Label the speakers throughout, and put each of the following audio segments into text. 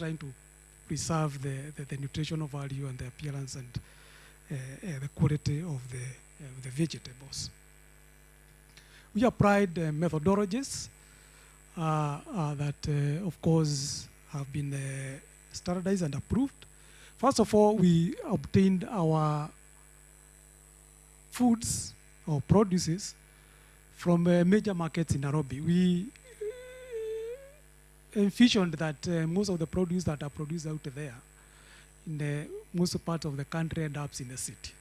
Speaker 1: trying to preserve the nutritional value and the appearance and the quality of the vegetables. We applied methodologies that, of course, have been standardized and approved. First of all, we obtained our foods or produces from major markets in Nairobi. We envisioned that most of the produce that are produced out there in the most part of the country end up in the city.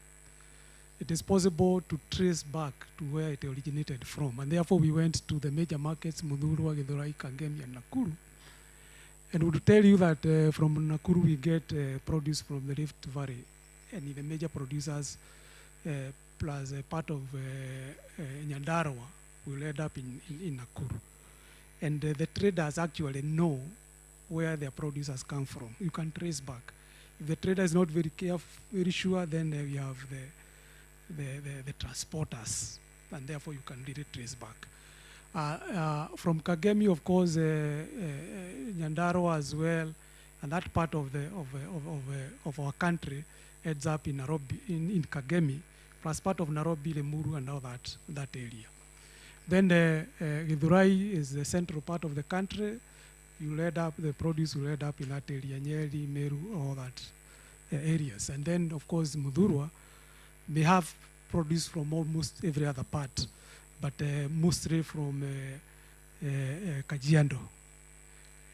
Speaker 1: It is possible to trace back to where it originated from. And therefore, we went to the major markets, Muthurwa, Githurai, Kangemi, and Nakuru. And we would tell you that from Nakuru, we get produce from the Rift Valley. And the major producers, plus a part of Nyandarua, will end up in Nakuru. And the traders actually know where their produce has come from. You can trace back. If the trader is not very careful, very sure, then we have the transporters, and therefore you can really trace back. From Kangemi, of course, Nyandarua as well, and that part of our country ends up in Nairobi, in Kangemi, plus part of Nairobi, Limuru, and all that area. Then Githurai is the central part of the country. The produce will end up in that area, Nyeri, Meru, all that areas. And then, of course, Muthurwa, they have produce from almost every other part, but mostly from Kajiado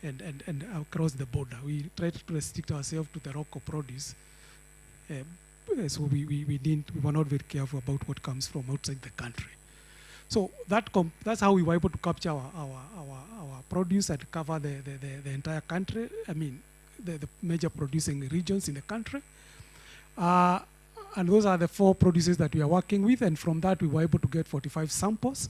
Speaker 1: and across the border. We tried to restrict ourselves to the local produce, so we were not very careful about what comes from outside the country. So that's how we were able to capture our produce and cover the entire country. I mean, the major producing regions in the country. And those are the 4 produces that we are working with. And from that, we were able to get 45 samples.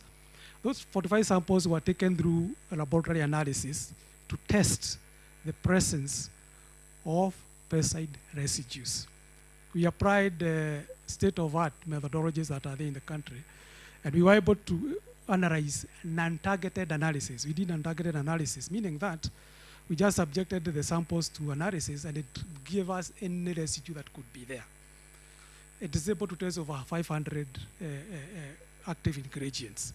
Speaker 1: Those 45 samples were taken through a laboratory analysis to test the presence of pesticide residues. We applied state-of-art methodologies that are there in the country. And we were able to analyze non-targeted analysis. We did non-targeted analysis, meaning that we just subjected the samples to analysis and it gave us any residue that could be there. It is able to trace over 500 active ingredients.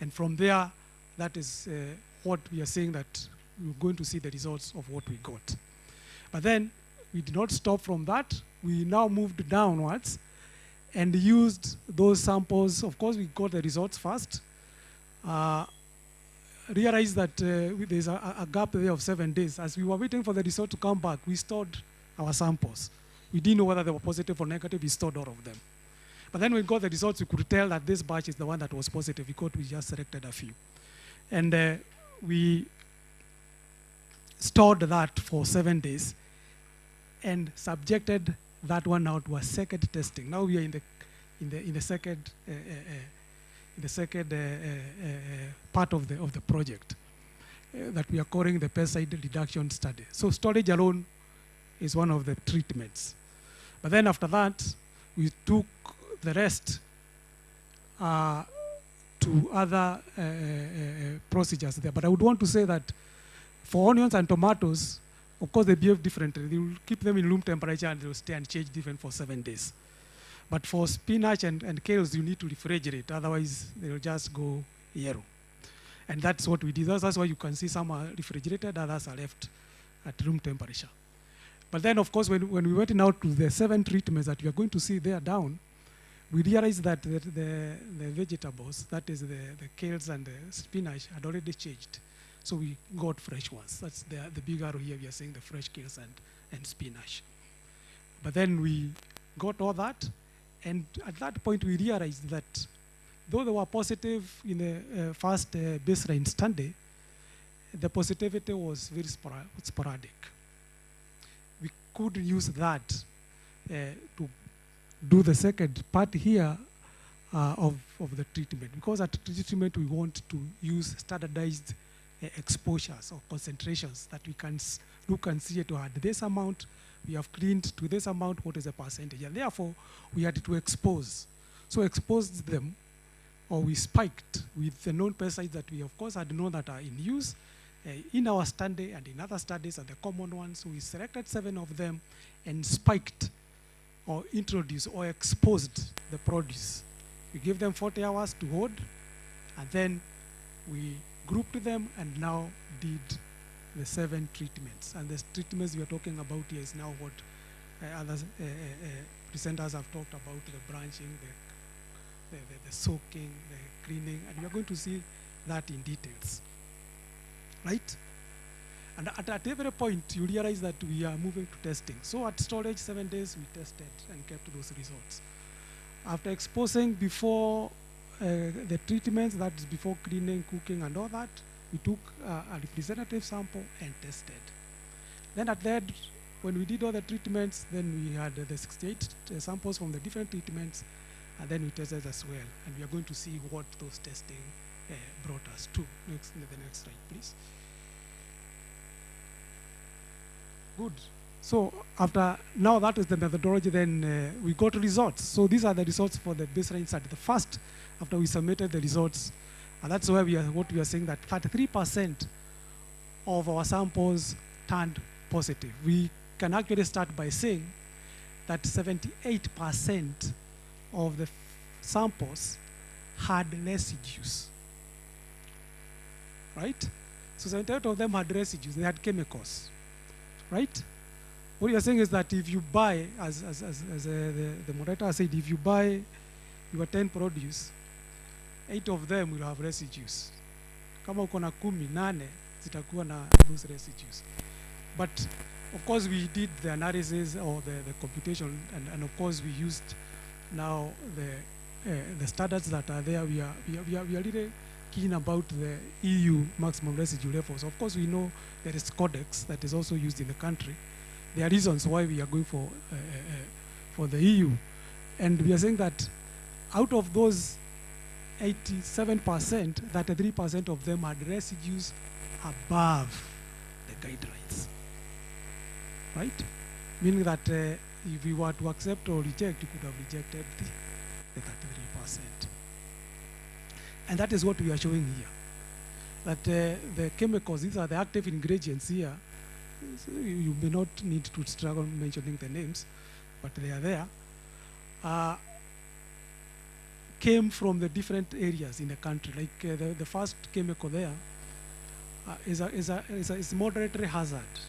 Speaker 1: And from there, that is what we are saying that we're going to see the results of what we got. But then we did not stop from that. We now moved downwards and used those samples. Of course, we got the results first. Realized that there's a gap there of 7 days. As we were waiting for the result to come back, we stored our samples. We didn't know whether they were positive or negative. We stored all of them. But then when we got the results, we could tell that this batch is the one that was positive because we just selected a few. And we stored that for 7 days and subjected that one out to a second testing. Now we are in the second part of the project that we are calling the pesticide reduction study. So storage alone is one of the treatments. But then after that, we took the rest to other procedures there. But I would want to say that for onions and tomatoes, of course, they behave differently. They will keep them in room temperature and they will stay and change different for 7 days. But for spinach and kales, you need to refrigerate. Otherwise, they will just go yellow. And that's what we did. That's why you can see some are refrigerated, others are left at room temperature. But then, of course, when we went out to the 7 treatments that you are going to see there down, we realized that the vegetables, that is the kales and the spinach, had already changed. So we got fresh ones. That's the big arrow here. We are saying the fresh kales and spinach. But then we got all that. And at that point, we realized that though they were positive in the first baseline study, the positivity was very sporadic. We could use that to do the second part here of the treatment. Because at treatment, we want to use standardized exposures or concentrations that we can look and see to add this amount. We have cleaned to this amount, what is the percentage? And therefore, we had to expose. So exposed them, or we spiked with the known pesticides that we, of course, had known that are in use, In our study and in other studies and the common ones, we selected 7 of them and spiked or introduced or exposed the produce. We gave them 40 hours to hold, and then we grouped them and now did the 7 treatments. And the treatments we are talking about here is now what other presenters have talked about: the branching, the soaking, the cleaning, and we are going to see that in details, right? And at every point, you realize that we are moving to testing. So at storage, 7 days, we tested and kept those results. After exposing before the treatments, that is before cleaning, cooking, and all that, we took a representative sample and tested. Then at the end, when we did all the treatments, then we had the 68 samples from the different treatments, and then we tested as well. And we are going to see what those testing brought us to. The next slide, please. Good. So after, now that is the methodology, then we got results. So these are the results for the baseline study. The first, after we submitted the results, and that's why what we are saying, that 33% of our samples turned positive. We can actually start by saying that 78% of the samples had residues, right? So 78 of them had residues, they had chemicals, right? What you're saying is that if you buy, as the moderator said, if you buy your 10 produce, 8 of them will have residues. Kama uko na 10, 8 zitakuwa na those residues. But of course we did the analysis or the computation, and of course we used now the standards that are there. We are really keen about the EU maximum residue levels. Of course we know there is Codex that is also used in the country. There are reasons why we are going for the EU, and we are saying that out of those 87%, 33% of them had residues above the guidelines, right? Meaning that if we were to accept or reject, you could have rejected the 33%. And that is what we are showing here. That the chemicals, these are the active ingredients here. So you may not need to struggle mentioning the names, but they are there. Came from the different areas in the country. Like the first chemical there is moderate hazard.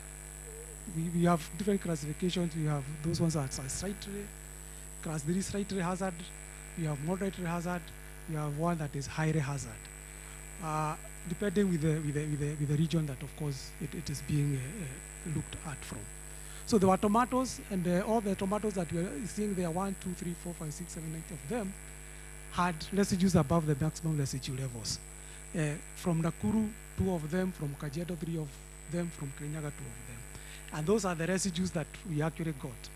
Speaker 1: We have different classifications. We have those ones that are slightly, class 3 slightly hazard. We have moderate hazard. We have one that is high hazard. Depending with the region that, of course, it is being looked at from. So there were tomatoes, and all the tomatoes that we are seeing there, 1, 2, 3, 4, 5, 6, 7, 8 of them, had residues above the maximum residue levels. From Nakuru, 2 of them, from Kajiado, 3 of them, from Kirinyaga, 2 of them. And those are the residues that we actually got.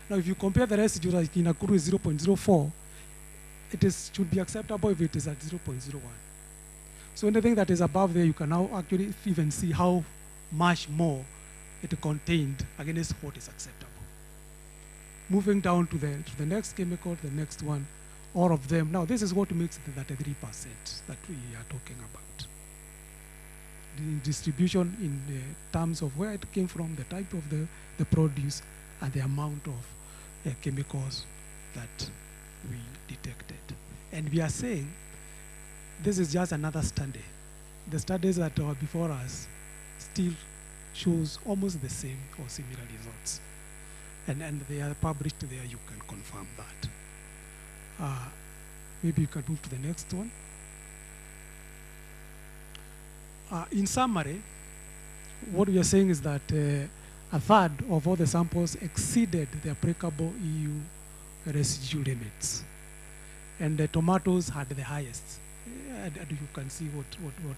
Speaker 1: Now, if you compare the residue, like in Nakuru is 0.04, should be acceptable if it is at 0.01. So anything that is above there, you can now actually even see how much more it contained against what is acceptable. Moving down to the next chemical, the next one, all of them. Now, this is what makes the 33% that we are talking about. The distribution in the terms of where it came from, the type of the produce, and the amount of chemicals that we detected. And we are saying this is just another study. The studies that are before us still shows almost the same or similar results. And they are published there, you can confirm that. Maybe you can move to the next one. In summary, what we are saying is that a third of all the samples exceeded the applicable EU residue limits. And the tomatoes had the highest. And you can see what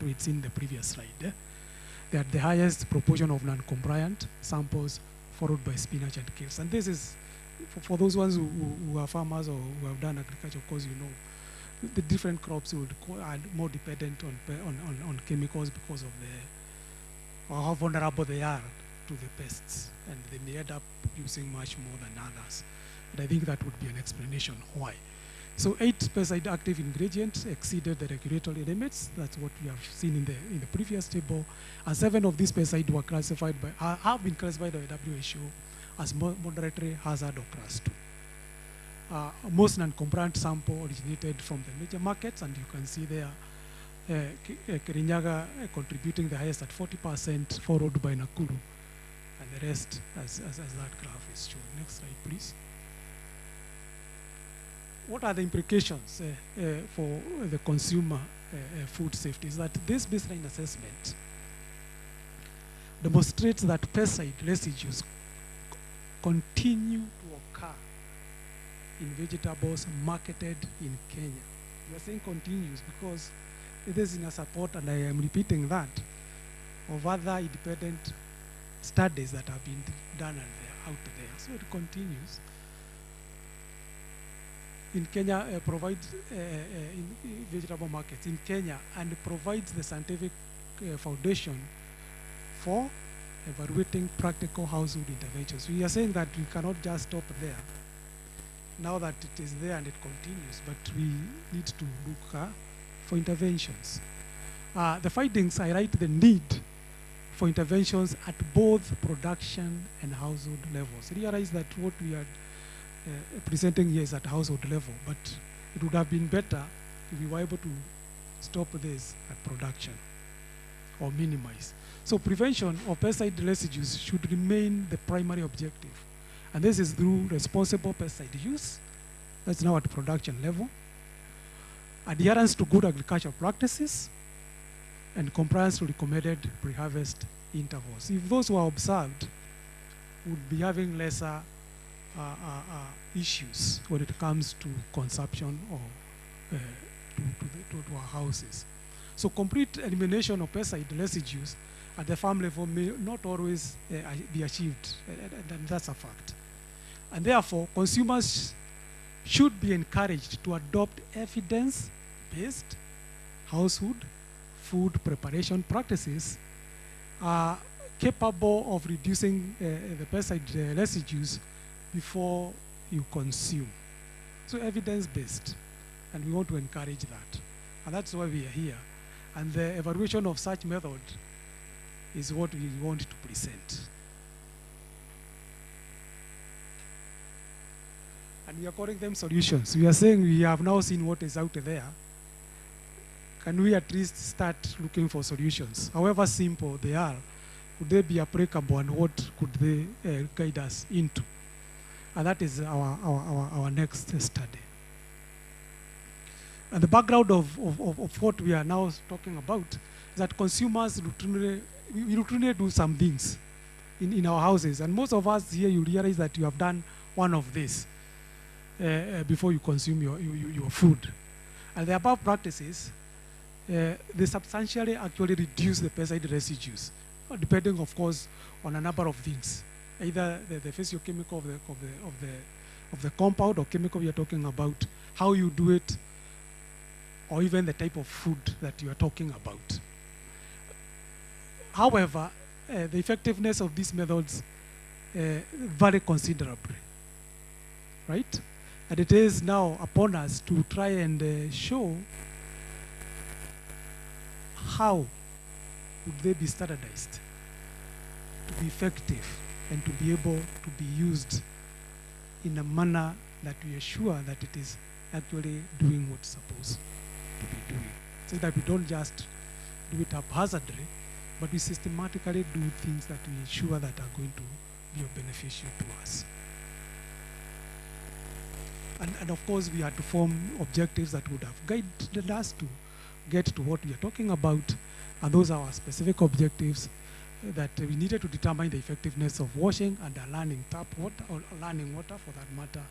Speaker 1: it's in the previous slide. They had the highest proportion of non-compliant samples, followed by spinach and kales. And this is, for those ones who are farmers or who have done agriculture, of course, you know, the different crops are more dependent on chemicals because of how vulnerable they are to the pests. And they may end up using much more than others. And I think that would be an explanation why. So 8 pesticide active ingredients exceeded the regulatory limits. That's what we have seen in the previous table. And 7 of these pesticides were classified have been classified by WHO as moderate hazard or class 2. Most non-compliant sample originated from the major markets, and you can see there Kirinyaga contributing the highest at 40%, followed by Nakuru, and the rest as that graph is showing. Next slide, please. What are the implications for the consumer food safety? Is that this baseline assessment demonstrates that pesticide residues continue to occur in vegetables marketed in Kenya. We are saying continues because it is in a support, and I am repeating that, of other independent studies that have been done and they're out there. So it continues. In Kenya, provides in vegetable markets in Kenya, and provides the scientific foundation for evaluating practical household interventions. We are saying that we cannot just stop there. Now that it is there and it continues, but we need to look for interventions. The findings highlight the need for interventions at both production and household levels. Realize that what we are presenting here is at household level, but it would have been better if we were able to stop this at production or minimize. So prevention of pesticide residues should remain the primary objective. And this is through responsible pesticide use, that's now at production level, adherence to good agricultural practices, and compliance to recommended pre-harvest intervals. If those were observed, would be having lesser issues when it comes to consumption or to our houses. So complete elimination of pesticide residues at the farm level may not always be achieved, and that's a fact. And therefore, consumers should be encouraged to adopt evidence-based household food preparation practices capable of reducing the pesticide residues before you consume. So evidence-based, and we want to encourage that. And that's why we are here. And the evaluation of such method is what we want to present. And we are calling them solutions. We are saying we have now seen what is out there. Can we at least start looking for solutions? However simple they are, could they be applicable, and what could they guide us into? And that is our next study. And the background of what we are now talking about is that consumers routinely do some things in our houses. And most of us here, you realize that you have done one of these before you consume your food. And the above practices, they substantially actually reduce the pesticide residues, depending, of course, on a number of things. Either the physiochemical of the compound or chemical we are talking about, how you do it, or even the type of food that you are talking about. However, the effectiveness of these methods vary considerably, right? And it is now upon us to try and show how would they be standardized to be effective and to be able to be used in a manner that we are sure that it is actually doing what's supposed to be doing. So that we don't just do it haphazardly, but we systematically do things that we are sure that are going to be beneficial to us. And of course, we had to form objectives that would have guided us to get to what we are talking about. And those are our specific objectives that we needed to determine the effectiveness of washing and learning tap water, or learning water for that matter,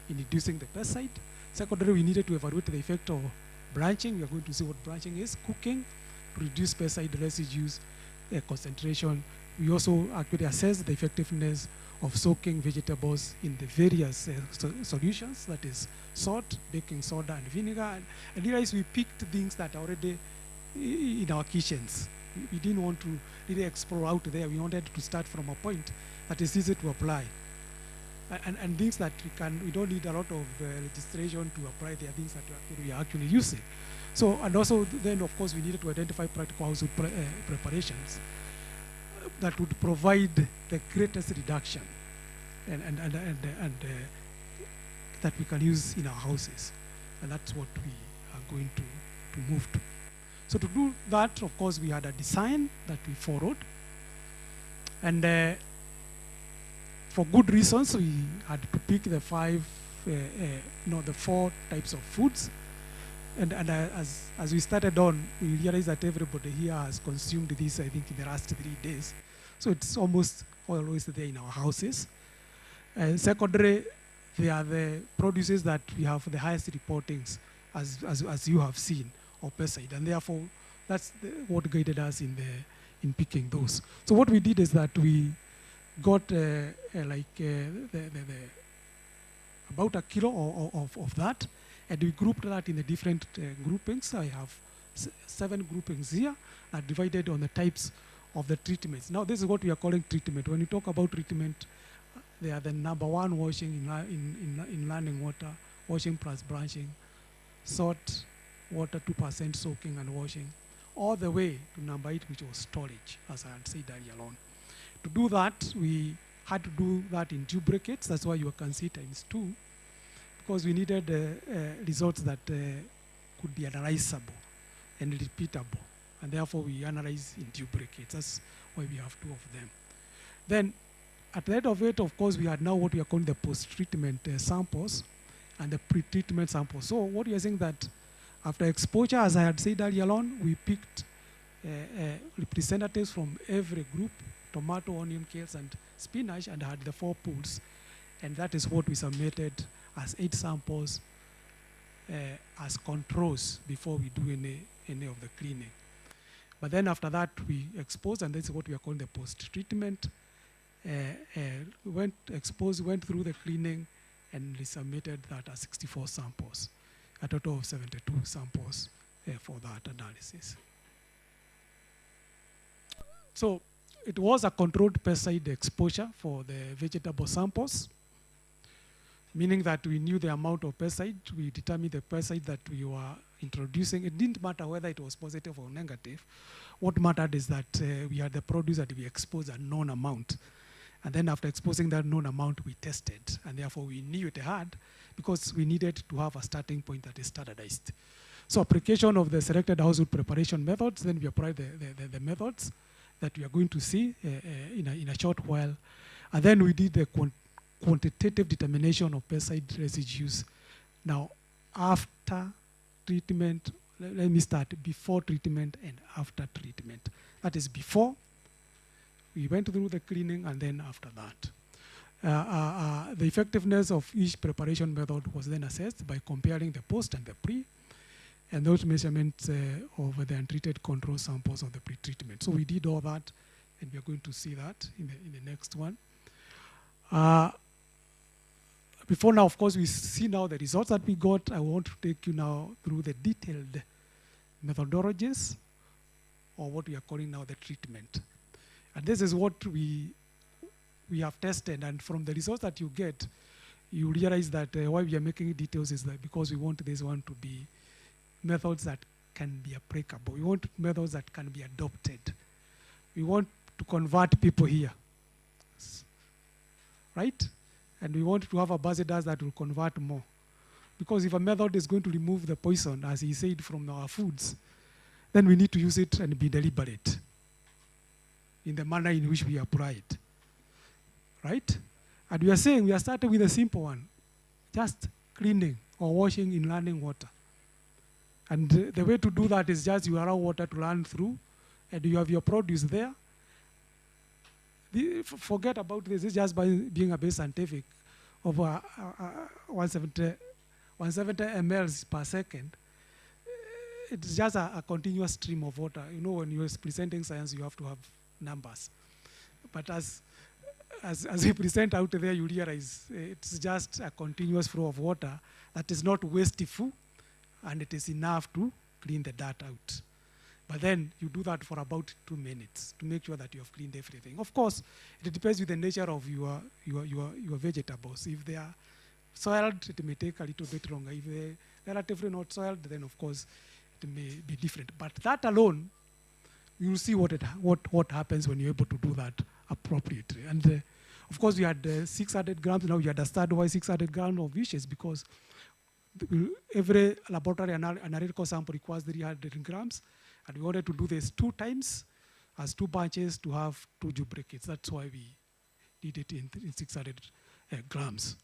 Speaker 1: in reducing the pesticide. Secondly, we needed to evaluate the effect of branching. We are going to see what branching is. Cooking to reduce pesticide residues, concentration. We also actually assessed the effectiveness of soaking vegetables in the various solutions, that is salt, baking soda, and vinegar. And realize we picked things that are already in our kitchens. We didn't want to really explore out there. We wanted to start from a point that is easy to apply. and things that we don't need a lot of legislation to apply. There are things that we are actually using. So, and also then of course we needed to identify practical household preparations that would provide the greatest reduction and that we can use in our houses. And that's what we are going to move to. So to do that, of course, we had a design that we followed. And for good reasons, we had to pick the the 4 types of foods. And as we started on, we realized that everybody here has consumed this, I think, in the last 3 days. So it's almost always there in our houses. Secondary, they are the produces that we have the highest reportings, as you have seen, of pesticide, and therefore that's what guided us in picking those. So what we did is that we got about a kilo of that, and we grouped that in the different groupings. I have 7 groupings here, divided on the types of the treatments. Now this is what we are calling treatment. When we talk about treatment, they are the number 1 washing in landing water, washing plus branching, salt, water 2% soaking and washing, all the way to number 8, which was storage, as I had said earlier on. To do that, we had to do that in 2 brackets. That's why you can see ×2, because we needed results that could be analyzable and repeatable. And therefore, we analyze in 2 brackets. That's why we have 2 of them. Then, at the end of it, of course, we had now what we are calling the post-treatment samples and the pre-treatment samples. So what we are saying that after exposure, as I had said earlier on, we picked representatives from every group, tomato, onion, kales, and spinach, and had the 4 pools. And that is what we submitted as 8 samples as controls before we do any of the cleaning. But then after that, we exposed, and this is what we are calling the post-treatment. Went through the cleaning, and resubmitted that as 64 samples, a total of 72 samples for that analysis. So it was a controlled pesticide exposure for the vegetable samples, meaning that we knew the amount of pesticide, we determined the pesticide that we were introducing. It didn't matter whether it was positive or negative. What mattered is that we had the produce that we exposed a known amount. And then after exposing that known amount, we tested. And therefore, we knew it had, because we needed to have a starting point that is standardized. So application of the selected household preparation methods, then we applied the methods that we are going to see in a short while. And then we did the quantitative determination of pesticide residues. Now, after treatment, let me start before treatment and after treatment. That is before. We went through the cleaning, and then after that. The effectiveness of each preparation method was then assessed by comparing the post and the pre, and those measurements of the untreated control samples of the pre-treatment. So we did all that, and we are going to see that in the next one. Before now, of course, we see now the results that we got. I want to take you now through the detailed methodologies, or what we are calling now the treatment. And this is what we have tested, and from the results that you get, you realize that why we are making details is that because we want this one to be methods that can be applicable. We want methods that can be adopted. We want to convert people here, right? And we want to have ambassadors that will convert more. Because if a method is going to remove the poison, as he said, from our foods, then we need to use it and be deliberate in the manner in which we apply it, right? And we are saying we are starting with a simple one, just cleaning or washing in running water. And the way to do that is just you allow water to run through, and you have your produce there. Forget about this. It's just by being a bit scientific. Over 170 mLs per second. It's just a continuous stream of water. You know, when you're presenting science, you have to have numbers. But as you present out there, you realize it's just a continuous flow of water that is not wasteful, and it is enough to clean the dirt out. But then you do that for about 2 minutes to make sure that you have cleaned everything. Of course, it depends with the nature of your vegetables. If they are soiled, it may take a little bit longer. If they're relatively not soiled, then of course it may be different. But that alone, you'll see what happens when you're able to do that appropriately. And of course, we had 600 grams. Now you understand why 600 grams of wishes, because every laboratory analytical sample requires 300 grams. And we wanted to do this 2 times as 2 batches to have 2 duplicates. That's why we did it in 600 grams.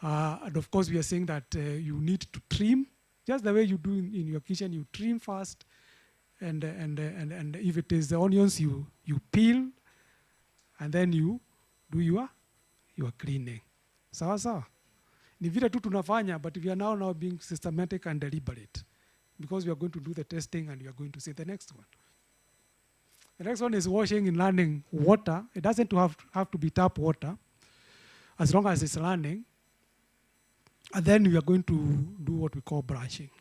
Speaker 1: And of course, we are saying that you need to trim, just the way you do in your kitchen. You trim first, and if it is the onions, you peel, and then you do your cleaning. Sawa sawa. Ni vile tu tunafanya, but we are now being systematic and deliberate, because we are going to do the testing and we are going to see the next one. The next one is washing and learning water. It doesn't have to be tap water, as long as it's learning. And then we are going to do what we call brushing.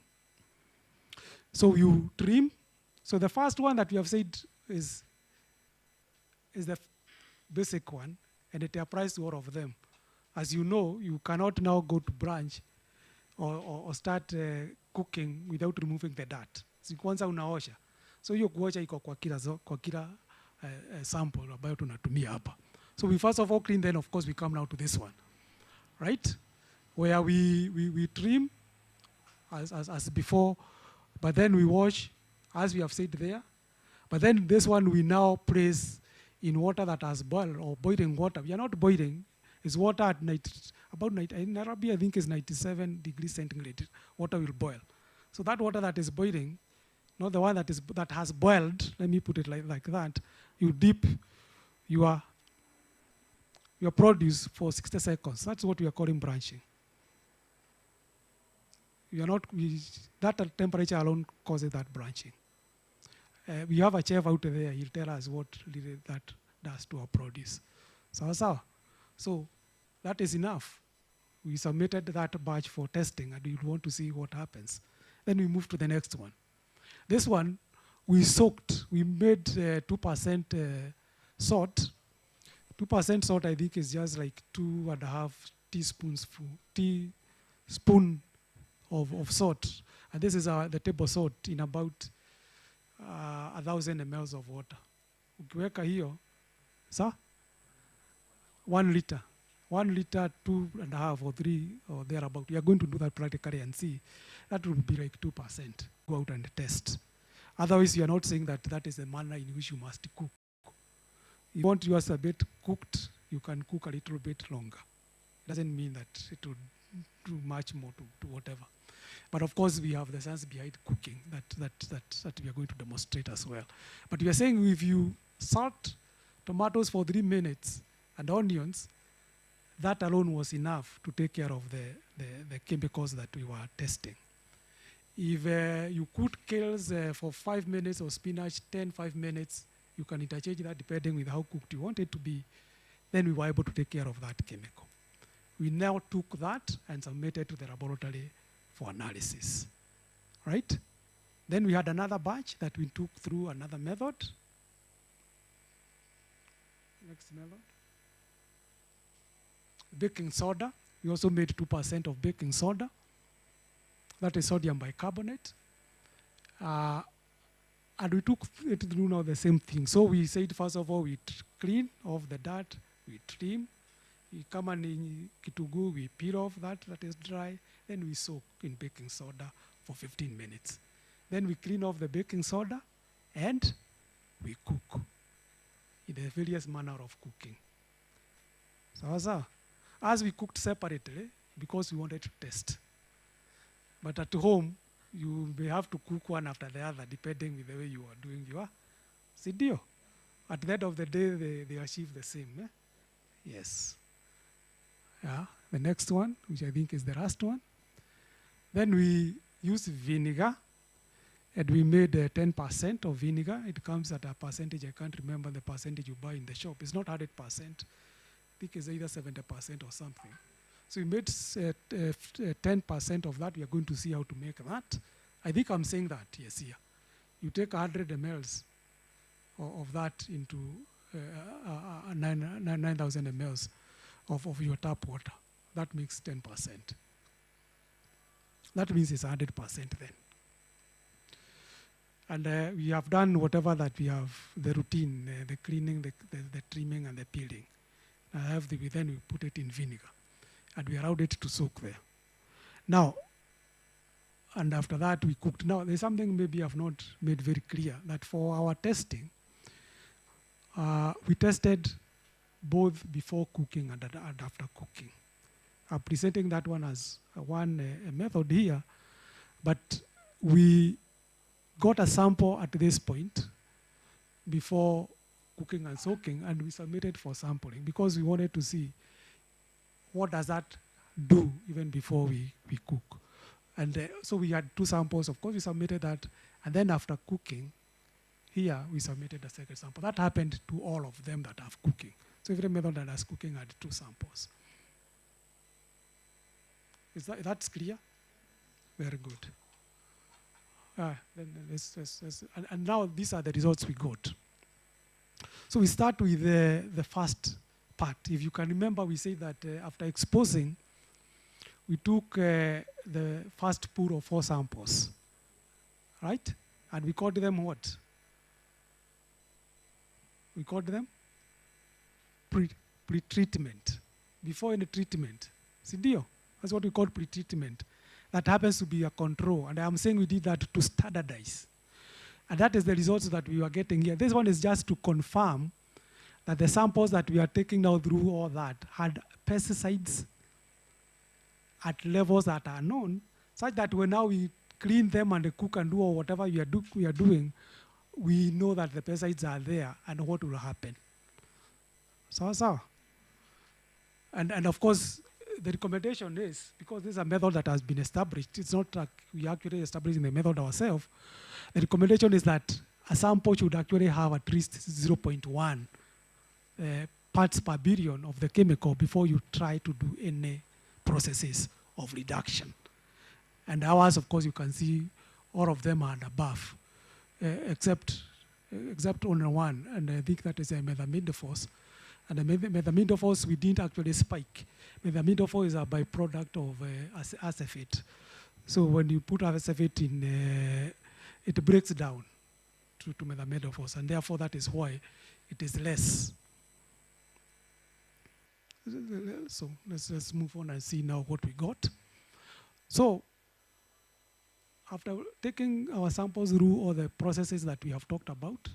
Speaker 1: So you trim. So the first one that we have said is the basic one, and it applies to all of them. As you know, you cannot now go to branch or start cooking without removing the dirt. Si kwanza unaosha. So hiyo kuosha iko kwa kila sample ambayo tunatumia hapa. So we first of all clean, then of course we come now to this one, right? Where we trim as before, but then we wash, as we have said there. But then this one we now place in water that has boiled, or boiling water. We are not boiling. It's water at about in Nairobi, I think is 97 degrees centigrade. Water will boil. So that water that is boiling, not the one that has boiled, let me put it like that, you dip your produce for 60 seconds. That's what we are calling branching. That temperature alone causes that branching. We have a chef out there, he'll tell us what really that does to our produce. So that is enough. We submitted that batch for testing, and we want to see what happens. Then we move to the next one. This one, we soaked. We made 2% salt. 2% salt, I think, is just like 2.5 teaspoon of salt. And this is the table salt in about 1,000 ml of water. Ukiweka hiyo, 1 liter. 1 liter, 2.5 or 3 or thereabout. We are going to do that practically and see. That would be like 2%. Go out and test. Otherwise, you are not saying that is the manner in which you must cook. If you want yours a bit cooked, you can cook a little bit longer. It doesn't mean that it will do much more to whatever. But of course, we have the science behind cooking that we are going to demonstrate as well. But we are saying if you salt tomatoes for 3 minutes and onions, that alone was enough to take care of the chemicals that we were testing. If you cook kales for 5 minutes or spinach 5 minutes, you can interchange that depending with how cooked you want it to be. Then we were able to take care of that chemical. We now took that and submitted to the laboratory for analysis, right? Then we had another batch that we took through another method. Next method. Baking soda. We also made 2% of baking soda. That is sodium bicarbonate. And we took it through now the same thing. So we said, first of all, we clean off the dirt, we trim. We come in kitugu, we peel off that is dry. Then we soak in baking soda for 15 minutes. Then we clean off the baking soda and we cook in the various manner of cooking. So as we cooked separately, because we wanted to test. But at home, you may have to cook one after the other, depending with the way you are doing your CDO. At the end of the day, they achieve the same. Eh? Yes. Yeah. The next one, which I think is the last one. Then we use vinegar, and we made 10% of vinegar. It comes at a percentage. I can't remember the percentage you buy in the shop. It's not 100%. I think it's either 70% or something. So we made 10% of that. We are going to see how to make that. I think I'm saying that, yes, here. You take 100 mLs of that into 9,000 mLs of your tap water. That makes 10%. That means it's 100% then. And we have done whatever that we have, the routine, the cleaning, the trimming, and the peeling. Then we put it in vinegar, and we allowed it to soak there. Now, and after that we cooked. Now, there's something maybe I've not made very clear, that for our testing, we tested both before cooking and after cooking. I'm presenting that one as one method here, but we got a sample at this point before cooking and soaking, and we submitted for sampling because we wanted to see what does that do even before we cook. And so we had 2 samples. Of course, we submitted that, and then after cooking, here we submitted a second sample. That happened to all of them that have cooking. So every method that has cooking had 2 samples. That's clear? Very good. And now these are the results we got. So we start with the first part. If you can remember, we said that after exposing, we took the first pool of 4 samples, right? And we called them what? We called them pre-treatment. Before any treatment. Sindio? That's what we call pre-treatment. That happens to be a control. And I'm saying we did that to standardize. And that is the results that we were getting here. This one is just to confirm that the samples that we are taking now through all that had pesticides at levels that are known, such that when now we clean them and cook and do or whatever we are doing, we know that the pesticides are there and what will happen. So. And of course, the recommendation is, because this is a method that has been established, it's not like we actually establishing the method ourselves. The recommendation is that a sample should actually have at least 0.1 parts per billion of the chemical before you try to do any processes of reduction. And ours, of course, you can see all of them are above, except only one, and I think that is a methamidophos. And the methamidophos, we didn't actually spike. Methamidophos is a byproduct of acephate. So when you put acephate in, it breaks down to methamidophos, and therefore that is why it is less. So let's move on and see now what we got. So after taking our samples through all the processes that we have talked about,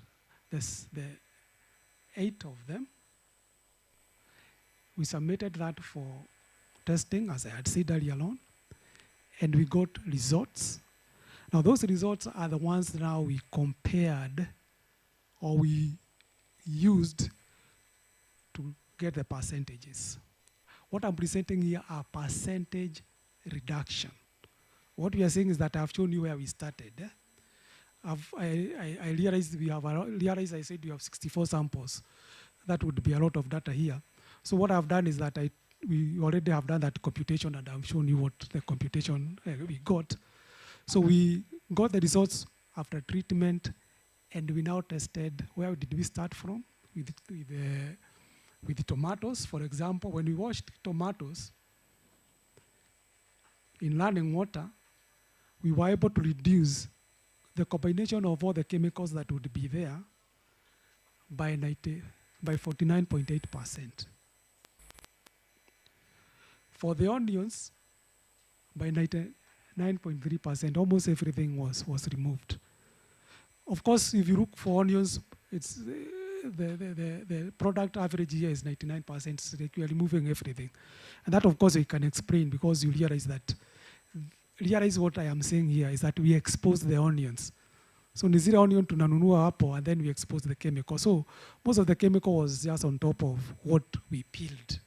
Speaker 1: there's the 8 of them. We submitted that for testing, as I had said earlier on, and we got results. Now those results are the ones now we compared or we used to get the percentages. What I'm presenting here are percentage reduction. What we are saying is that I've shown you where we started. I realized I said we have 64 samples. That would be a lot of data here. So what I've done is that we already have done that computation, and I've shown you what the computation we got. So we got the results after treatment, and we now tested. Where did we start from? With the tomatoes, for example. When we washed tomatoes in running water, we were able to reduce the combination of all the chemicals that would be there by 49.8%. For the onions, by 99.3%, almost everything was removed. Of course, if you look for onions, it's the product average here is 99%, so like you are removing everything. And that, of course, we can explain, because you realize what I am saying here is that we expose the onions. So ni zile onion tunanunua hapo, and then we expose the chemical. So most of the chemical was just on top of what we peeled.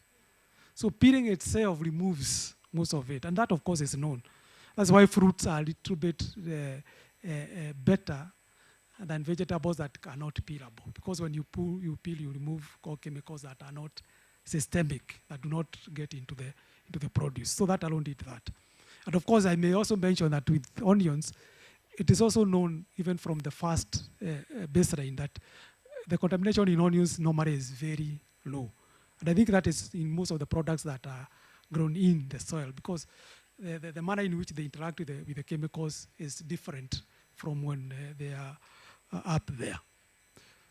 Speaker 1: So peeling itself removes most of it, and that, of course, is known. That's why fruits are a little bit better than vegetables that are not peelable, because when you peel, you remove all chemicals that are not systemic, that do not get into the produce. So that alone did that. And of course, I may also mention that with onions, it is also known even from the first baseline that the contamination in onions normally is very low. And I think that is in most of the products that are grown in the soil, because the manner in which they interact with the chemicals is different from when they are up there.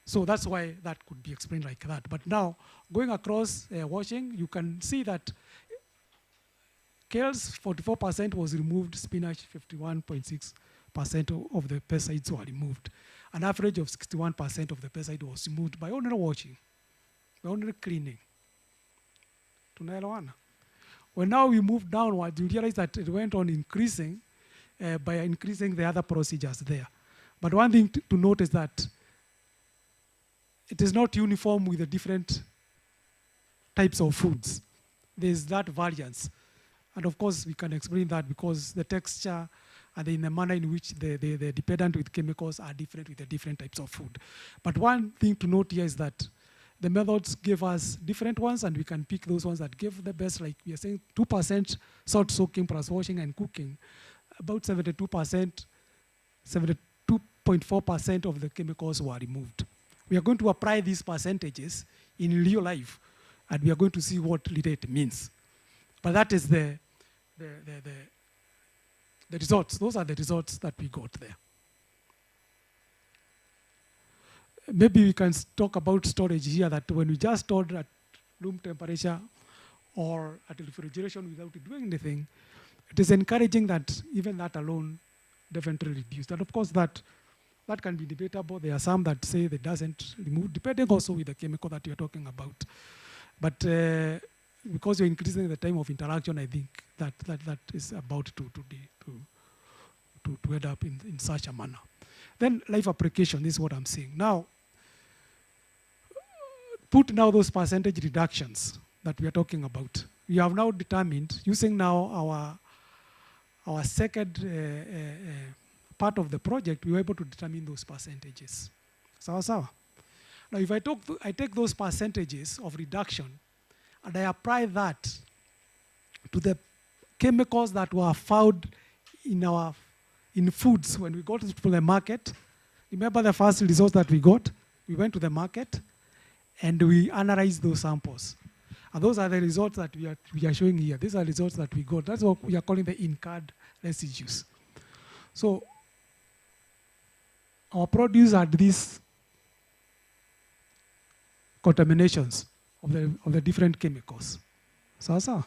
Speaker 1: So that's why that could be explained like that. But now, going across washing, you can see that kales, 44% was removed, spinach, 51.6% of the pesticides were removed. An average of 61% of the pesticide was removed by only washing, by only cleaning. Tunaelewana? When now we move downwards, you realize that it went on increasing by increasing the other procedures there. But one thing to note is that it is not uniform with the different types of foods. There's that variance. And of course, we can explain that because the texture and in the manner in which the dependent with chemicals are different with the different types of food. But one thing to note here is that the methods give us different ones, and we can pick those ones that give the best, like we are saying 2% salt soaking plus washing and cooking. About 72%, 72.4% of the chemicals were removed. We are going to apply these percentages in real life, and we are going to see what later it means. But that is the results. Those are the results that we got there. Maybe we can talk about storage here, that when we just stored at room temperature or at refrigeration without doing anything, it is encouraging that even that alone definitely reduced. And of course, that can be debatable. There are some that say that doesn't remove, depending also with the chemical that you're talking about. But because you're increasing the time of interaction, I think that is about to end up in such a manner. Then life application, this is what I'm saying. Now, put now those percentage reductions that we are talking about. We have now determined, using now our second part of the project, we were able to determine those percentages. Sawa sawa? Now, if I take those percentages of reduction and I apply that to the chemicals that were found in foods when we got to the market. Remember the first results that we got? We went to the market and we analyzed those samples. And those are the results that we are showing here. These are results that we got. That's what we are calling the incurred residues. So our produce had these contaminations of the different chemicals. So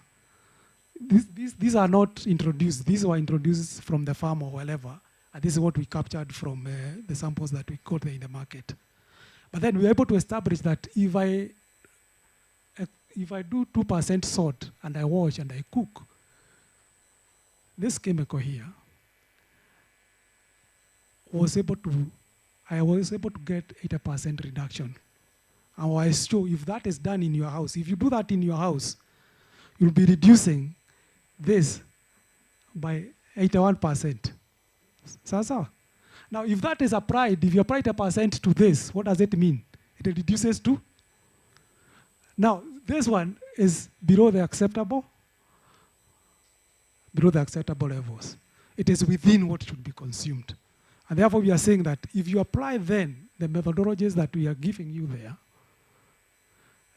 Speaker 1: these are not introduced. These were introduced from the farm or wherever. And this is what we captured from the samples that we got there in the market. But then we were able to establish that if I do 2% salt and I wash and I cook, this chemical here I was able to get 80% reduction. And I was sure if that is done in your house, if you do that in your house, you'll be reducing this by 81%. So. Now, if that is applied, if you apply 80% to this, what does it mean? It reduces to? Now, this one is below the acceptable levels. It is within what should be consumed. And therefore, we are saying that if you apply then the methodologies that we are giving you there,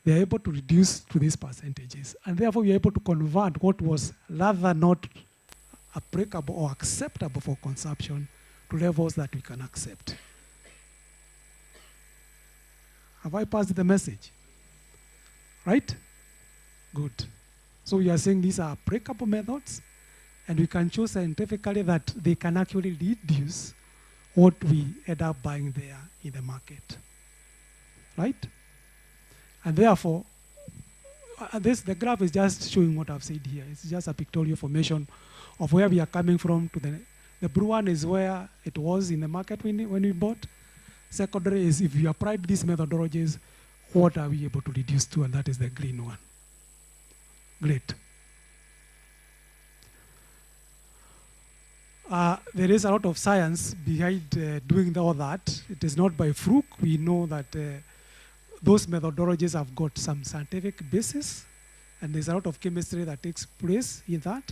Speaker 1: they are able to reduce to these percentages. And therefore, we are able to convert what was rather not applicable or acceptable for consumption to levels that we can accept. Have I passed the message? Right? Good. So we are saying these are applicable methods, and we can show scientifically that they can actually reduce what we end up buying there in the market. Right? And therefore, the graph is just showing what I've said here. It's just a pictorial formation of where we are coming from to the blue one is where it was in the market when we bought. Secondary is if you applied these methodologies, what are we able to reduce to? And that is the green one. Great. There is a lot of science behind doing all that. It is not by fluke. We know that those methodologies have got some scientific basis, and there's a lot of chemistry that takes place in that.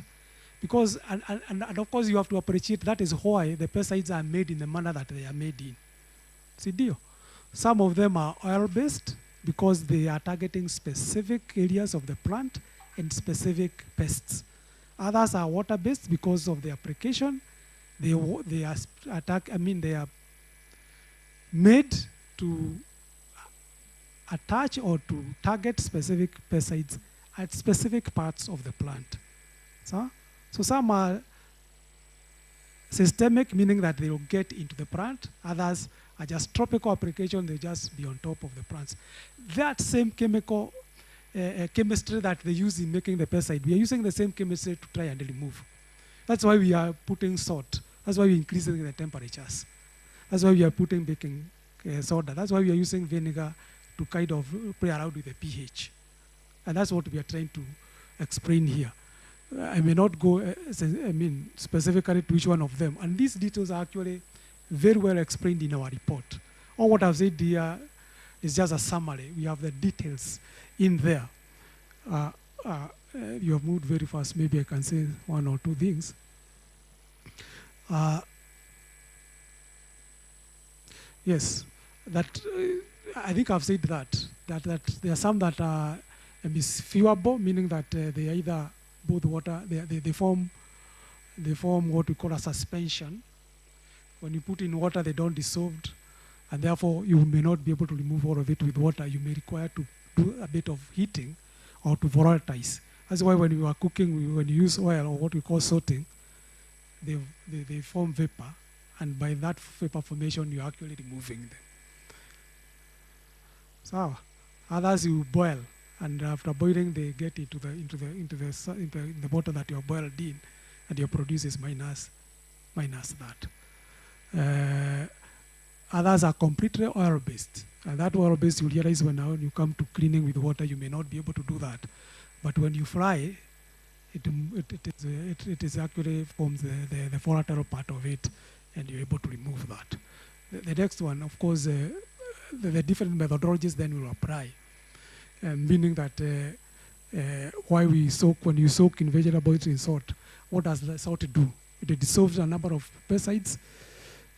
Speaker 1: Because, and of course, you have to appreciate that is why the pesticides are made in the manner that they are made in. See, deal. Some of them are oil-based because they are targeting specific areas of the plant and specific pests. Others are water-based because of the application. They are they are made to attach or to target specific pesticides at specific parts of the plant. So some are systemic, meaning that they will get into the plant. Others are just tropical application, they just be on top of the plants. That same chemical chemistry that they use in making the pesticide, we are using the same chemistry to try and remove. That's why we are putting salt. That's why we're increasing the temperatures. That's why we are putting baking soda. That's why we are using vinegar to kind of play around with the pH. And that's what we are trying to explain here. I may not go specifically to each one of them. And these details are actually very well explained in our report. All what I've said here is just a summary. We have the details in there. You have moved very fast. Maybe I can say one or two things. Yes, that I think I've said that there are some that are misviewable, meaning that they are either both water, they form what we call a suspension. When you put in water, they don't dissolve, and therefore you may not be able to remove all of it with water. You may require to do a bit of heating or to volatilize. That's why when you are cooking, when you use oil or what we call salting, they form vapor, and by that vapor formation, you're actually removing them. So others you boil, and after boiling, they get into the water that you are boiled in, and your produce is minus that. Others are completely oil-based, and that oil-based you realize when now you come to cleaning with water, you may not be able to do that, but when you fry, it is actually forms the volatile part of it, and you're able to remove that. The next one, of course, the different methodologies then will apply, meaning that why we soak, when you soak in vegetables in salt, what does the salt do? It dissolves a number of pesticides,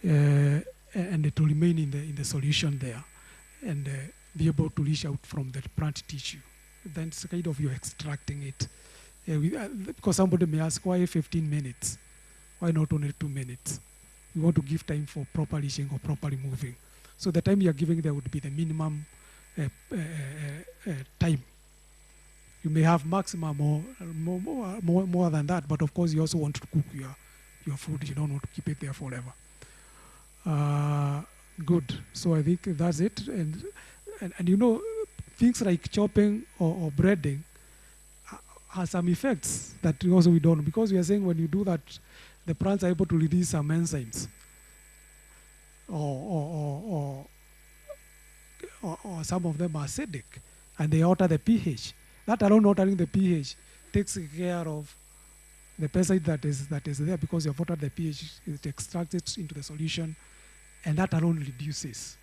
Speaker 1: and it will remain in the solution there, and be able to reach out from the plant tissue. Then it's kind of you're extracting it. Because somebody may ask, why 15 minutes? Why not only 2 minutes? We want to give time for proper reaching or proper removing. So the time you are giving there would be the minimum time. You may have maximum more than that, but of course you also want to cook your food. You don't want to keep it there forever. Good. So I think that's it. And you know, things like chopping or breading has some effects that also we don't, because we are saying when you do that, the plants are able to release some enzymes, or some of them are acidic, and they alter the pH. That alone, altering the pH, takes care of the pesticide that is there, because you have altered the pH, it extracts it into the solution, and that alone reduces.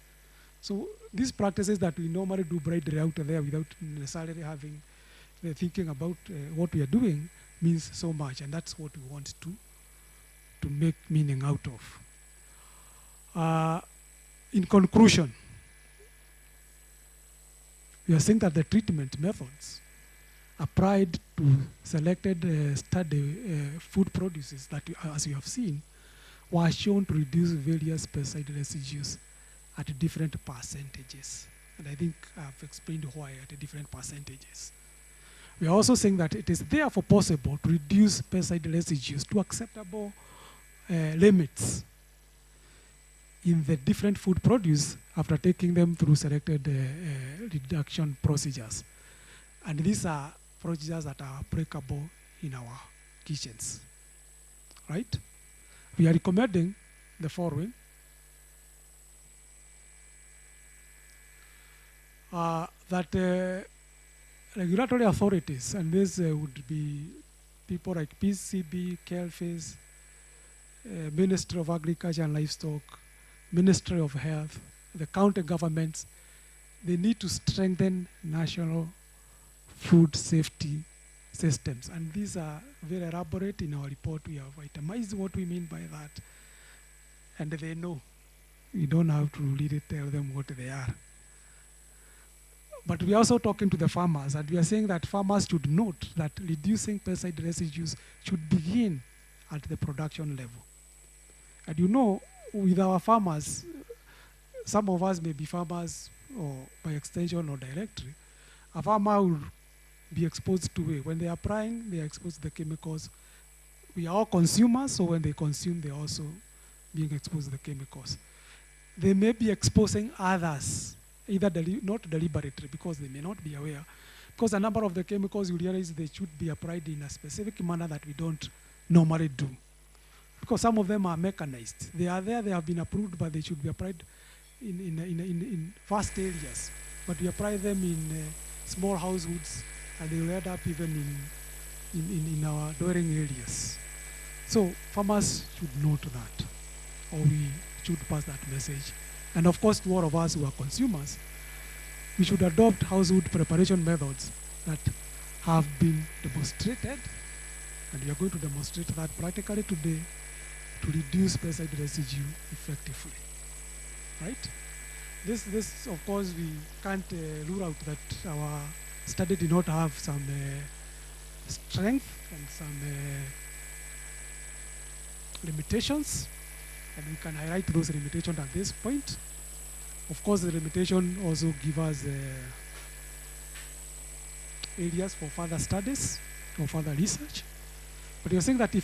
Speaker 1: So these practices that we normally do right out there without necessarily having thinking about what we are doing means so much, and that's what we want to make meaning out of. In conclusion, we are saying that the treatment methods applied to selected study food produces that, as you have seen, were shown to reduce various pesticide residues at different percentages. And I think I've explained why at different percentages. We are also saying that it is therefore possible to reduce pesticide residues to acceptable limits in the different food produce after taking them through selected reduction procedures. And these are procedures that are applicable in our kitchens, right? We are recommending the following. That regulatory authorities, and this would be people like PCB, CALFIS, Ministry of Agriculture and Livestock, Ministry of Health, the county governments, they need to strengthen national food safety systems. And these are very elaborate. In our report, we have itemized what we mean by that. And they know. We don't have to really tell them what they are. But we are also talking to the farmers, and we are saying that farmers should note that reducing pesticide residues should begin at the production level. And you know, with our farmers, some of us may be farmers or by extension or directly. A farmer will be exposed to it. When they are applying, they are exposed to the chemicals. We are all consumers, so when they consume, they're also being exposed to the chemicals. They may be exposing others, either not deliberately, because they may not be aware. Because a number of the chemicals, you realize they should be applied in a specific manner that we don't normally do. Because some of them are mechanized. They are there, they have been approved, but they should be applied in vast areas. But we apply them in small households, and they will end up even in our dwelling areas. So farmers should note that, or we should pass that message. And of course, to all of us who are consumers, we should adopt household preparation methods that have been demonstrated, and we are going to demonstrate that practically today to reduce pesticide residue effectively, right? This of course, we can't rule out that our study did not have some strength and some limitations, and we can highlight those limitations at this point. Of course, the limitation also give us areas for further studies or further research. But you're saying that the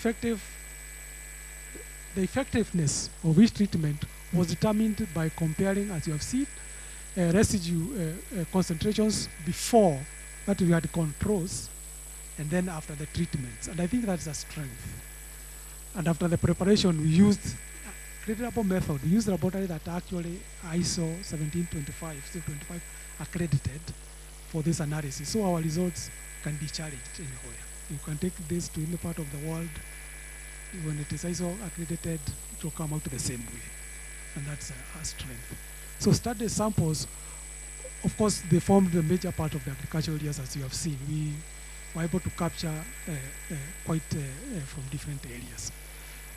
Speaker 1: effectiveness of each treatment was determined by comparing, as you have seen, residue concentrations before that we had controls, and then after the treatments. And I think that's a strength. And after the preparation, we used a credible method. We used a laboratory that actually ISO 17225 accredited for this analysis. So our results can be challenged anywhere. You can take this to any part of the world. When it is ISO accredited, it will come out the same way. And that's a strength. So study samples, of course, they formed the major part of the agricultural areas, as you have seen. We were able to capture quite from different areas.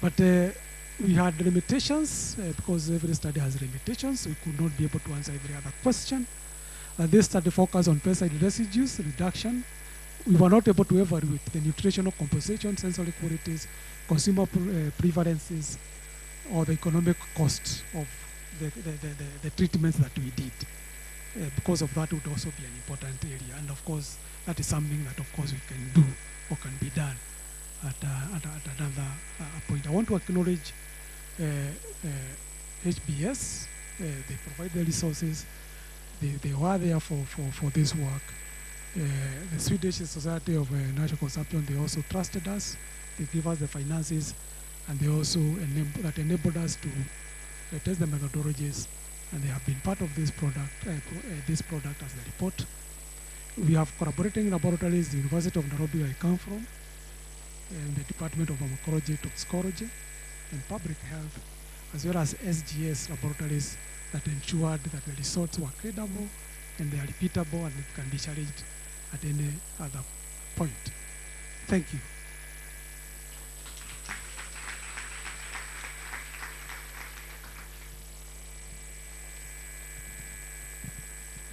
Speaker 1: But we had limitations because every study has limitations. So we could not be able to answer every other question. This study focused on pesticide residues reduction. We were not able to evaluate the nutritional compensation, sensory qualities, consumer preferences, or the economic cost of the treatments that we did. Because of that would also be an important area. And of course, that is something that of course we can do or can be done at another point. I want to acknowledge HBS. They provide the resources. They were there for this work. The Swedish Society of Natural Consumption, they also trusted us. They gave us the finances, and they also enabled us to test the methodologies, and they have been part of this product as the report. We have collaborating laboratories, the University of Nairobi, where I come from, and the Department of Pharmacology, Toxicology, and Public Health, as well as SGS laboratories that ensured that the results were credible and they are repeatable and it can be challenged at any other point. Thank you.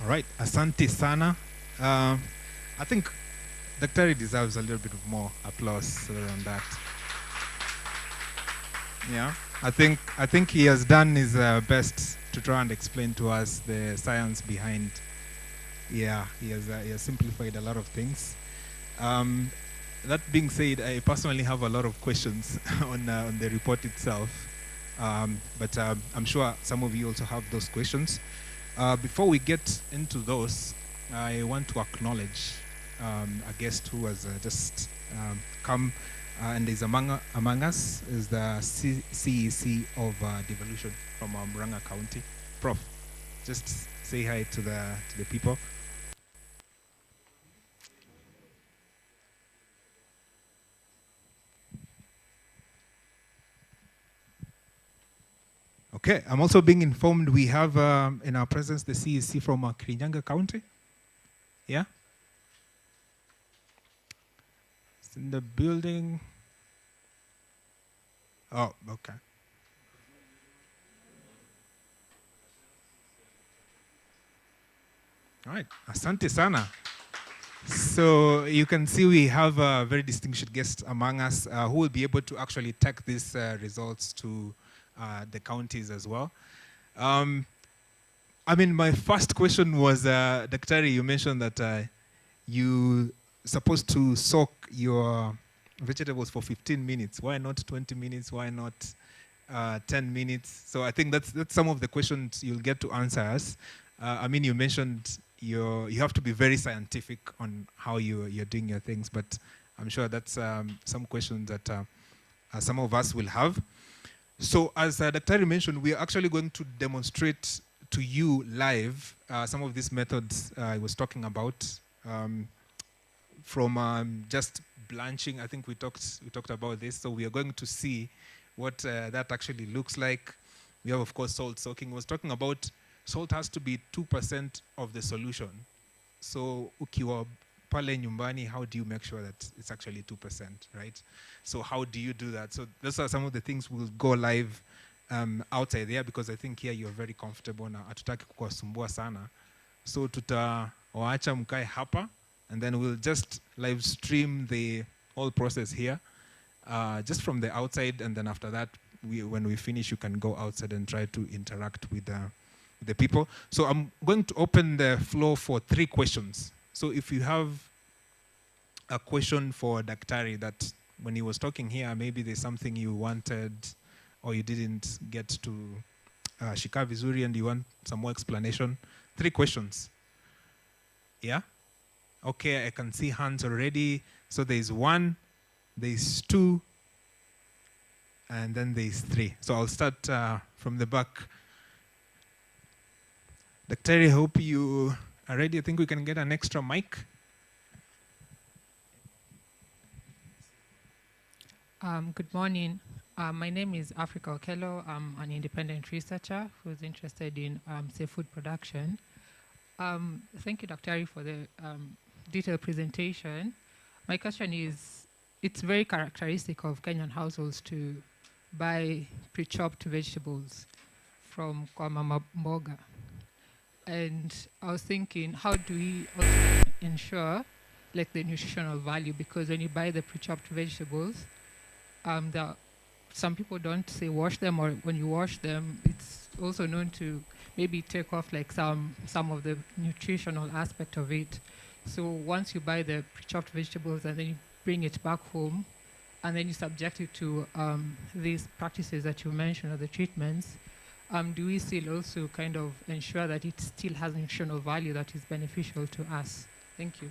Speaker 2: All right, asante sana. I think Daktari deserves a little bit of more applause than that. Yeah, I think he has done his best to try and explain to us the science behind. Yeah, he has simplified a lot of things. That being said, I personally have a lot of questions on the report itself, but I'm sure some of you also have those questions. Before we get into those, I want to acknowledge a guest who has just come and is among us, is the CEC of Devolution from Murang'a County. Prof, just say hi to the people. Okay, I'm also being informed we have in our presence the CEC from Kirinyaga County. Yeah? It's in the building. Oh, okay. All right, asante sana. So you can see we have a very distinguished guest among us who will be able to actually take these results to the counties as well. I mean, my first question was, Daktari, you mentioned that you supposed to soak your vegetables for 15 minutes. Why not 20 minutes? Why not 10 minutes? So I think that's some of the questions you'll get to answer us. I mean, you mentioned you have to be very scientific on how you're doing your things, but I'm sure that's some questions that some of us will have. So as Dr. mentioned, we are actually going to demonstrate to you live some of these methods I was talking about, from just blanching. I think we talked about this. So we are going to see what that actually looks like. We have, of course, salt soaking. I was talking about salt has to be 2% of the solution. So ukiwa pale nyumbani, how do you make sure that it's actually 2%, right? So how do you do that? So those are some of the things we'll go live outside there, because I think here you're very comfortable na hatutaki kukusumbua sana. So tutawaacha mkae hapa, and then we'll just live stream the whole process here, just from the outside, and then after that, when we finish, you can go outside and try to interact with the people. So I'm going to open the floor for 3 questions. So if you have a question for Daktari that when he was talking here, maybe there's something you wanted or you didn't get to shika vizuri and you want some more explanation. 3 questions. Yeah? Okay, I can see hands already. So there's 1, there's 2, and then there's 3. So I'll start from the back. Daktari, I hope you are ready. I think we can get an extra mic.
Speaker 3: Good morning. My name is Africa Okello. I'm an independent researcher who's interested in food production. Thank you, Dr. Ari, for the detailed presentation. My question is, it's very characteristic of Kenyan households to buy pre-chopped vegetables from kwa mama mboga. And I was thinking, how do we also ensure like the nutritional value? Because when you buy the pre-chopped vegetables, some people don't say wash them, or when you wash them, it's also known to maybe take off like some of the nutritional aspect of it. So once you buy the pre-chopped vegetables and then you bring it back home, and then you subject it to these practices that you mentioned, or the treatments, do we still also kind of ensure that it still has nutritional value that is beneficial to us? Thank you.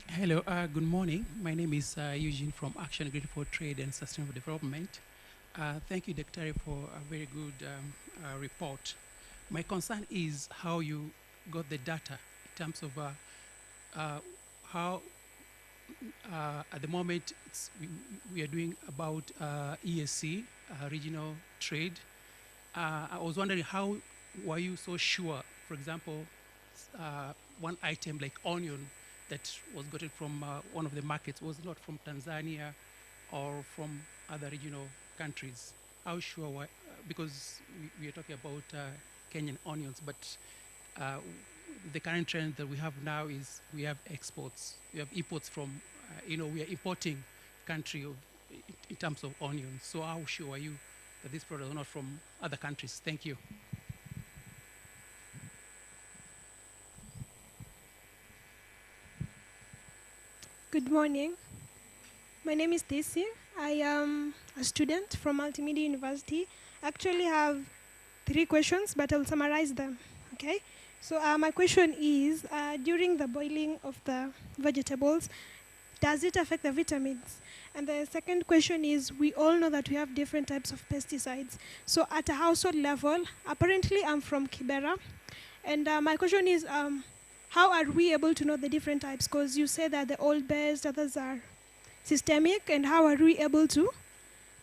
Speaker 4: Hello, good morning. My name is Eugene from Action Grid for Trade and Sustainable Development. Thank you, Dr. for a very good report. My concern is how you got the data in terms of how at the moment we are doing about ESC, regional trade. I was wondering, how were you so sure, for example, one item like onion that was gotten from one of the markets was not from Tanzania or from other regional countries? How sure were, because we are talking about Kenyan onions, but the current trend that we have now is we have exports. We have imports from, we are importing country in terms of onions. So how sure are you that these products are not from other countries? Thank you.
Speaker 5: Good morning. My name is Stacy. I am a student from Multimedia University. I actually have 3 questions, but I'll summarize them. Okay? So my question is, during the boiling of the vegetables, does it affect the vitamins? And the second question is, we all know that we have different types of pesticides. So at a household level, apparently I'm from Kibera, and my question is, how are we able to know the different types? Because you say that the oil-based, others are systemic, and how are we able to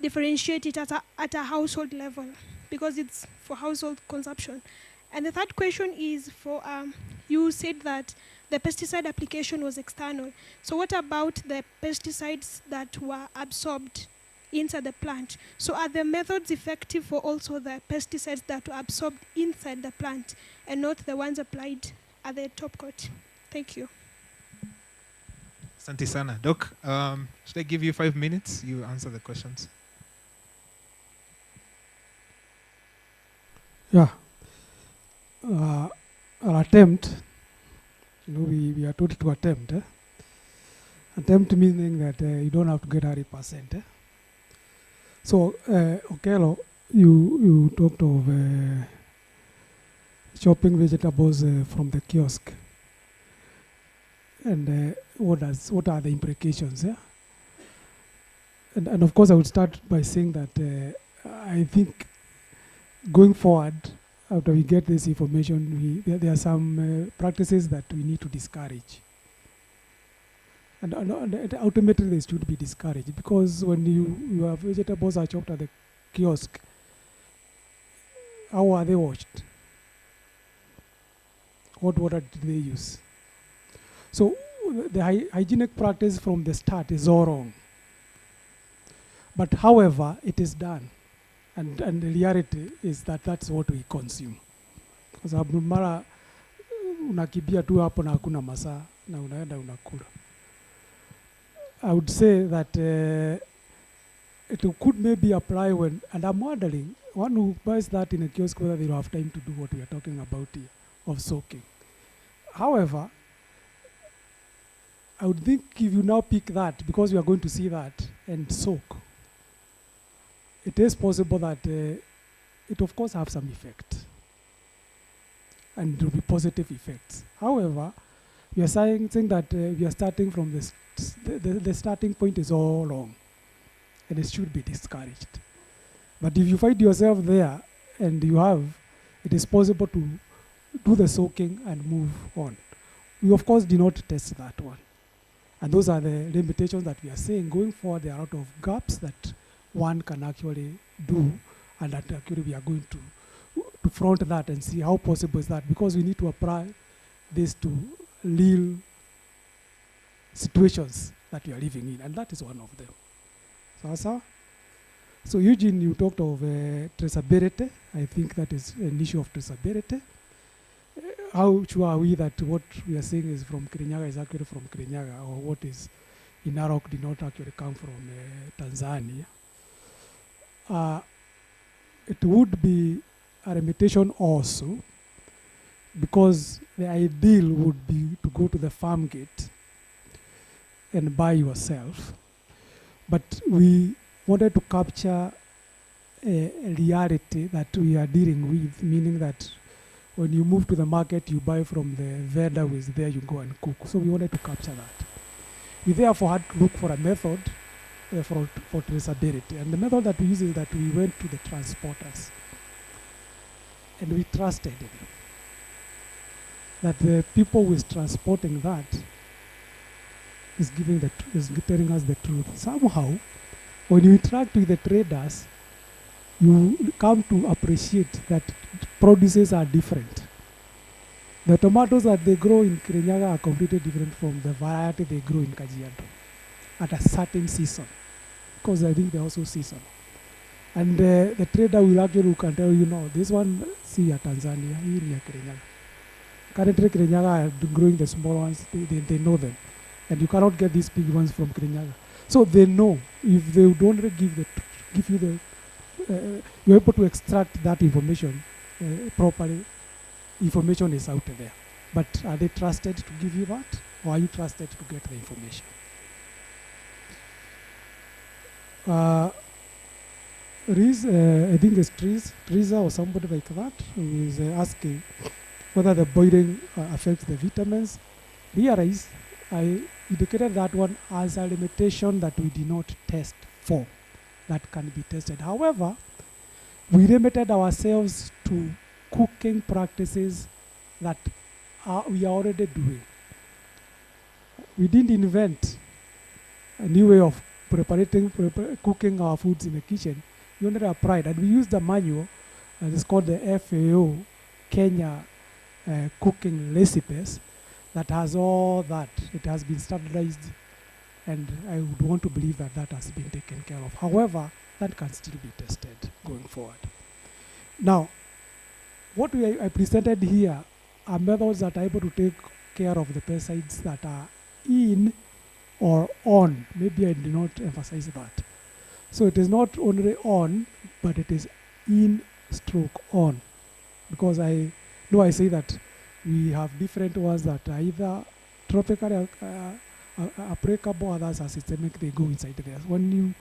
Speaker 5: differentiate it at a household level? Because it's for household consumption. And the third question is for, you said that the pesticide application was external. So what about the pesticides that were absorbed inside the plant? So are the methods effective for also the pesticides that were absorbed inside the plant and not the ones applied at the top coat? Thank you.
Speaker 2: Asante sana. Doc, should I give you 5 minutes? You answer the questions.
Speaker 1: Yeah. Our attempt, we are told to attempt. Attempt meaning that you don't have to get 100%. So, Okello, you talked of shopping vegetables from the kiosk. And what are the implications? And of course, I would start by saying that I think going forward, after we get this information, there are some practices that we need to discourage. And ultimately, they should be discouraged, because when you have vegetables are chopped at the kiosk, how are they washed? What water did they use? So the hygienic practice from the start is all wrong. But however, it is done. And the reality is that that's what we consume. Kwa sababu mara unakibia tu hapo na hakuna masaa na unaenda unakula. I would say that it could maybe apply when, and I'm wondering, one who buys that in a kiosk, whether they'll have time to do what we are talking about here, of soaking. However, I would think if you now pick that, because we are going to see that, and soak, it is possible that it of course have some effect. And it will be positive effects. However, we are saying that we are starting from this, the starting point is all wrong. And it should be discouraged. But if you find yourself there and you have, it is possible to do the soaking and move on. We of course do not test that one. And those are the limitations that we are saying. Going forward, there are a lot of gaps that one can actually do, and that actually we are going to front that and see how possible is that, because we need to apply this to real situations that we are living in, and that is one of them. So Eugene, you talked of traceability. I think that is an issue of traceability. How sure are we that what we are saying is from Kirinyaga is actually from Kirinyaga, or what is in Narok did not actually come from Tanzania? It would be a limitation also, because the ideal would be to go to the farm gate and buy yourself. But we wanted to capture a reality that we are dealing with, meaning that when you move to the market, you buy from the vendor who is there, you go and cook. So we wanted to capture that. We therefore had to look for a method for traceability. And the method that we use is that we went to the transporters and we trusted them. That the people who is transporting that is telling us the truth. Somehow, when you interact with the traders, you come to appreciate that produces are different. The tomatoes that they grow in Kirinyaga are completely different from the variety they grow in Kajiado at a certain season, because I think they're also seasonal. And the trader will actually can tell you, no, this one, see at Tanzania, here near Kirinyaga. Currently, Kirinyaga are growing the small ones, they know them. And you cannot get these big ones from Kirinyaga. So they know, if they don't give you the, you're able to extract that information properly, information is out there. But are they trusted to give you that? Or are you trusted to get the information? I think it's Teresa or somebody like that who is asking whether the boiling affects the vitamins. Realize I indicated that one as a limitation that we did not test for, that can be tested. However, we limited ourselves to cooking practices that we are already doing. We didn't invent a new way of cooking our foods in the kitchen. We only applied, and we used the manual, and it's called the FAO Kenya cooking recipes that has all that. It has been standardized, and I would want to believe that that has been taken care of. However, that can still be tested going forward. Now, what I presented here are methods that are able to take care of the pesticides that are in or on. Maybe I did not emphasize that. So it is not only on, but it is in stroke on. Because I know I say that we have different ones that are either tropically applicable, others are systemic, they go inside there. When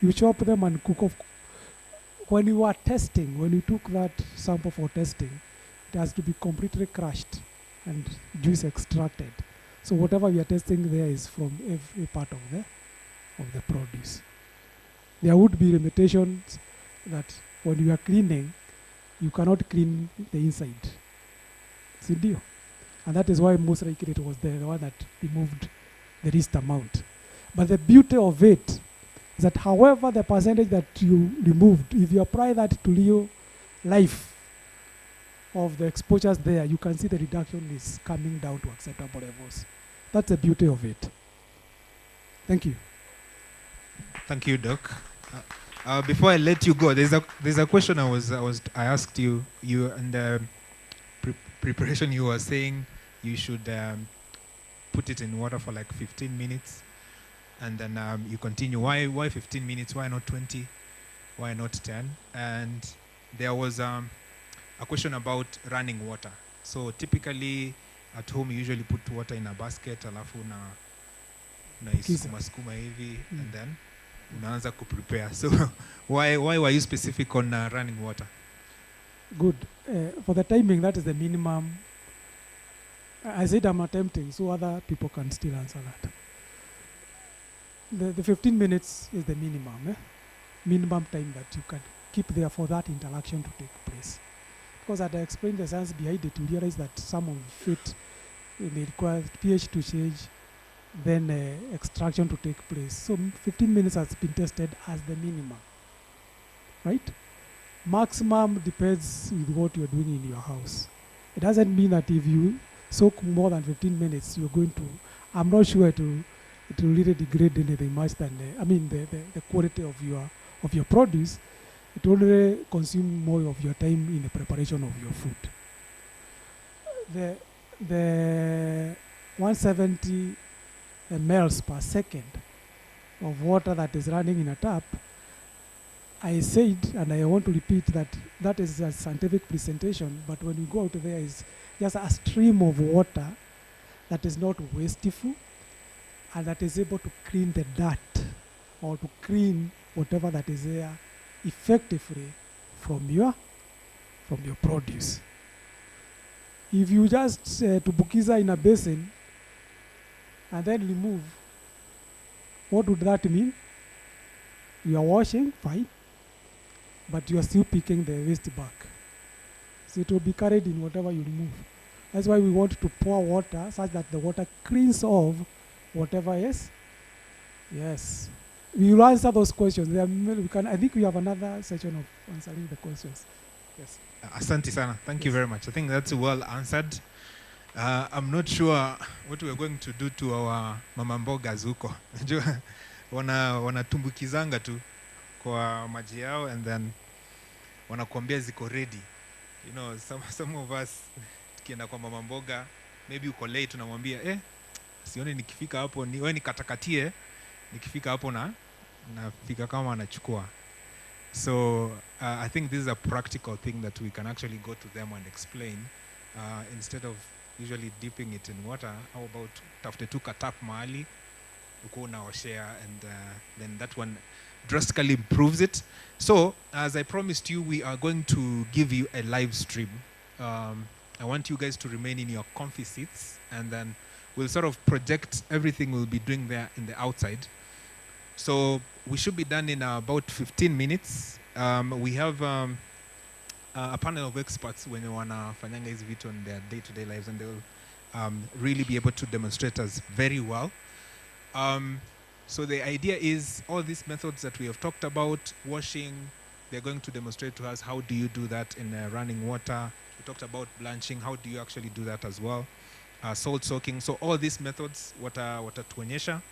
Speaker 1: you chop them and cook off, when you are testing, when you took that sample for testing, it has to be completely crushed and juice extracted. So whatever we are testing there is from every part of the produce. There would be limitations that when you are cleaning, you cannot clean the inside. See, deal. And that is why most likely it was the one that removed the least amount. But the beauty of it is that however the percentage that you removed, if you apply that to real life of the exposures there, you can see the reduction is coming down to acceptable levels. That's the beauty of it. Thank you.
Speaker 2: Thank you, Doc. Before I let you go, there's a question I asked you in the preparation. You were saying you should put it in water for like 15 minutes, and then you continue. Why 15 minutes? Why not 20? Why not 10? And there was a question about running water. So typically at home you usually put water in a basket, alafu unaisukuma hivi, and then unaanza prepare. So why were you specific on running water?
Speaker 1: Good. For the timing, that is the minimum. I said I'm attempting, so other people can still answer that. The 15 minutes is the minimum. Minimum time that you can keep there for that interaction to take place. Because as I explained the science behind it, you realize that some of it may require pH to change, then extraction to take place. So 15 minutes has been tested as the minimum, right? Maximum depends with what you're doing in your house. It doesn't mean that if you soak more than 15 minutes, you're going to, I'm not sure it will really degrade anything much than, the quality of your produce. It will really consume more of your time in the preparation of your food. The 170 mLs per second of water that is running in a tap, I said, and I want to repeat that is a scientific presentation, but when you go out there is just a stream of water that is not wasteful and that is able to clean the dirt or to clean whatever that is there effectively from your produce. If you just tumbukiza in a basin and then remove, what would that mean? You are washing, fine, but you are still picking the waste back. So it will be carried in whatever you remove. That's why we want to pour water such that the water cleans off whatever is. Yes. We will answer those questions. I think we have another section of answering the questions. Yes.
Speaker 2: Asante sana. Thank you very much. I think that's well answered. I'm not sure what we're going to do to our mama mbogas huko. Wanatumbukizanga tu kwa maji yao and then wanakuambia ziko ready. You know, some of us tukienda kwa mama mboga, maybe uko late tunamwambia sioni nikifika hapo wewe nikatakatie, nikifika hapo nafika kama anachukua. So I think this is a practical thing that we can actually go to them and explain instead of usually dipping it in water. How about tafute tu katap mahali uko unaoshea, and then that one drastically improves it. So as I promised you, we are going to give you a live stream. I want you guys to remain in your comfy seats, and then we'll sort of project everything we'll be doing there in the outside. So we should be done in about 15 minutes. We have a panel of experts when you wanna fanyanga hizi vitu on their day-to-day lives, and they will really be able to demonstrate us very well. So the idea is all these methods that we have talked about, washing, they're going to demonstrate to us how do you do that in running water. We talked about blanching. How do you actually do that as well? Salt soaking. So all these methods, watatuonyesha.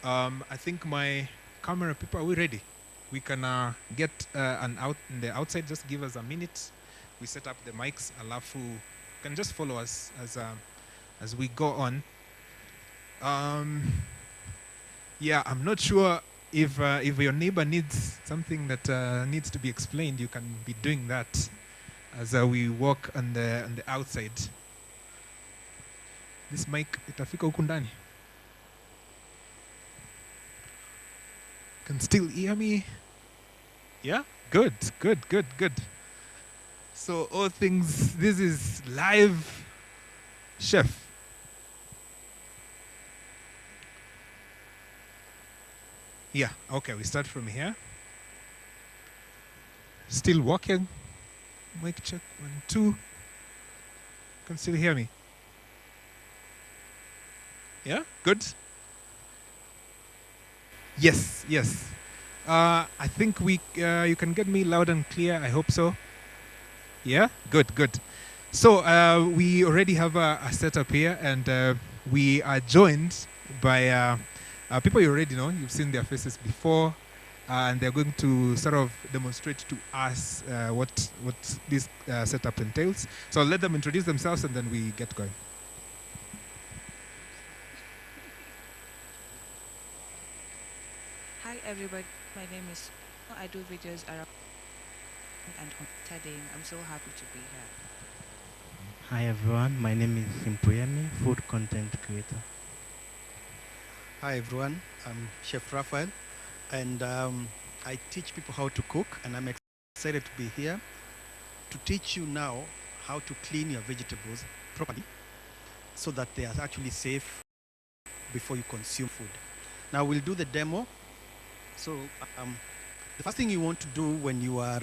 Speaker 2: I think my camera people, are we ready? We can get an out in the outside. Just give us a minute. We set up the mics. Alafu can just follow us as we go on. Yeah, I'm not sure if your neighbor needs something that needs to be explained. You can be doing that as we walk on the outside. This mic itafika huku ndani. Can still hear me? Yeah? Good. So all things, this is live chef. Yeah, okay, we start from here. Still walking. Mic check, 1, 2. Can still hear me? Yeah, good. Yes. I think you can get me loud and clear. I hope so. Yeah, good. So we already have a setup here, and we are joined by people you already know. You've seen their faces before, and they're going to sort of demonstrate to us what this setup entails. So I'll let them introduce themselves, and then we get going.
Speaker 6: Hi everybody, my name is. I do videos around and on studying. I'm so happy to be here.
Speaker 7: Hi everyone, my name is Simpuyemi, food content creator.
Speaker 8: Hi everyone, I'm Chef Raphael, and I teach people how to cook, and I'm excited to be here to teach you now how to clean your vegetables properly so that they are actually safe before you consume food. Now we'll do the demo. So the first thing you want to do when you are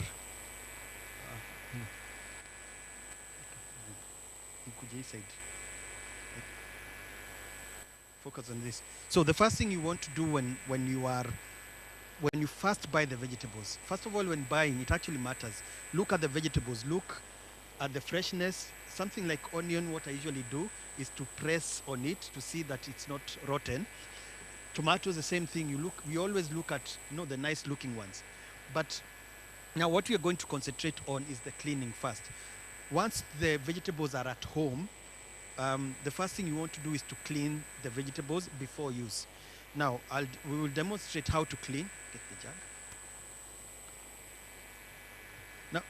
Speaker 8: focus on this. So the first thing you want to do when you first buy the vegetables, first of all, when buying, it actually matters. Look at the vegetables, look at the freshness. Something like onion, what I usually do is to press on it to see that it's not rotten. Tomatoes, the same thing. We always look at the nice looking ones. But now what we are going to concentrate on is the cleaning first. Once the vegetables are at home, the first thing you want to do is to clean the vegetables before use. Now we will demonstrate how to clean. Get the jug. Now,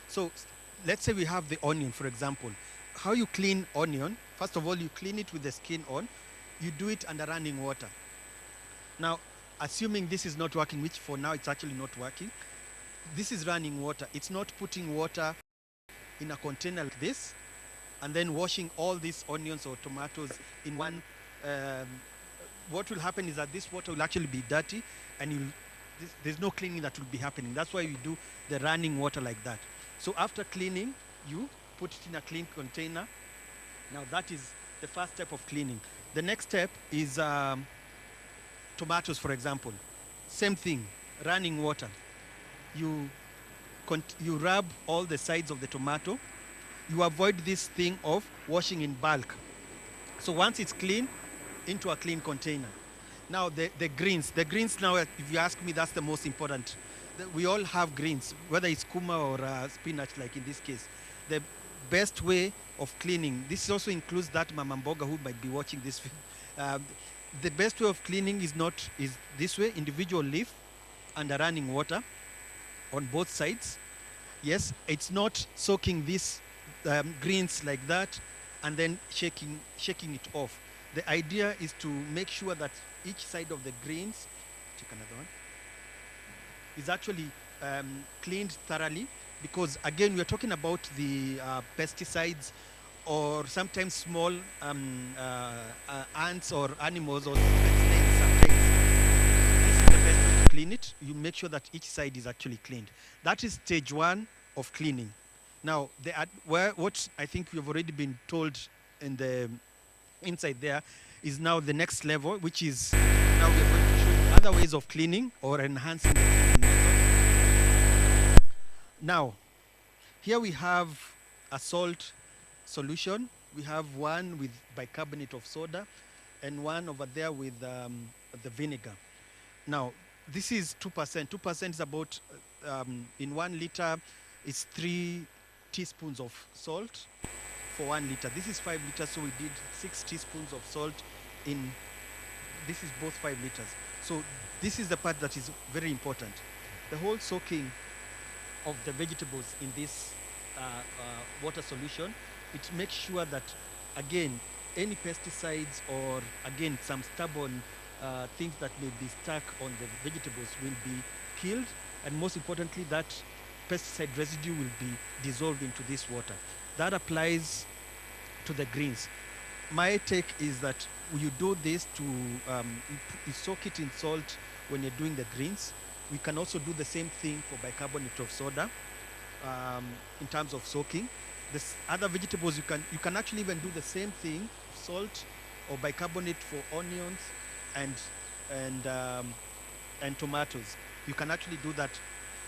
Speaker 8: so let's say we have the onion, for example. How you clean onion, first of all, you clean it with the skin on. You do it under running water. Now, assuming this is not working, which for now it's actually not working, this is running water. It's not putting water in a container like this and then washing all these onions or tomatoes in one. What will happen is that this water will actually be dirty, and there's no cleaning that will be happening. That's why we do the running water like that. So after cleaning, you put it in a clean container. Now that is the first step of cleaning. The next step is tomatoes, for example. Same thing, running water. You rub all the sides of the tomato. You avoid this thing of washing in bulk. So once it's clean, into a clean container. Now the greens now, if you ask me, that's the most important. We all have greens, whether it's kuma or spinach, like in this case. The best way of cleaning, this also includes that Mama Mboga who might be watching this film. The best way of cleaning is this way, individual leaf under running water on both sides. Yes, it's not soaking these greens like that and then shaking it off. The idea is to make sure that each side of the greens, check another one, is actually cleaned thoroughly, because again, we're talking about the pesticides or sometimes small ants or animals or snakes sometimes. This is the best way to clean it. You make sure that each side is actually cleaned. That is stage one of cleaning. Now, what I think we've already been told in the inside there is now the next level, which is now we're going to show other ways of cleaning or enhancing the cleaning method. Now, here we have a salt solution. We have one with bicarbonate of soda and one over there with the vinegar. Now, this is 2%. 2% is about, in 1 liter, it's 3 teaspoons of salt for 1 liter. This is 5 liters, so we did 6 teaspoons of salt in, this is both 5 liters. So this is the part that is very important. The whole soaking of the vegetables in this water solution, it makes sure that, again, any pesticides or, again, some stubborn things that may be stuck on the vegetables will be killed, and most importantly, that pesticide residue will be dissolved into this water. That applies to the greens. My take is that you do this to, you soak it in salt when you're doing the greens. We can also do the same thing for bicarbonate of soda in terms of soaking. This other vegetables, you can actually even do the same thing, salt or bicarbonate for onions and tomatoes. You can actually do that.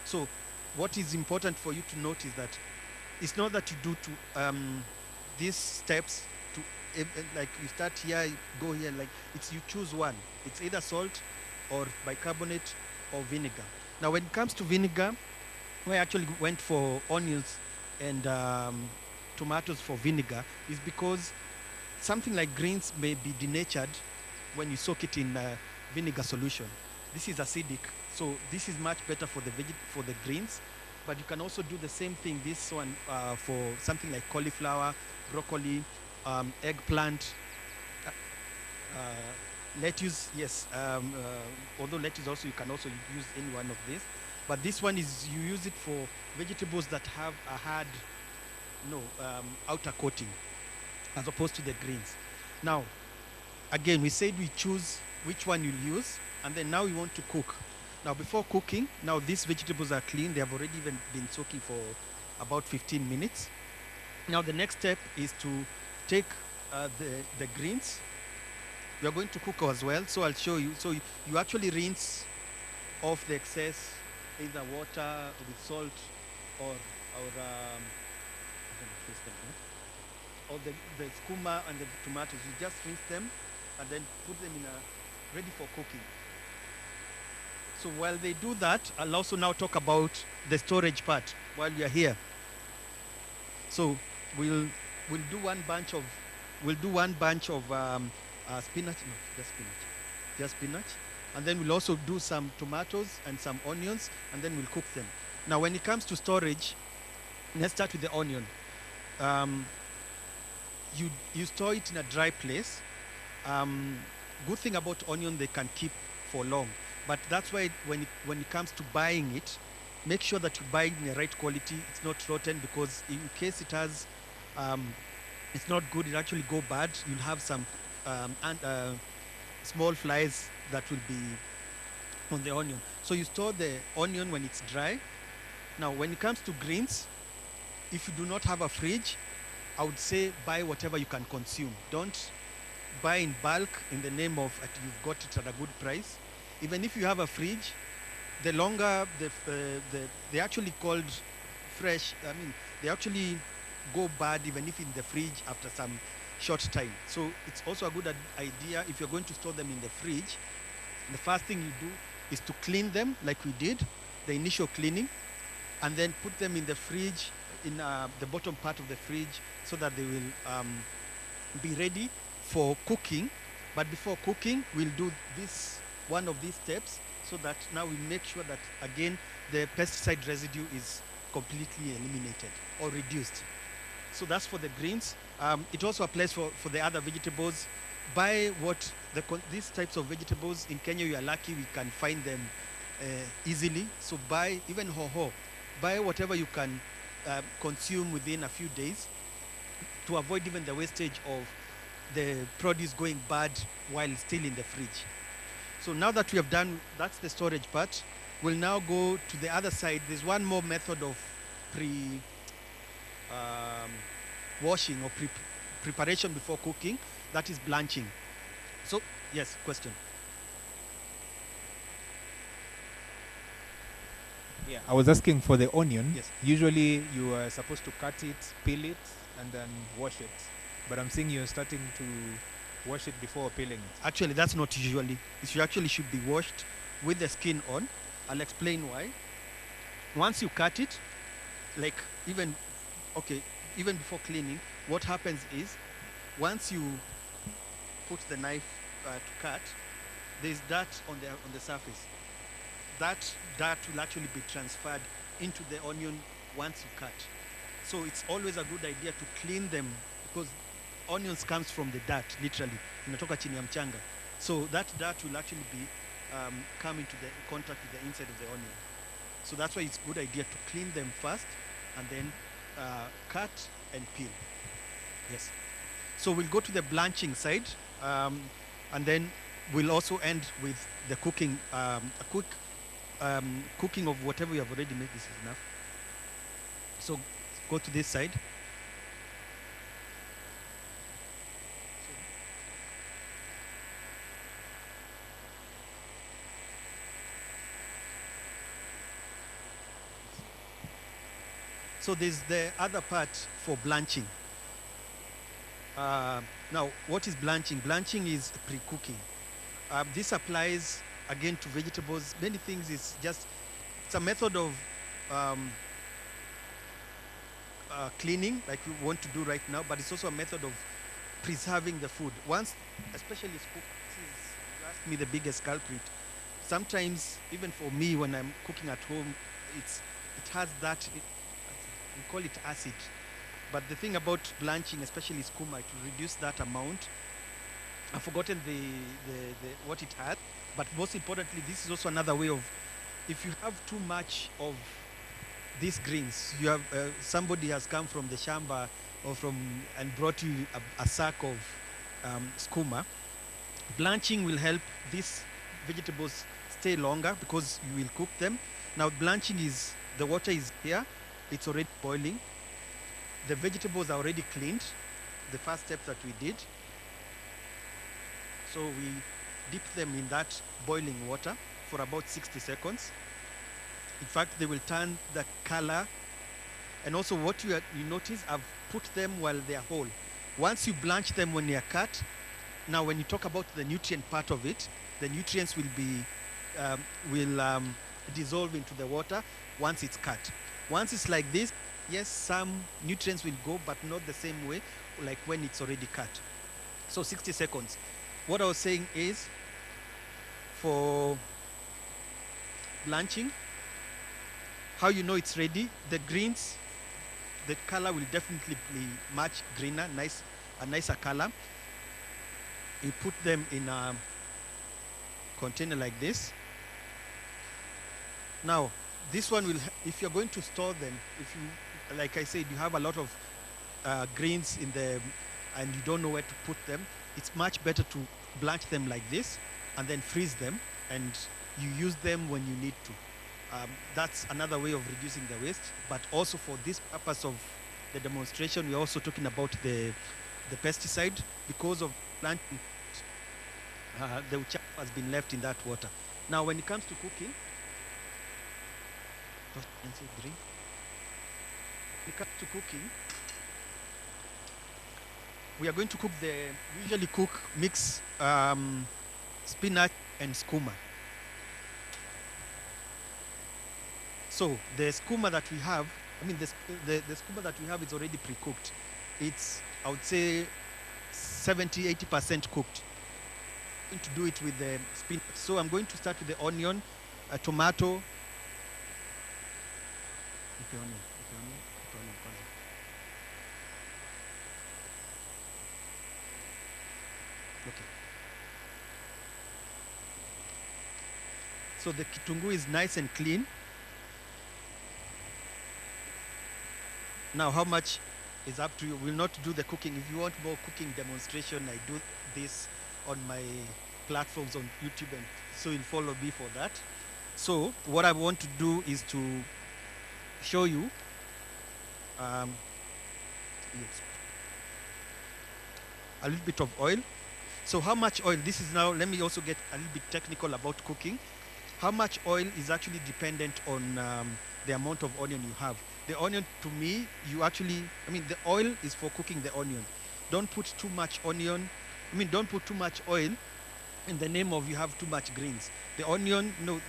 Speaker 8: So what is important for you to note is that it's not that you do these steps to like you start here, go here, like it's you choose one. It's either salt or bicarbonate or vinegar. Now when it comes to vinegar, we actually went for onions and tomatoes for vinegar is because something like greens may be denatured when you soak it in vinegar solution. This is acidic, so this is much better for the greens. But you can also do the same thing, this one for something like cauliflower, broccoli, eggplant, lettuce, yes. Although lettuce also, you can also use any one of these. But this one is, you use it for vegetables that have a hard, outer coating, as opposed to the greens. Now, again, we said we choose which one you'll use, and then now we want to cook. Now, before cooking, now these vegetables are clean. They have already even been soaking for about 15 minutes. Now, the next step is to take the greens. We are going to cook as well, so I'll show you. So you actually rinse off the excess, either water with salt or the skooma and the tomatoes. You just rinse them and then put them in ready for cooking. So while they do that, I'll also now talk about the storage part while we are here. So we'll do one bunch of spinach, just spinach, and then we'll also do some tomatoes and some onions, and then we'll cook them. Now, when it comes to storage, let's start with the onion. You store it in a dry place. Good thing about onion, they can keep for long. But that's why when it comes to buying it, make sure that you buy it in the right quality. It's not rotten, because in case it has, it's not good, it actually go bad. You'll have some small flies that will be on the onion. So you store the onion when it's dry. Now, when it comes to greens, if you do not have a fridge, I would say buy whatever you can consume. Don't buy in bulk in the name of you've got it at a good price. Even if you have a fridge, the longer they actually called fresh, they actually go bad even if in the fridge after some short time. So it's also a good idea, if you're going to store them in the fridge, the first thing you do is to clean them like we did, the initial cleaning, and then put them in the fridge, in the bottom part of the fridge, so that they will be ready for cooking. But before cooking, we'll do one of these steps, so that now we make sure that, again, the pesticide residue is completely eliminated or reduced. So that's for the greens. It also applies for the other vegetables. Buy these types of vegetables. In Kenya, we are lucky, we can find them easily. So buy even hoho. Buy whatever you can consume within a few days, to avoid even the wastage of the produce going bad while still in the fridge. So now that we have done, that's the storage part, we'll now go to the other side. There's one more method of washing or preparation before cooking, that is blanching. So, yes, question.
Speaker 2: Yeah, I was asking for the onion.
Speaker 8: Yes.
Speaker 2: Usually you are supposed to cut it, peel it, and then wash it. But I'm seeing you're starting to wash it before peeling it.
Speaker 8: Actually, that's not usually. It actually should be washed with the skin on. I'll explain why. Once you cut it, like even before cleaning, what happens is once you put the knife to cut, there's dirt on the surface. That dirt will actually be transferred into the onion once you cut. So it's always a good idea to clean them, because onions comes from the dirt, literally. Inatoka chini ya mchanga. So that dirt will actually be come into the contact with the inside of the onion. So that's why it's a good idea to clean them first and then cut and peel. Yes. So we'll go to the blanching side, and then we'll also end with the cooking, a quick cooking of whatever you have already made. This is enough. So go to this side. So there's the other part for blanching. Now, what is blanching? Blanching is pre-cooking. This applies again to vegetables. Many things is just, it's a method of cleaning, like we want to do right now, but it's also a method of preserving the food. Once, especially this is, you asked me, the biggest culprit. Sometimes, even for me, when I'm cooking at home, it has that, we call it acid. But the thing about blanching, especially skooma, it will reduce that amount. I've forgotten what it had, but most importantly, this is also another way of, if you have too much of these greens, you have somebody has come from the shamba or and brought you a sack of skooma. Blanching will help these vegetables stay longer because you will cook them. Now blanching is, the water is here, it's already boiling. The vegetables are already cleaned, the first step that we did. So we dip them in that boiling water for about 60 seconds. In fact, they will turn the color. And also what you notice, I've put them while they are whole. Once you blanch them when they are cut, now when you talk about the nutrient part of it, the nutrients will be dissolve into the water once it's cut. Once it's like this, yes, some nutrients will go, but not the same way like when it's already cut. So 60 seconds. What I was saying is, for blanching, how you know it's ready, the greens, the color will definitely be much greener, a nicer color. You put them in a container like this. Now, this one will, if you're going to store them, if you, like I said, you have a lot of greens in the, and you don't know where to put them, it's much better to blanch them like this and then freeze them, and you use them when you need to. That's another way of reducing the waste, but also for this purpose of the demonstration, we're also talking about the pesticide. Because of planting, the chaff has been left in that water. Now, when it comes to cooking, when it comes to cooking, we are going to cook we usually cook mix spinach and skooma. So the skooma that we have, I mean the skooma that we have is already pre-cooked. It's, I would say, 70-80% cooked. I'm going to do it with the spinach. So I'm going to start with the onion, tomato. Okay. So the kitunguu is nice and clean. Now, how much is up to you? We'll not do the cooking. If you want more cooking demonstration, I do this on my platforms on YouTube, and so you'll follow me for that. So what I want to do is to show you yes, a little bit of oil. So how much oil? This is now, let me also get a little bit technical about cooking. How much oil is actually dependent on the amount of onion you have. The onion, to me, the oil is for cooking the onion. Don't put too much onion, don't put too much oil in the name of you have too much greens. The onion, no,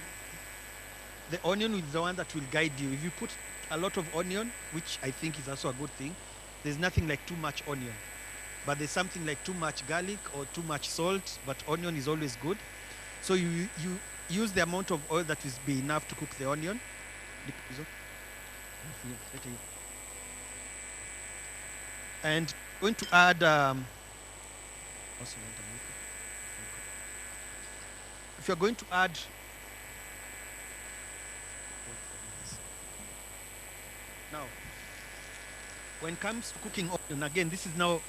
Speaker 8: the onion is the one that will guide you. If you put a lot of onion, which I think is also a good thing, there's nothing like too much onion. But there's something like too much garlic or too much salt, but onion is always good. So you use the amount of oil that will be enough to cook the onion. And going to add if you're going to add now, when it comes to cooking onion, again, this is now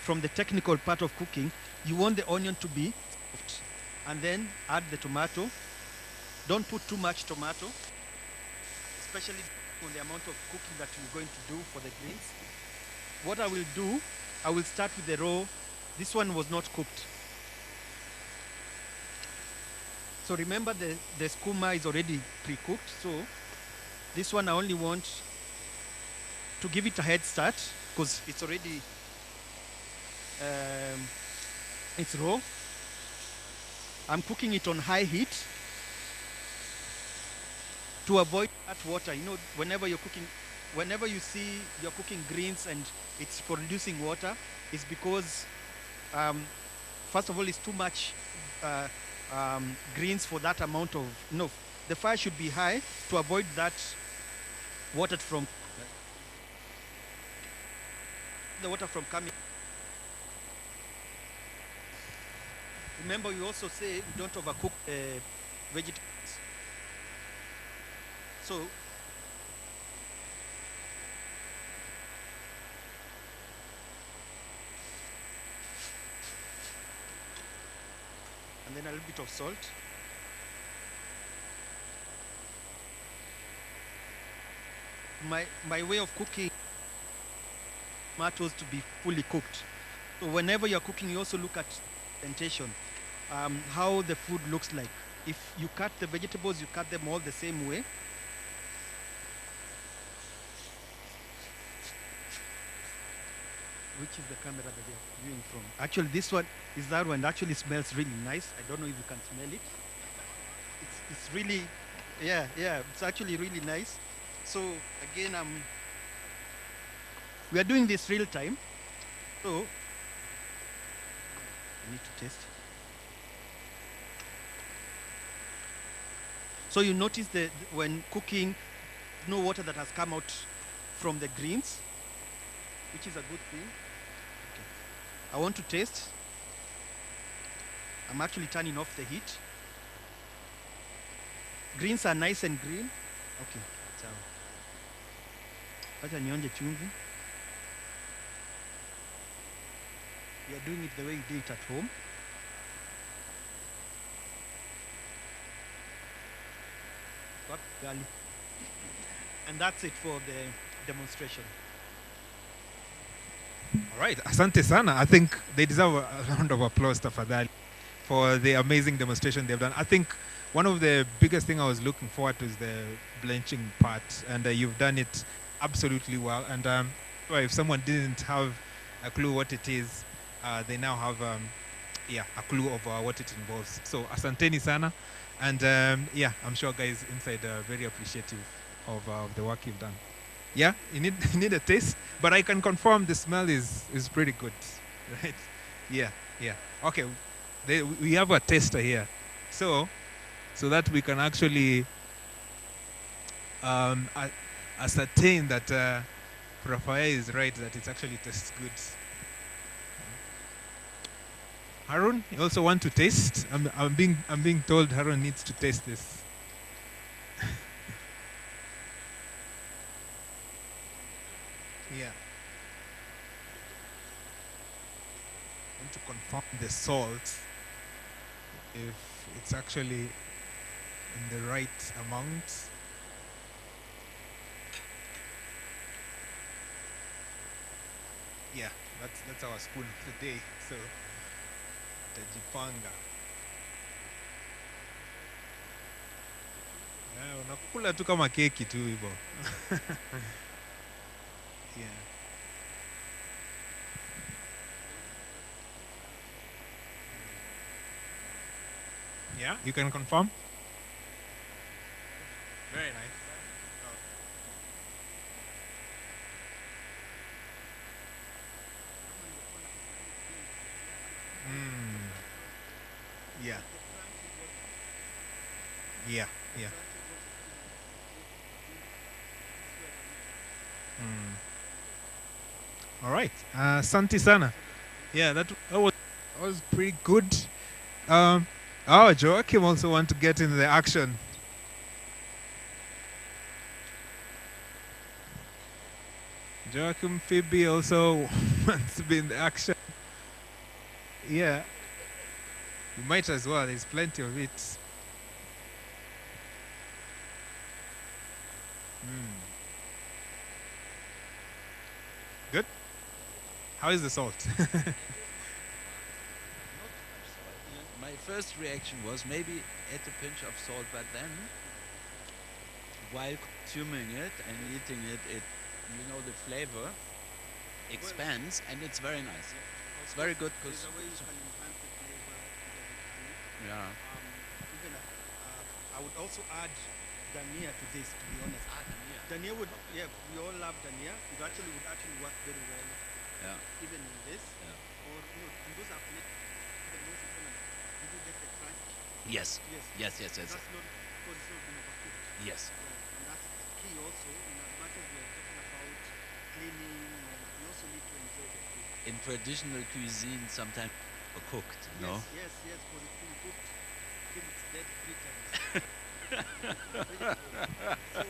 Speaker 8: from the technical part of cooking, you want the onion to be soft. And then add the tomato. Don't put too much tomato, especially on the amount of cooking that you're going to do for the greens. What I will do, I will start with the raw. This one was not cooked. So remember the skooma is already pre-cooked. So this one I only want to give it a head start because it's already, it's raw. I'm cooking it on high heat to avoid that water. You know, whenever you're cooking, whenever you see you're cooking greens and it's producing water, it's because, first of all, it's too much greens for that amount of, no, the fire should be high to avoid that water from, the water from coming. Remember, we also say we don't overcook vegetables. So, and then a little bit of salt. My way of cooking tomatoes to be fully cooked. So whenever you're cooking, you also look at presentation, how the food looks like. If you cut the vegetables, you cut them all the same way. Which is the camera that you're viewing from? Actually, this one is that one. It actually smells really nice. I don't know if you can smell it. It's really, yeah, it's actually really nice. So again, we are doing this real time. So I need to test. So you notice that when cooking, no water that has come out from the greens, which is a good thing. Okay. I want to taste. I'm actually turning off the heat. Greens are nice and green. Okay. So, acha nionje chumvi. We are doing it the way you do it at home. Garlic. And that's it for the demonstration.
Speaker 2: All right, asante sana. I think they deserve a round of applause, tafadhali, for the amazing demonstration they've done. I think one of the biggest thing I was looking forward to is the blanching part, and you've done it absolutely well. And if someone didn't have a clue what it is, they now have a clue of what it involves. So asanteni sana. And I'm sure guys inside are very appreciative of the work you've done. Yeah, you need a taste, but I can confirm the smell is pretty good, right? Yeah. Okay, we have a taster here, so that we can actually ascertain that Rafael is right, that it actually tastes good. Harun, you also want to taste? I'm being told Harun needs to taste this. Yeah. I want to confirm the salt, if it's actually in the right amount. Yeah, that's our spoon of the day. So Utajipanga. Unakula tu kama keki tu hivyo. Yeah. Yeah, you can confirm? Very nice. Yeah. Yeah, yeah. All right. Santi sana. Yeah, that was pretty good. Joachim also want to get in the action. Joachim Phoebe also wants to be in the action. Yeah. You might as well. There's plenty of it. Good. How is the salt?
Speaker 9: My first reaction was maybe add a pinch of salt, but then while consuming it and eating it, the flavor expands and it's very nice. It's very good because yeah.
Speaker 8: I would also add Dania to this, to be honest. Dania would, yeah, we all love Dania. It would actually work very well.
Speaker 9: Yeah.
Speaker 8: Even in this.
Speaker 9: Yeah.
Speaker 8: Or, in those are the most important. Did you get the crunch?
Speaker 9: Yes.
Speaker 8: Yes.
Speaker 9: Yes.
Speaker 8: That's not, because it's not been overcooked.
Speaker 9: Yes.
Speaker 8: Yeah. And that's key also, in as much as we're talking about cleaning, we also need to enjoy the food.
Speaker 9: In traditional cuisine, sometimes cooked, no?
Speaker 8: Yes, because it's been cooked till it's dead 3 times. So,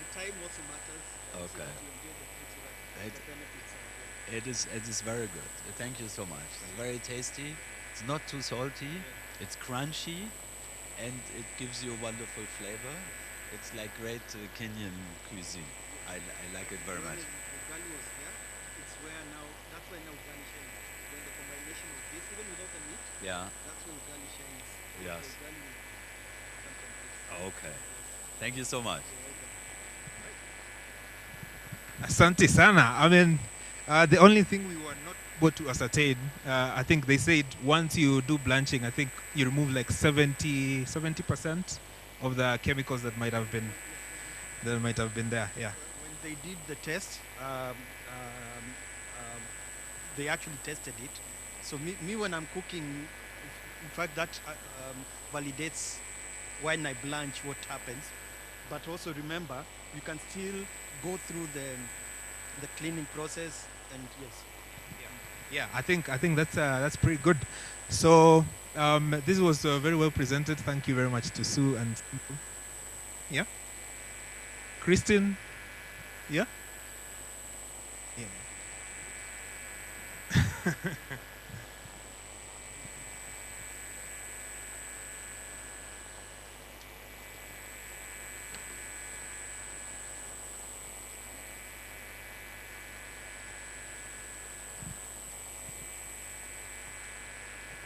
Speaker 8: the time also matters.
Speaker 9: Okay.
Speaker 8: So that you enjoy the food, so that the benefits are there.
Speaker 9: It is very good. Thank you so much. It's very tasty. It's not too salty. It's crunchy, and it gives you a wonderful flavor. It's like great Kenyan cuisine. I like it very much.
Speaker 8: The ugali was here. It's where now. That's why now ugali shines. When the combination of this, even without the meat.
Speaker 9: Yeah.
Speaker 8: That's where ugali shines.
Speaker 9: Yes.
Speaker 8: The ugali comes from this.
Speaker 9: Okay. Thank you so much.
Speaker 2: Asante sana. I mean, the only thing we were not able to ascertain, I think they said once you do blanching, I think you remove like 70% of the chemicals that might have been there. Yeah.
Speaker 8: When they did the test, they actually tested it. So me when I'm cooking, in fact that validates when I blanch what happens. But also remember, you can still go through the cleaning process, and yes.
Speaker 2: Yeah, I think that's pretty good. So this was very well presented. Thank you very much to Sue and yeah, Christine. Yeah. Yeah.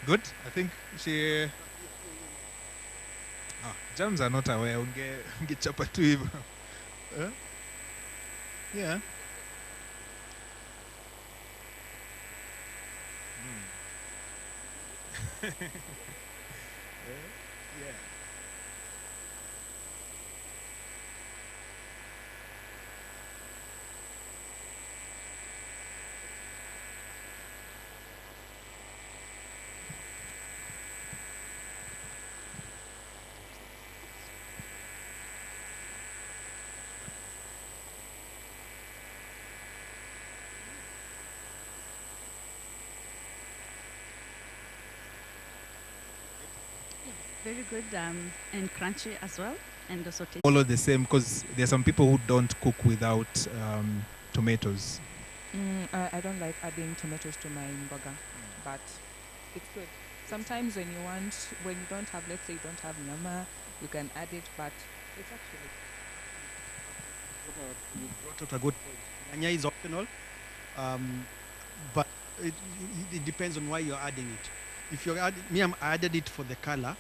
Speaker 2: Good. I think she. Germs are not aware. Ungechapa tu hivyo. Yeah. Yeah.
Speaker 10: Very good and crunchy as well, and also tasty.
Speaker 2: Follow the same, because there are some people who don't cook without tomatoes.
Speaker 6: I don't like adding tomatoes to my burger, but it's good. Sometimes when you don't have, let's say you don't have nyama, you can add it, but it's actually.
Speaker 8: You brought out a good point. Nyanya is optional, but it depends on why you're adding it. If you're I'm added it for the color,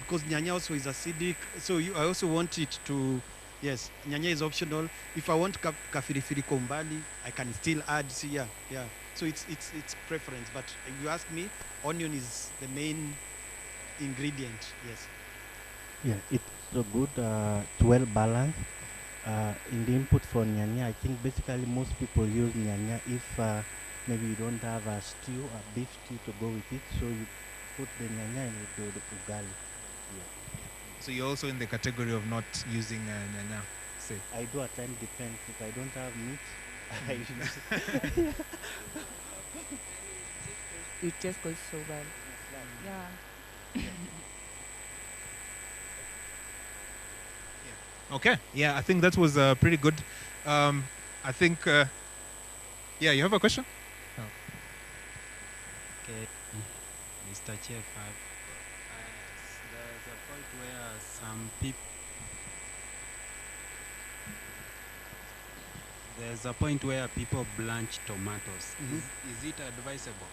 Speaker 8: because nyanya also is acidic. So I also want it to, yes, nyanya is optional. If I want kafirifiri kombali, I can still add. See, yeah. So it's preference. But if you ask me, onion is the main ingredient. Yes.
Speaker 7: Yeah, it's so good, it's well balanced. In the input for nyanya, I think basically most people use nyanya if maybe you don't have a stew, a beef stew to go with it, so you put the nyanya and you do the ugali. Yeah.
Speaker 2: So you're also in the category of not using nyanya, say?
Speaker 7: I do at times, depends. If I don't have meat, I use
Speaker 6: It just goes so well. Yeah.
Speaker 2: Okay. Yeah, I think that was pretty good. I think, yeah, you have a question?
Speaker 11: Okay, Mr. Chef, there's a point where some people blanch tomatoes. Is it advisable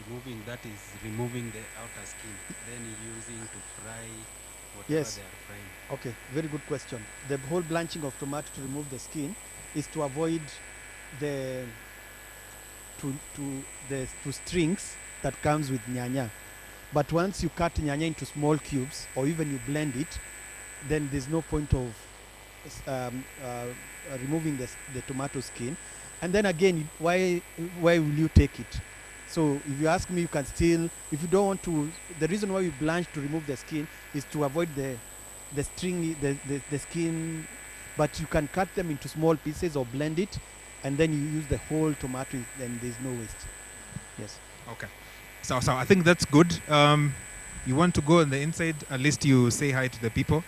Speaker 11: removing the outer skin, then using to fry whatever
Speaker 8: Yes.
Speaker 11: they are frying?
Speaker 8: Okay, very good question. The whole blanching of tomato to remove the skin is to avoid the strings that comes with nyanya. But once you cut nyanya into small cubes or even you blend it, then there's no point of removing the tomato skin. And then again, why will you take it? So if you ask me, you can still, if you don't want to, the reason why we blanch to remove the skin is to avoid the skin, but you can cut them into small pieces or blend it, and then you use the whole tomato, then there's no waste. Yes.
Speaker 2: Okay. So I think that's good. You want to go on the inside, at least you say hi to the people.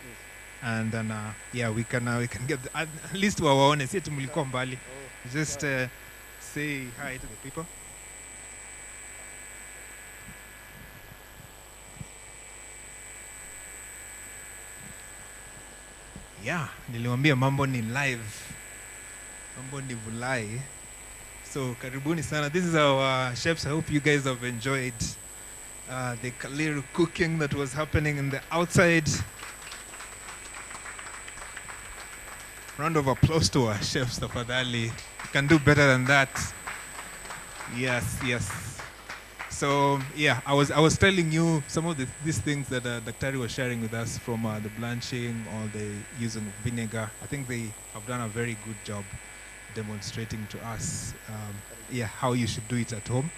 Speaker 2: And then, yeah, we can get, at least wawaone, si ati mlikuwa mbali. Just say hi to the people. Yeah, niliwambia mambo ni live. Mambo ni vulai. So karibuni sana. This is our chefs. I hope you guys have enjoyed the Kaliru cooking that was happening in the outside. Round of applause to our chefs, tafadhali. You can do better than that. Yes. So yeah, I was telling you some of these things that Daktari was sharing with us, from the blanching or the using of vinegar. I think they have done a very good job demonstrating to us, yeah, how you should do it at home.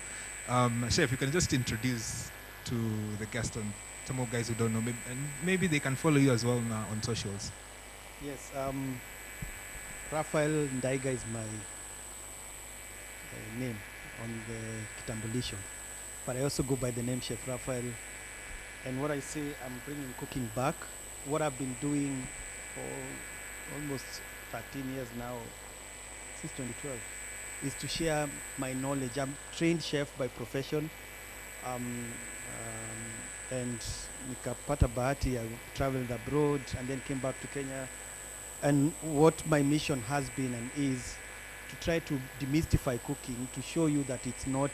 Speaker 2: Chef, you can just introduce to the guests and some of guys who don't know, maybe they can follow you as well on socials.
Speaker 8: Yes. Raphael Ndaiga is my name on the kitambulisho, but I also go by the name Chef Raphael. And what I say, I'm bringing cooking back. What I've been doing for almost 13 years now, since 2012, is to share my knowledge. I'm trained chef by profession, and nikapata bahati, I traveled abroad and then came back to Kenya. And what my mission has been and is to try to demystify cooking, to show you that it's not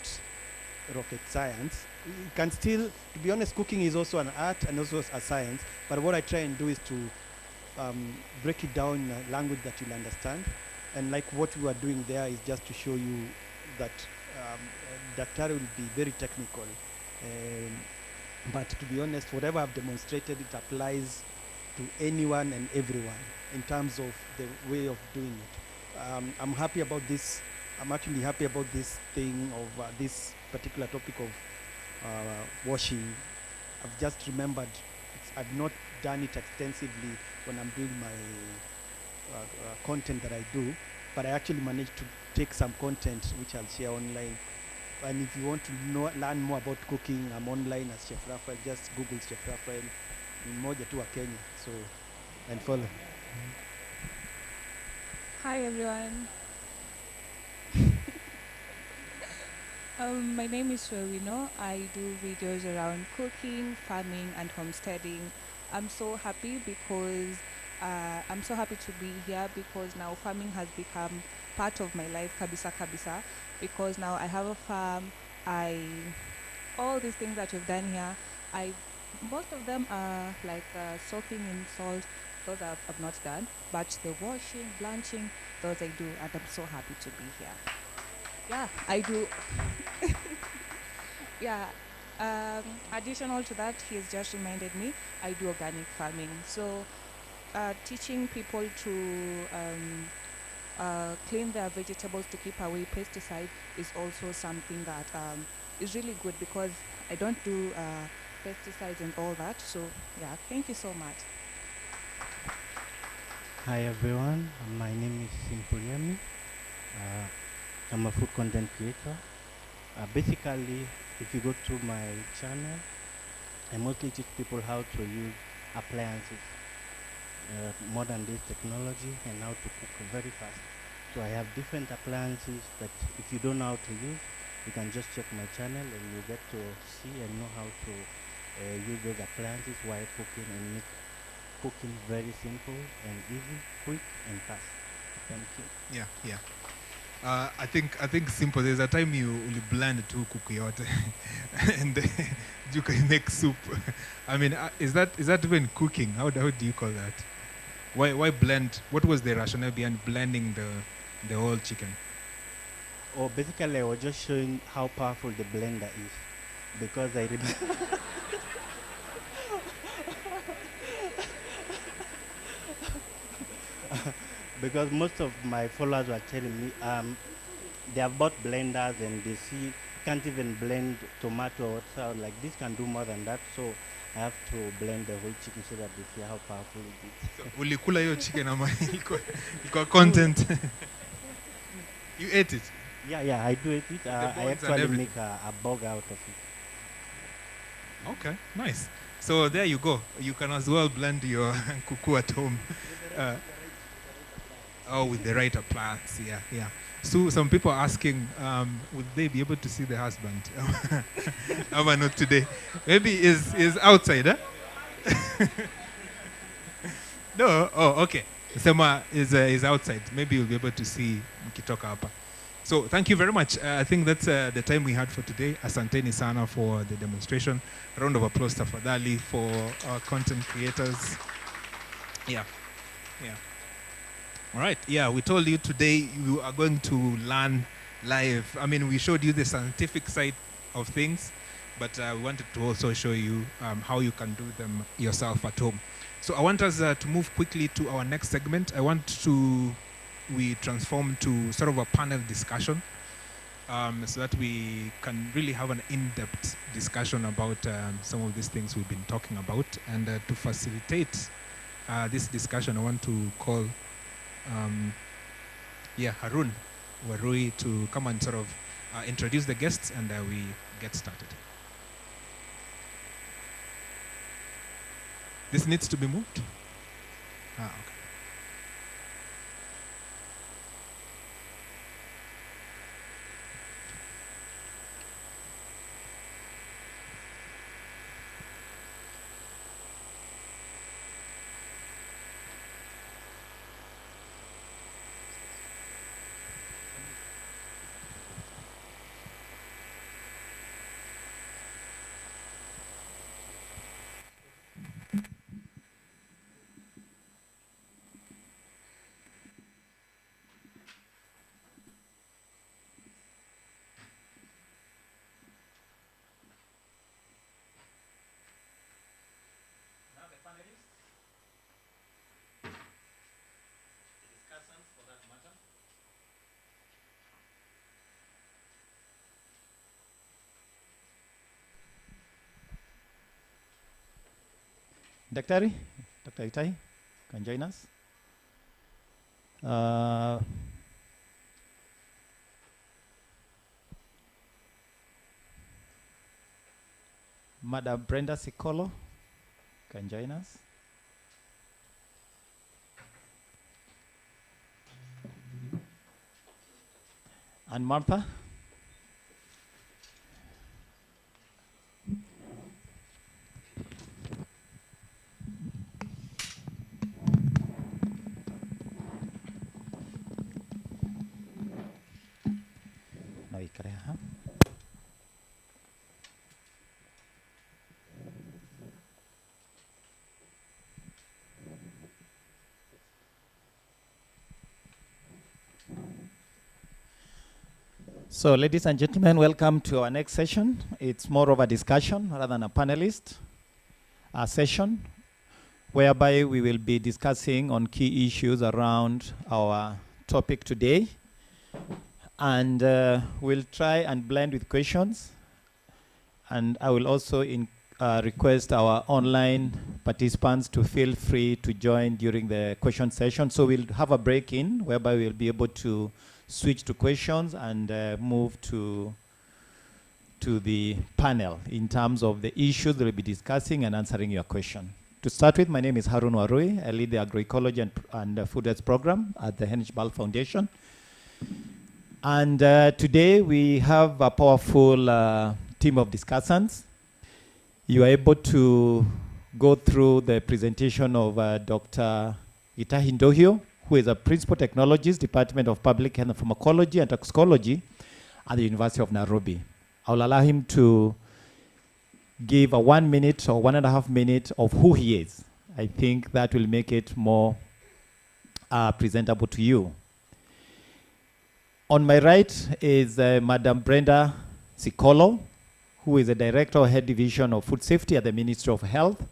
Speaker 8: rocket science. You can still, to be honest, cooking is also an art and also a science, but what I try and do is to break it down in a language that you'll understand. And like what we are doing there is just to show you that Daktari will be very technical. But to be honest, whatever I've demonstrated, it applies to anyone and everyone in terms of the way of doing it. I'm happy about this. I'm actually happy about this thing of this particular topic of washing. I've just remembered, I've not done it extensively when I'm doing my content that I do, but I actually managed to take some content which I'll share online. And if you want to learn more about cooking, I'm online as Chef Raphael. Just Google Chef Raphael. Mmoja tu wa Kenya. So, and follow.
Speaker 12: Hi everyone. My name is Sherwino. I do videos around cooking, farming and homesteading. I'm so happy because I'm so happy to be here because now farming has become part of my life, kabisa kabisa. Because now I have a farm. All these things that you've done here, I most of them are like soaking in salt. Those I've not done, but the washing, blanching, those I do, and I'm so happy to be here. Yeah, I do. Yeah. Additional to that, he has just reminded me I do organic farming. So teaching people to clean their vegetables to keep away pesticide is also something that is really good because I don't do pesticides and all that. So yeah, thank you so much.
Speaker 7: Hi everyone, my name is Simpuriemi. I'm a food content creator. Basically, if you go to my channel, I mostly teach people how to use appliances, modern day technology, and how to cook very fast. So I have different appliances that if you don't know how to use, you can just check my channel and you get to see and know how to use those appliances while cooking and make cooking very simple and easy, quick and fast. Thank you.
Speaker 2: Yeah, yeah. I think simple. There's a time you will blend two cookie yote and you can make soup. I mean, is that even cooking? How do you call that? Why blend? What was the rationale behind blending the whole chicken?
Speaker 7: Oh, basically I was just showing how powerful the blender is because I remember. Because most of my followers were telling me they have bought blenders and they see can't even blend tomato or so like this can do more than that, so I have to blend the whole chicken so that they see how powerful it is.
Speaker 2: Ulikula hiyo chicken ama ilikuwa content? You ate it?
Speaker 7: Yeah, I do eat it. I actually make a burger out of it.
Speaker 2: Okay, nice. So there you go. You can as well blend your kuku at home. With the right appliance, yeah. So some people are asking, would they be able to see the husband? Ama not today. Maybe is outside, huh? No, okay. Sema is outside. Maybe you'll be able to see mkitoka hapa. So thank you very much. I think that's the time we had for today. Asanteni sana for the demonstration. A round of applause tafadhali for our content creators. Yeah. All right. Yeah, we told you today you are going to learn live. I mean, we showed you the scientific side of things, but we wanted to also show you how you can do them yourself at home. So I want us to move quickly to our next segment. We transform to sort of a panel discussion so that we can really have an in-depth discussion about some of these things we've been talking about. And to facilitate this discussion, I want to call Harun Warui to come and sort of introduce the guests, and we get started. This needs to be moved? Okay.
Speaker 13: Dr. Itai, can join us. Madam Brenda Sikolo can join us. And Martha. So, ladies and gentlemen, welcome to our next session. It's more of a discussion rather than a panelist session, whereby we will be discussing on key issues around our topic today. And we'll try and blend with questions. And I will also request our online participants to feel free to join during the question session. So we'll have a break-in whereby we'll be able to switch to questions and move to the panel in terms of the issues we'll be discussing and answering your question. To start with, my name is Harun Warui. I lead the Agroecology and Food Health Program at the Heinrich Ball Foundation. And today we have a powerful team of discussants. You are able to go through the presentation of Dr. Gitahi Ndohio, who is a Principal Technologist, Department of Public Health Pharmacology and Toxicology at the University of Nairobi. I will allow him to give a 1 minute or 1.5 minutes of who he is. I think that will make it more presentable to you. On my right is Madam Brenda Sikolo, who is the Director of Head Division of Food Safety at the Ministry of Health.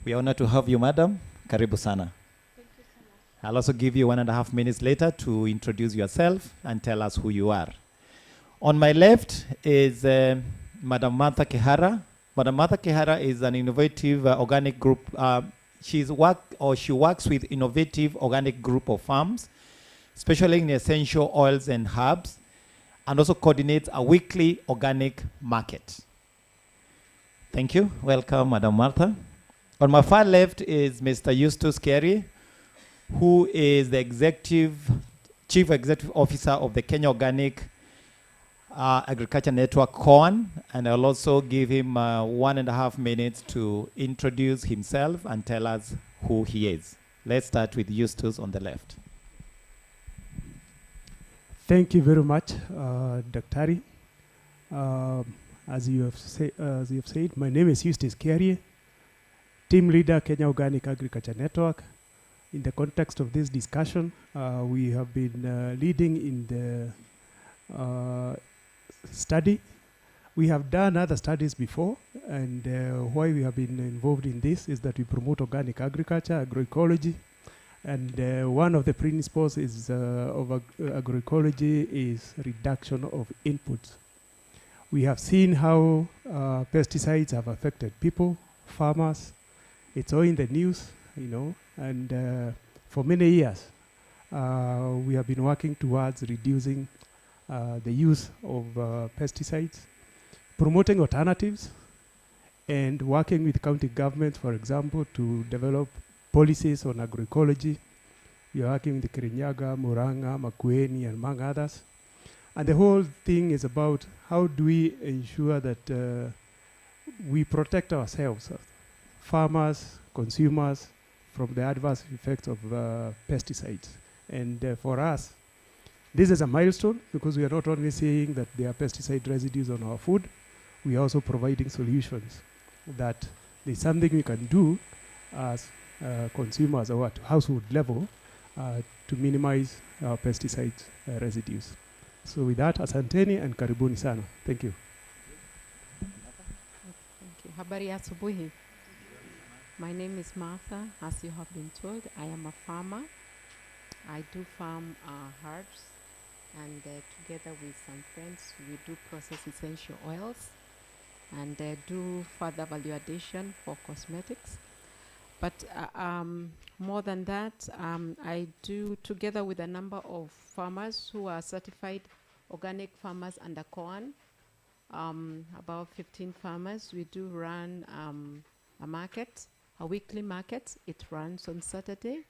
Speaker 13: We are honored to have you, Madam. Karibu sana.
Speaker 14: Thank you so much.
Speaker 13: I'll also give you 1.5 minutes later to introduce yourself and tell us who you are. On my left is Madam Martha Kihara. Madam Martha Kihara is an innovative organic group. She works with innovative organic group of farms, especially in essential oils and herbs, and also coordinates a weekly organic market. Thank you. Welcome, Madam Martha. On my far left is Mr. Eustace Kerie, who is the Chief Executive Officer of the Kenya Organic Agriculture Network, KOAN, and I'll also give him 1.5 minutes to introduce himself and tell us who he is. Let's start with Eustace on the left.
Speaker 1: Thank you very much, Dr. As you have said, my name is Eustace Kerie, Team Leader, Kenya Organic Agriculture Network. In the context of this discussion, we have been leading in the study. We have done other studies before, and why we have been involved in this is that we promote organic agriculture, agroecology, and one of the principles is of agroecology is reduction of inputs. We have seen how pesticides have affected people, farmers. It's all in the news, you know, and for many years we have been working towards reducing the use of pesticides, promoting alternatives, and working with county governments, for example, to develop policies on agroecology. We are working with the Kirinyaga, Murang'a, Makueni, and among others. And the whole thing is about how do we ensure that we protect ourselves, farmers, consumers, from the adverse effects of pesticides. And for us, this is a milestone because we are not only saying that there are pesticide residues on our food, we are also providing solutions that there's something we can do as consumers or at household level to minimize pesticide residues. So with that, asanteni and karibuni sana. Thank you.
Speaker 14: Thank you. Habari ya asubuhi. My name is Martha. As you have been told, I am a farmer. I do farm herbs, and together with some friends, we do process essential oils and do further value addition for cosmetics. But more than that, I do, together with a number of farmers who are certified organic farmers under KOAN, about 15 farmers, we do run a market, a weekly market. It runs on Saturday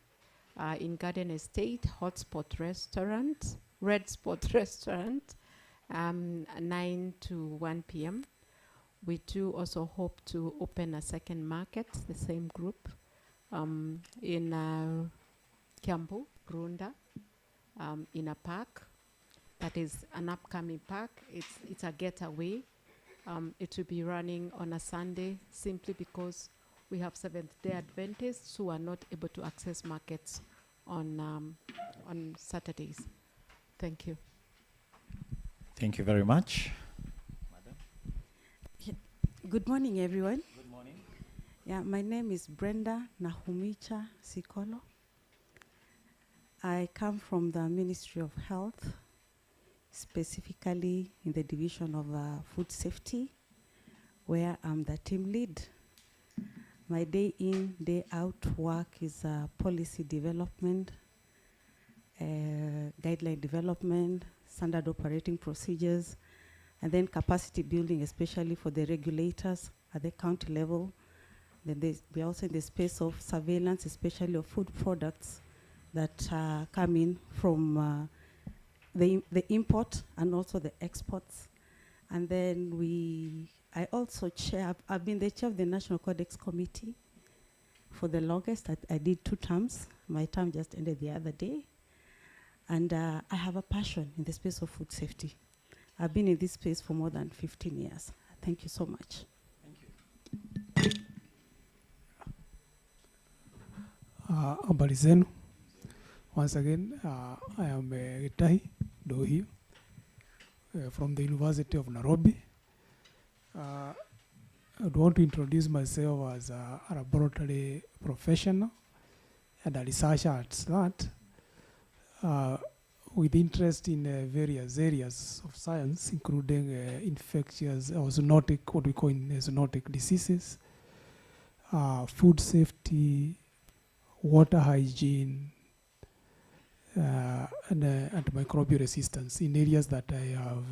Speaker 14: in Garden Estate, Hotspot Restaurant, Red Spot Restaurant, 9 to 1 p.m. We do also hope to open a second market, the same group, in Kiambu, Runda, in a park. That is an upcoming park. It's a getaway. It will be running on a Sunday simply because we have Seventh-day Adventists who are not able to access markets on Saturdays. Thank you.
Speaker 13: Thank you very much.
Speaker 15: Good morning, everyone. Good morning. Yeah, my name is Brenda Nahumicha Sikolo. I come from the Ministry of Health, specifically in the Division of Food Safety, where I'm the team lead. My day in, day out work is policy development, guideline development, standard operating procedures, and then capacity building, especially for the regulators at the county level. Then we're also in the space of surveillance, especially of food products that come in from the import and also the exports. And then I also I've been the chair of the National Codex Committee for the longest. I did 2 terms. My term just ended the other day. And I have a passion in the space of food safety. I've been in this space for more than 15 years. Thank you so much.
Speaker 1: Thank you. Habari zenu. Once again, I am Gitahi Dohi from the University of Nairobi. I would want to introduce myself as a laboratory professional and a researcher at that, with interest in various areas of science, including infectious or zoonotic, what we call zoonotic diseases, food safety, water hygiene, and antimicrobial resistance in areas that I have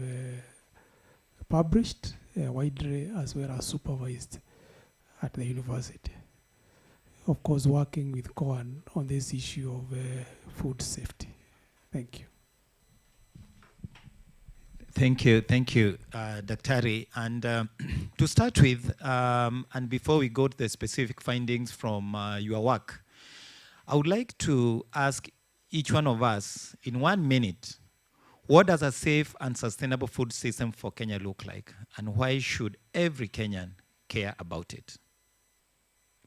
Speaker 1: published widely as well as supervised at the university. Of course, working with COAN on this issue of food safety. Thank you.
Speaker 13: Thank you, Daktari. And to start with, and before we go to the specific findings from your work, I would like to ask each one of us in 1 minute, what does a safe and sustainable food system for Kenya look like? And why should every Kenyan care about it?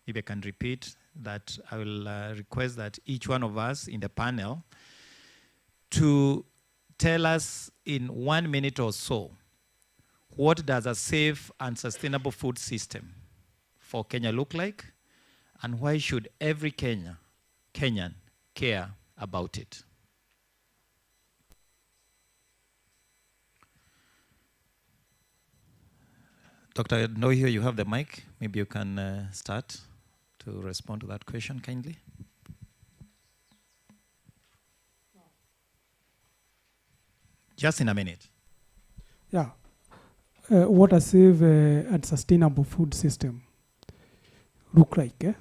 Speaker 13: If I can repeat that, I will request that each one of us in the panel to tell us in 1 minute or so, what does a safe and sustainable food system for Kenya look like? And why should every Kenyan care about it? Dr. Nohio, you have the mic. Maybe you can start to respond to that question kindly. Just in a minute.
Speaker 1: Yeah. What a safe and sustainable food system look like, eh?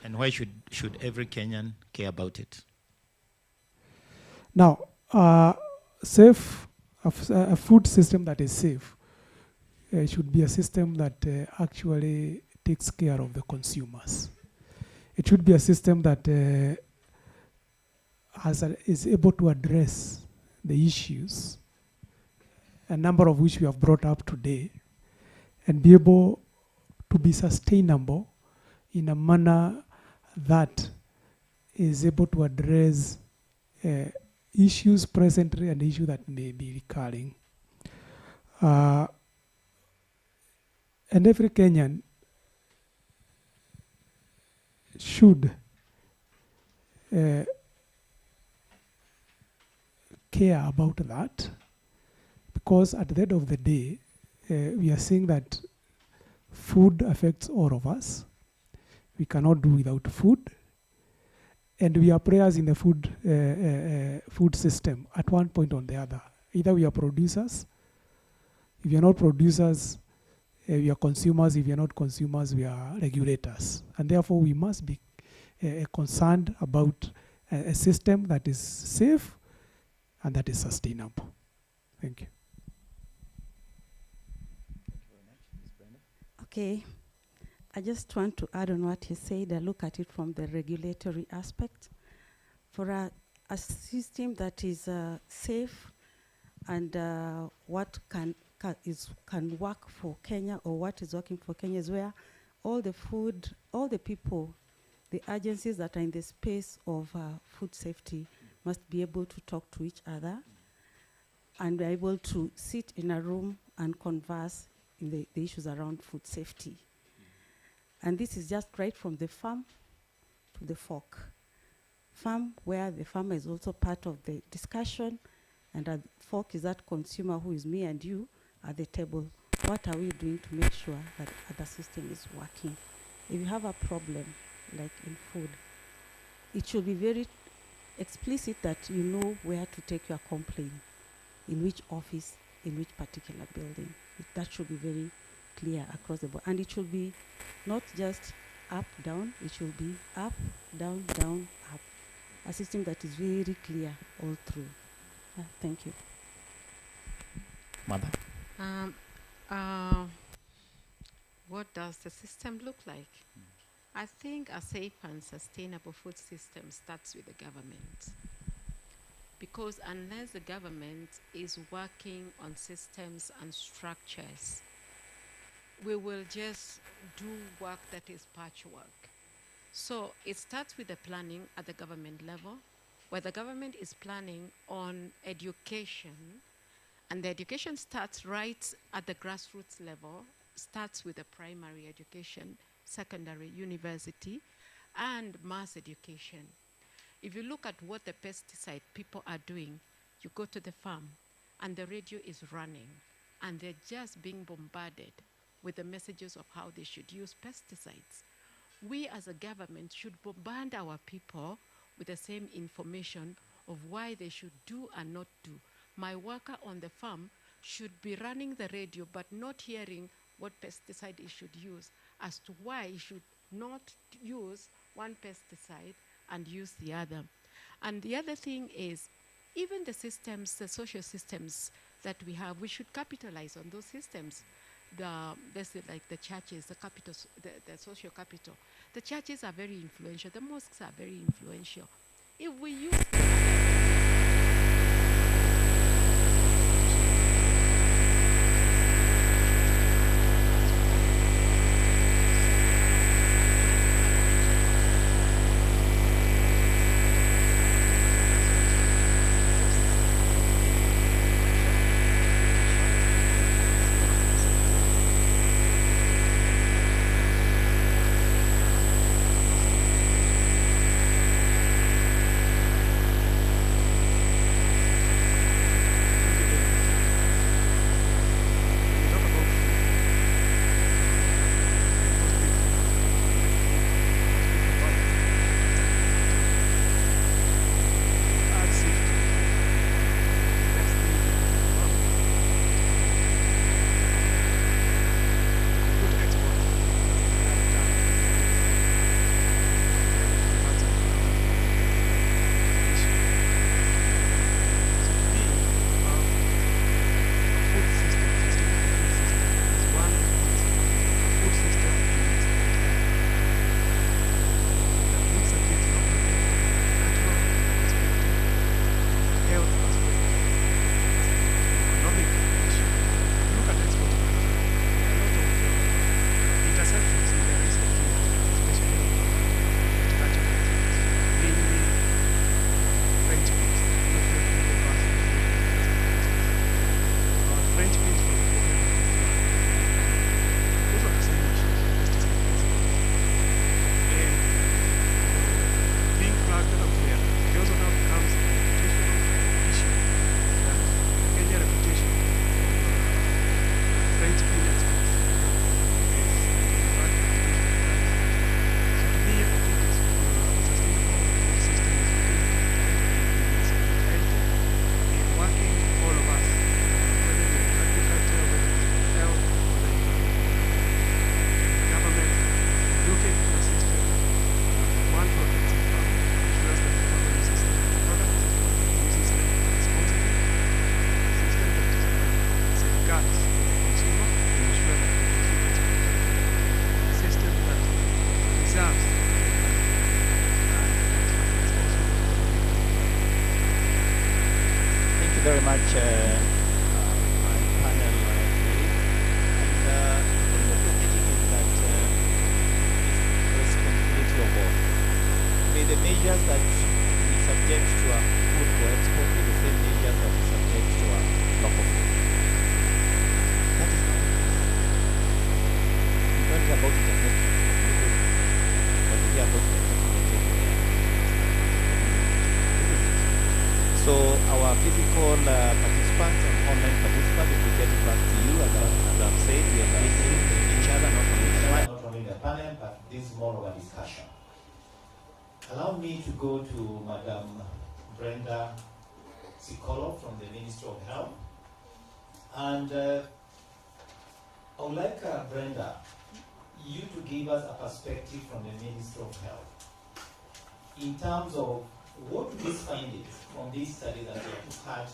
Speaker 13: And why should every Kenyan care about it?
Speaker 1: Now, a food system that is safe should be a system that actually takes care of the consumers. It should be a system that is able to address the issues, a number of which we have brought up today, and be able to be sustainable in a manner that is able to address issues presently and issues that may be recurring. And every Kenyan should care about that, because at the end of the day, we are saying that food affects all of us. We cannot do without food, and we are players in the food system at one point or the other. Either we are producers. If we are not producers, we are consumers. If we are not consumers, we are regulators. And therefore, we must be concerned about a system that is safe and that is sustainable. Thank you.
Speaker 15: Okay. I just want to add on what he said. I look at it from the regulatory aspect. For a system that is safe and what can work for Kenya, or what is working for Kenya, is where all the people, the agencies that are in the space of food safety must be able to talk to each other and we're able to sit in a room and converse in the issues around food safety. And this is just right from the farm to the fork. Farm, where the farmer is also part of the discussion, and at fork is that consumer who is me and you at the table. What are we doing to make sure that the system is working? If you have a problem, like in food, it should be very explicit that you know where to take your complaint, in which office, in which particular building. That should be very clear across the board. And it should be not just up, down, it should be up, down, down, up. A system that is very clear all through. Thank you.
Speaker 13: Mother.
Speaker 14: What does the system look like? I think a safe and sustainable food system starts with the government. Because unless the government is working on systems and structures, we will just do work that is patchwork. So it starts with the planning at the government level, where the government is planning on education, and the education starts right at the grassroots level, starts with the primary education, secondary, university, and mass education. If you look at what the pesticide people are doing, you go to the farm, and the radio is running, and they're just being bombarded with the messages of how they should use pesticides. We as a government should bombard our people with the same information of why they should do and not do. My worker on the farm should be running the radio but not hearing what pesticide he should use, as to why he should not use one pesticide and use the other. And the other thing is, even the systems, the social systems that we have, we should capitalize on those systems. Like the churches, the social capital. The churches are very influential. The mosques are very influential. If we use
Speaker 13: very much, my panel colleague. And what we're thinking is that it's responsibility of all. May the measures that we subject to our food for export be the same measures that we subject to our So our physical participants and online participants, we will get it back to you. As I've said, we are facing each other, not only the panel, but this is more of a discussion. Allow me to go to Madam Brenda Sikolo from the Ministry of Health. And I would like, Brenda, you to give us a perspective from the Ministry of Health in terms of what these findings from this study that we have had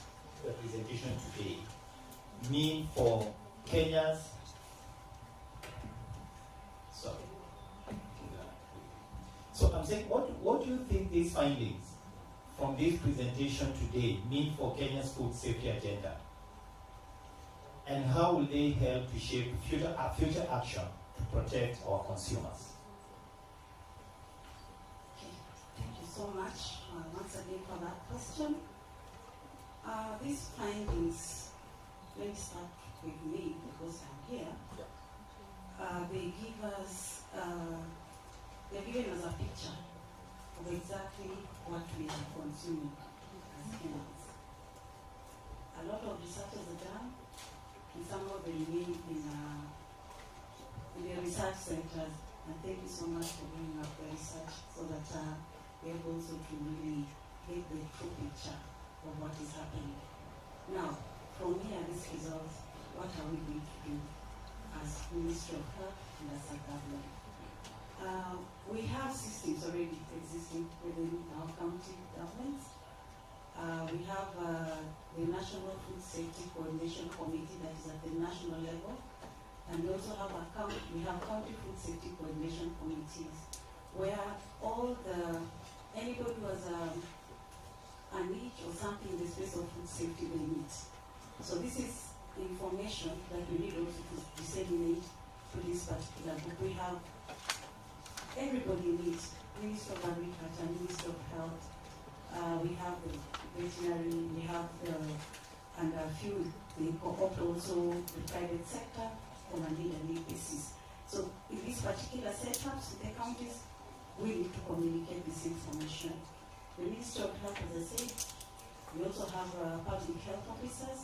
Speaker 13: the presentation today mean for Kenya's, sorry. So I'm saying, what do you think these findings from this presentation today mean for Kenya's food safety agenda? And how will they help to shape future action to protect our consumers?
Speaker 16: Okay. Thank you so much once again for that question. These findings, let me start with me because I'm here. They give us, they're giving us a picture of exactly what we are consuming as Kenyans. A lot of researchers are done, and some of them remain in the research centers. And thank you so much for bringing up the research so that we're able also to really get the true picture of what is happening. Now, from here, these results, what are we going to do as Ministry of Health and as a government? We have systems already existing within our county governments. We have the National Food Safety Coordination Committee that is at the national level, and we also have county food safety coordination committees where anybody who has a need or something in the space of food safety they meet. So this is information that we need also to disseminate to this particular group. We have everybody needs Ministry of Agriculture, Ministry of Health. We have the veterinary, we have and a few, they co-opt also the private sector on a need basis. So in these particular setups in the counties, we need to communicate this information. The Ministry of Health, as I said, we also have public health officers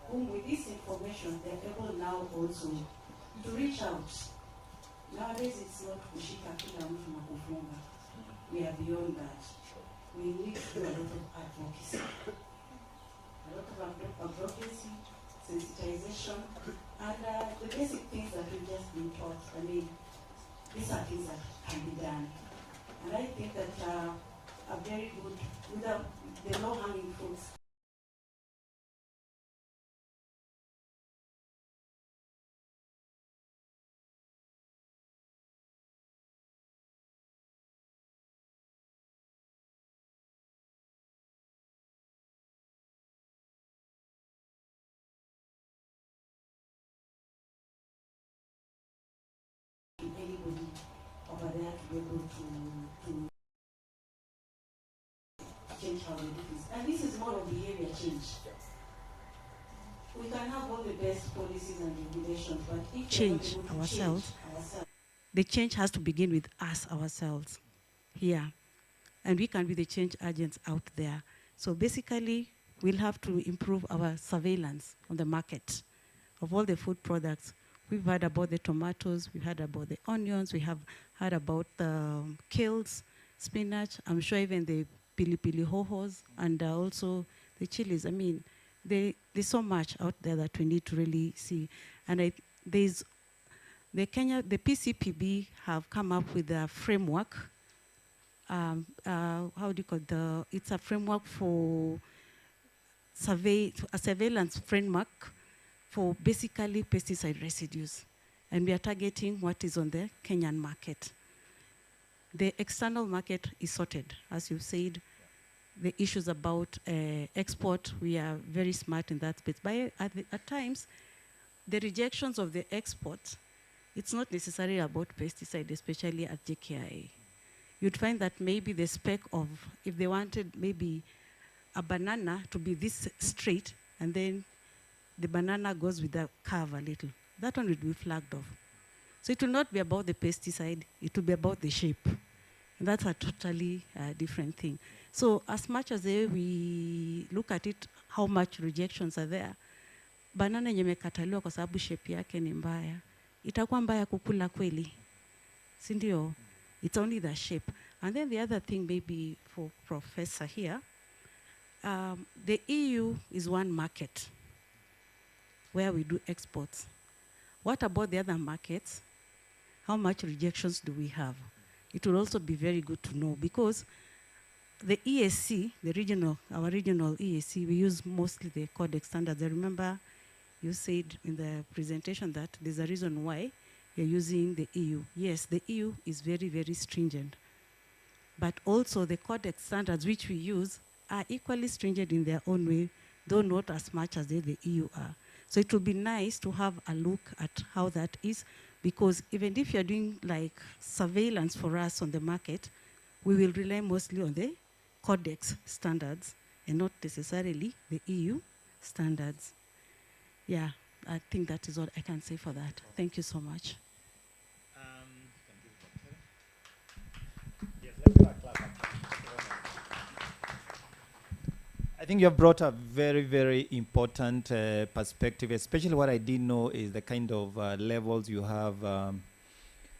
Speaker 16: whom with this information they're able now also to reach out. Nowadays it's not kushika kila mtu na kufunga. We are beyond that. We need to do a lot of advocacy. A lot of advocacy, sensitization, and the basic things that we've just been taught. I mean, these are things that can be done. And I think that are very good, without the low-hanging fruits. Anybody over there to be able to change how we do this. And this is more of behavior change. We can have all the best policies and regulations, but if
Speaker 15: Change
Speaker 16: we're not able to
Speaker 15: ourselves.
Speaker 16: change ourselves,
Speaker 15: The change has to begin with us ourselves here. And we can be the change agents out there. So basically, we'll have to improve our surveillance on the market of all the food products. We've heard about the tomatoes, we've heard about the onions, we have heard about the kales, spinach, I'm sure even the pili hohos, and also the chilies. I mean, there's so much out there that we need to really see. And the PCPB have come up with a framework. How do you call it? It's a framework for a surveillance framework for basically pesticide residues. And we are targeting what is on the Kenyan market. The external market is sorted, as you said. The issues about export, we are very smart in that space. But at times, the rejections of the export, it's not necessarily about pesticide, especially at JKIA. You'd find that maybe the spec of, if they wanted maybe a banana to be this straight, and then the banana goes with the curve a little, that one will be flagged off. So it will not be about the pesticide, it will be about the shape. And that's a totally different thing. So as much as we look at it, how much rejections are there, banana yenye imekataliwa kwa sababu shape yake ni mbaya, itakuwa mbaya kukula kweli, si ndio? It's only the shape. And then the other thing, maybe for Professor here, the EU is one market where we do exports. What about the other markets? How much rejections do we have? It will also be very good to know, because the ESC, our regional ESC, we use mostly the Codex standards. I remember you said in the presentation that there's a reason why you're using the EU. Yes, the EU is very, very stringent. But also the Codex standards which we use are equally stringent in their own way, though not as much as the EU are. So it would be nice to have a look at how that is, because even if you're doing like surveillance for us on the market, we will rely mostly on the Codex standards and not necessarily the EU standards. Yeah, I think that is what I can say for that. Thank you so much.
Speaker 13: I think you have brought a very, very important perspective, especially what I didn't know is the kind of levels you have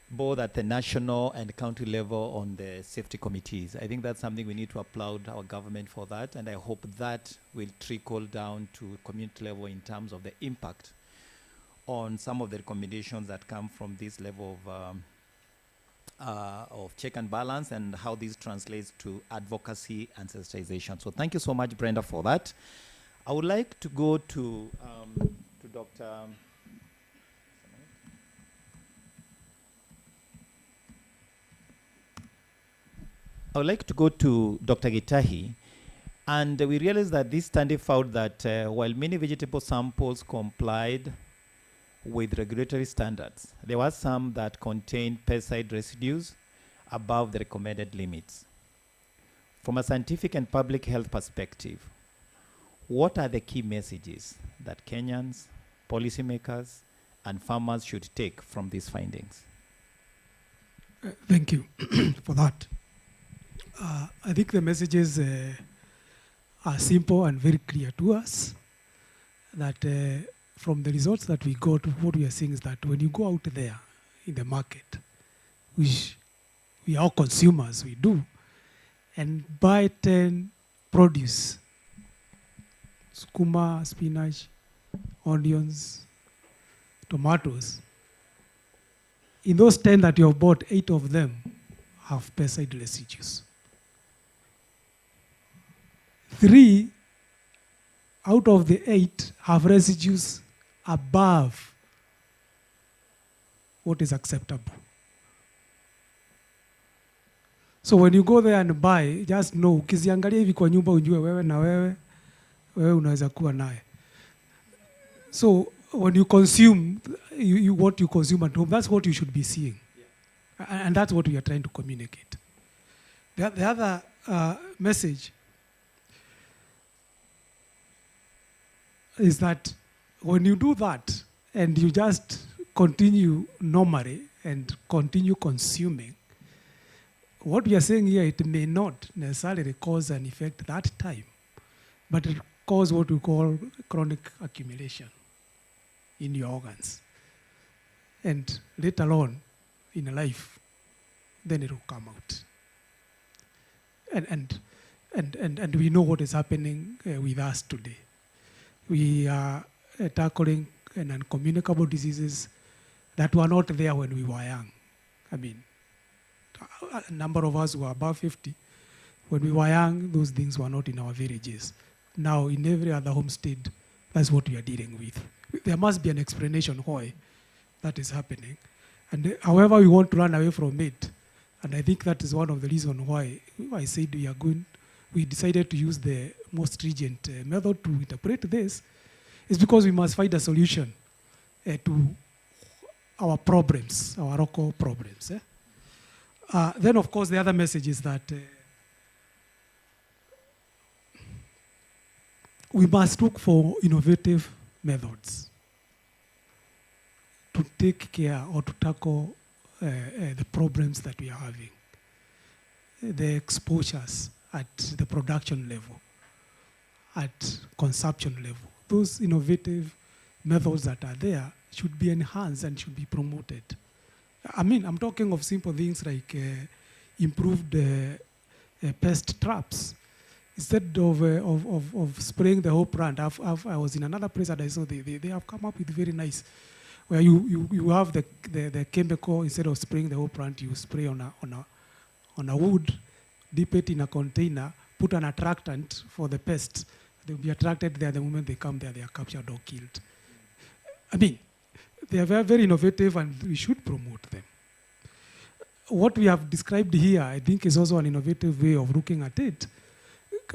Speaker 13: both at the national and county level on the safety committees. I think that's something we need to applaud our government for that, and I hope that will trickle down to community level in terms of the impact on some of the recommendations that come from this level of check and balance, and how this translates to advocacy and sensitization. So thank you so much, Brenda, for that. I would like to go to Dr. I would like to go to Dr. Gitahi, and we realized that this study found that while many vegetable samples complied with regulatory standards, there were some that contained pesticide residues above the recommended limits. From a scientific and public health perspective, what are the key messages that Kenyans, policymakers, and farmers should take from these findings?
Speaker 1: Thank you for that. I think the messages are simple and very clear to us, that from the results that we got, what we are seeing is that when you go out there in the market, which we are consumers, we do, and buy 10 produce, sukuma, spinach, onions, tomatoes, in those 10 that you have bought, 8 of them have pesticide residues. 3 out of the 8 have residues above what is acceptable. So when you go there and buy, just know, ukiziangalia hivi kwa nyumba ujue wewe na wewe unaweza kuwa naye. So when you consume, what you consume at home, that's what you should be seeing. Yeah. And that's what we are trying to communicate. The other message is that when you do that and you just continue normally and continue consuming, what we are saying here, it may not necessarily cause an effect that time, but it cause what we call chronic accumulation in your organs. And later on in life, then it will come out. And we know what is happening with us today. We are tackling non-communicable diseases that were not there when we were young. I mean, a number of us who are above 50, when we were young, those things were not in our villages. Now, in every other homestead, that's what we are dealing with. There must be an explanation why that is happening. And however we want to run away from it, and I think that is one of the reasons why I said we decided to use the most stringent method to interpret this, is because we must find a solution to our problems, our local problems. Then, of course, the other message is that we must look for innovative methods to take care or to tackle the problems that we are having, the exposures at the production level, at consumption level. Those innovative methods that are there should be enhanced and should be promoted. I mean, I'm talking of simple things like improved pest traps. Instead of spraying the whole plant, I was in another place and I saw they have come up with very nice, where you have the chemical, instead of spraying the whole plant, you spray on a wood, dip it in a container, put an attractant for the pests. They'll be attracted there. The moment they come there, they are captured or killed. I mean, they are very, very innovative and we should promote them. What we have described here, I think, is also an innovative way of looking at it.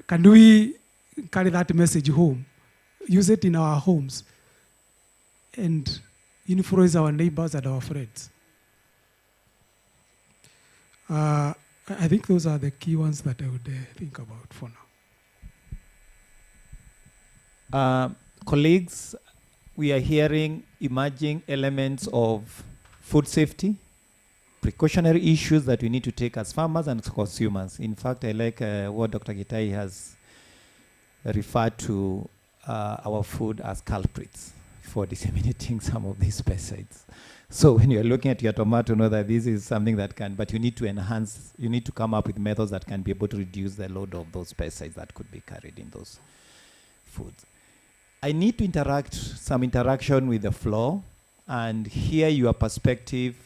Speaker 1: Can we carry that message home, use it in our homes, and influence our neighbors and our friends? I think those are the key ones that I would think about for now.
Speaker 13: Colleagues, we are hearing emerging elements of food safety, precautionary issues that we need to take as farmers and consumers. In fact, I like what Dr. Gitahi has referred to our food as culprits for disseminating some of these pesticides. So when you're looking at your tomato, know that this is something that can, but you need to enhance, you need to come up with methods that can be able to reduce the load of those pesticides that could be carried in those foods. I need to some interaction with the floor and hear your perspective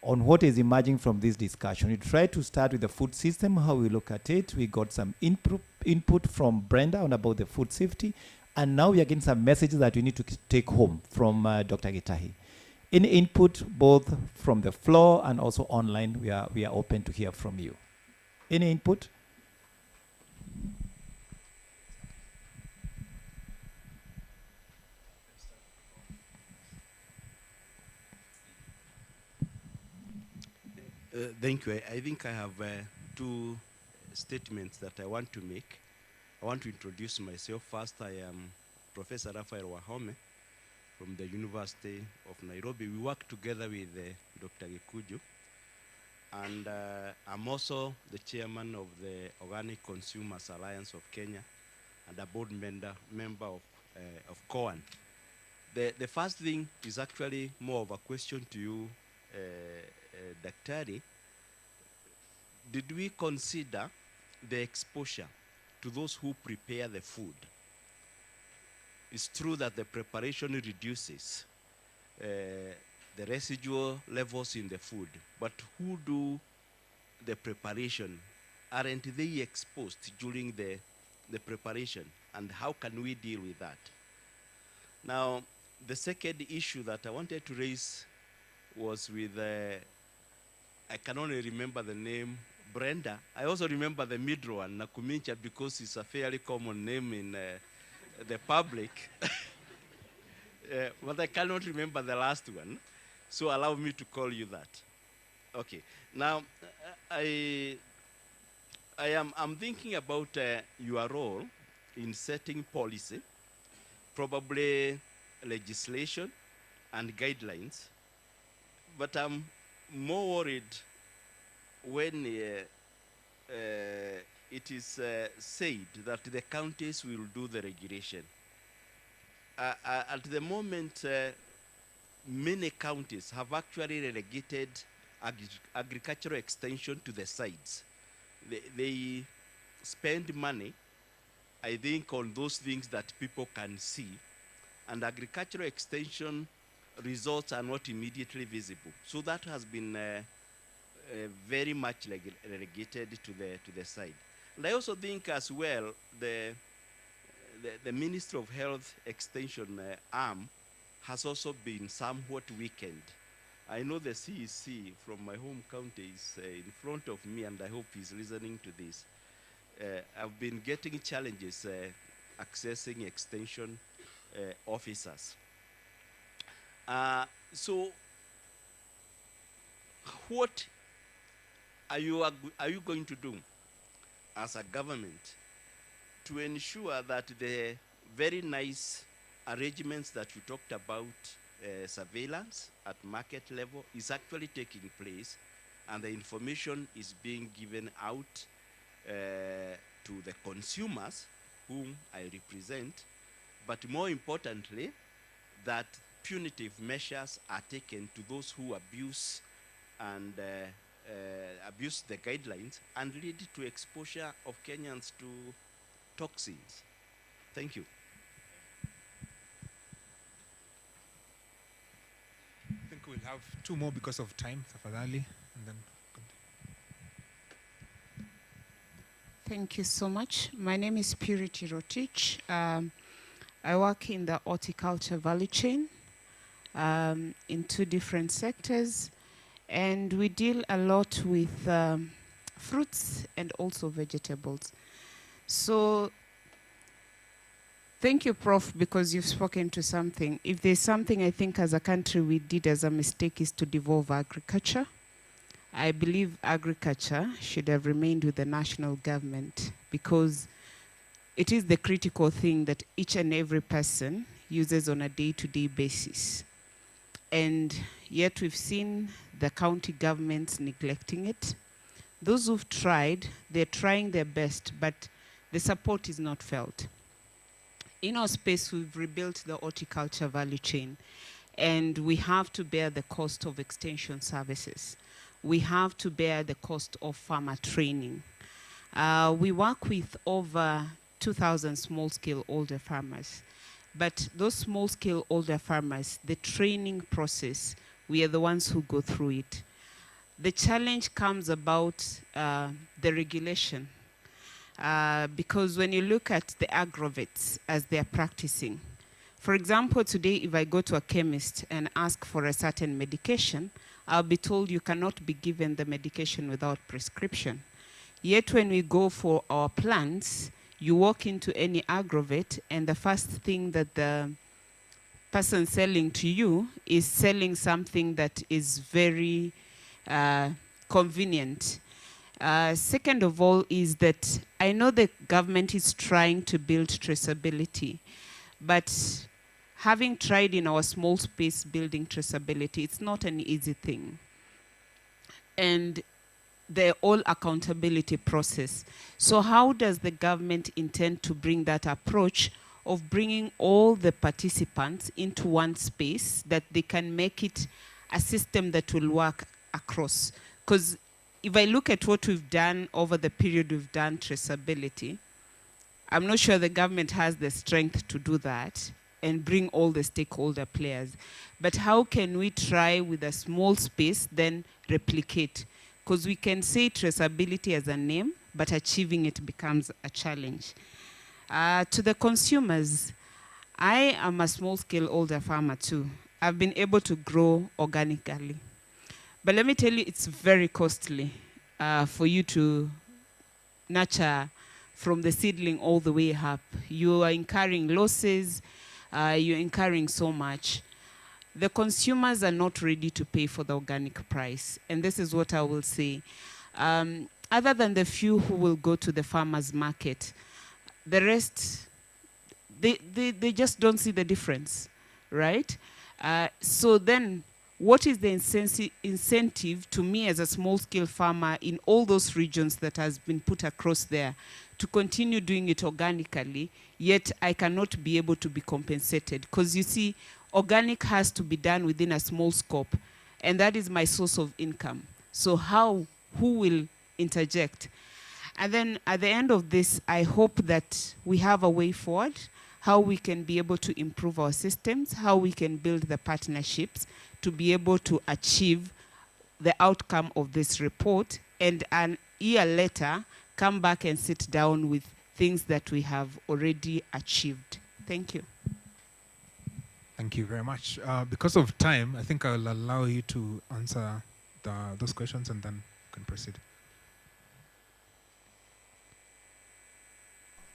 Speaker 13: on what is emerging from this discussion. We try to start with the food system, how we look at it. We got some input from Brenda on about the food safety, and now we are getting some messages that we need to take home from Dr. Gitahi. Any input, both from the floor and also online, we are open to hear from you. Any input?
Speaker 11: Thank you. I think I have two statements that I want to make. I want to introduce myself. First, I am Professor Raphael Wahome from the University of Nairobi. We work together with Dr. Gikuju. And I'm also the chairman of the Organic Consumers Alliance of Kenya and a board member of COAN. The first thing is actually more of a question to you, Daktari. Did we consider the exposure to those who prepare the food? It's true that the preparation reduces the residual levels in the food, but who do the preparation? Aren't they exposed during the preparation? And how can we deal with that? Now, the second issue that I wanted to raise was with, I can only remember the name, Brenda. I also remember the middle one, Nakumincha, because it's a fairly common name in the public. But I cannot remember the last one. So allow me to call you that. Okay. Now, I'm thinking about your role in setting policy, probably legislation and guidelines. But I'm more worried when it is said that the counties will do the regulation. At the moment, many counties have actually relegated agricultural extension to the sides. They spend money, I think, on those things that people can see, and agricultural extension results are not immediately visible. So that has been very much relegated to the side. And I also think as well the Ministry of Health Extension arm has also been somewhat weakened. I know the CEC from my home county is in front of me, and I hope he's listening to this. I've been getting challenges accessing extension officers. So what are you going to do as a government to ensure that the very nice arrangements that you talked about, surveillance at market level, is actually taking place and the information is being given out to the consumers whom I represent, but more importantly, that punitive measures are taken to those who abuse and abuse the guidelines and lead to exposure of Kenyans to toxins. Thank you.
Speaker 2: I think we'll have two more because of time, tafadhali, and then.
Speaker 17: Thank you so much. My name is Purity Rotich. I work in the horticulture value chain in 2 different sectors, and we deal a lot with fruits and also vegetables. So thank you, Prof, because you've spoken to something. If there's something I think as a country we did as a mistake is to devolve agriculture. I believe agriculture should have remained with the national government because it is the critical thing that each and every person uses on a day-to-day basis. And yet we've seen the county governments neglecting it. Those who've tried, they're trying their best, but the support is not felt. In our space, we've rebuilt the horticulture value chain, and we have to bear the cost of extension services. We have to bear the cost of farmer training. We work with over 2,000 small-scale older farmers. But those small-scale older farmers, the training process, we are the ones who go through it. The challenge comes about the regulation. Because when you look at the agrovets as they are practicing, for example, today if I go to a chemist and ask for a certain medication, I'll be told you cannot be given the medication without prescription. Yet when we go for our plants, you walk into any agrovet and the first thing that the person selling to you is selling something that is very convenient. Second of all is that I know the government is trying to build traceability, but having tried in our small space building traceability, it's not an easy thing. And the whole accountability process. So how does the government intend to bring that approach of bringing all the participants into one space that they can make it a system that will work across? Because if I look at what we've done over the period we've done traceability, I'm not sure the government has the strength to do that and bring all the stakeholder players. But how can we try with a small space, then replicate? Because we can say traceability as a name, but achieving it becomes a challenge. To the consumers, I am a small-scale older farmer too. I've been able to grow organically. But let me tell you, it's very costly for you to nurture from the seedling all the way up. You are incurring losses, you're incurring so much. The consumers are not ready to pay for the organic price. And this is what I will say. Other than the few who will go to the farmer's market, the rest, they just don't see the difference, right? So then, what is the incentive to me as a small-scale farmer in all those regions that has been put across there to continue doing it organically, yet I cannot be able to be compensated? Because you see, organic has to be done within a small scope, and that is my source of income. So who will interject? And then at the end of this, I hope that we have a way forward, how we can be able to improve our systems, how we can build the partnerships to be able to achieve the outcome of this report, and a year later, come back and sit down with things that we have already achieved. Thank you.
Speaker 2: Thank you very much. Because of time, I think I'll allow you to answer those questions and then you can proceed.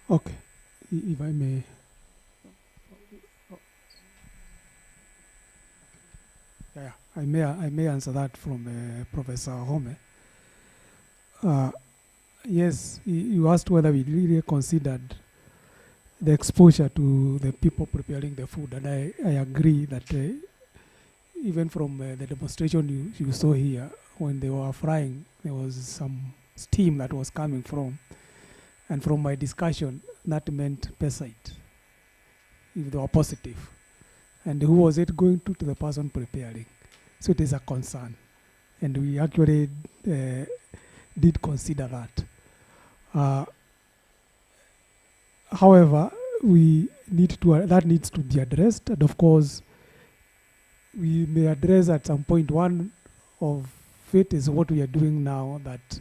Speaker 1: Okay, if I may. Yeah, I may answer that from Professor Home. Yes, you asked whether we really considered the exposure to the people preparing the food, and I agree that even from the demonstration you saw here, when they were frying, there was some steam that was coming from. And from my discussion, that meant pesticide, if they were positive. And who was it going to? To the person preparing. So it is a concern. And we actually did consider that. However, we need to, that needs to be addressed. And of course, we may address at some point. One of it is what we are doing now, that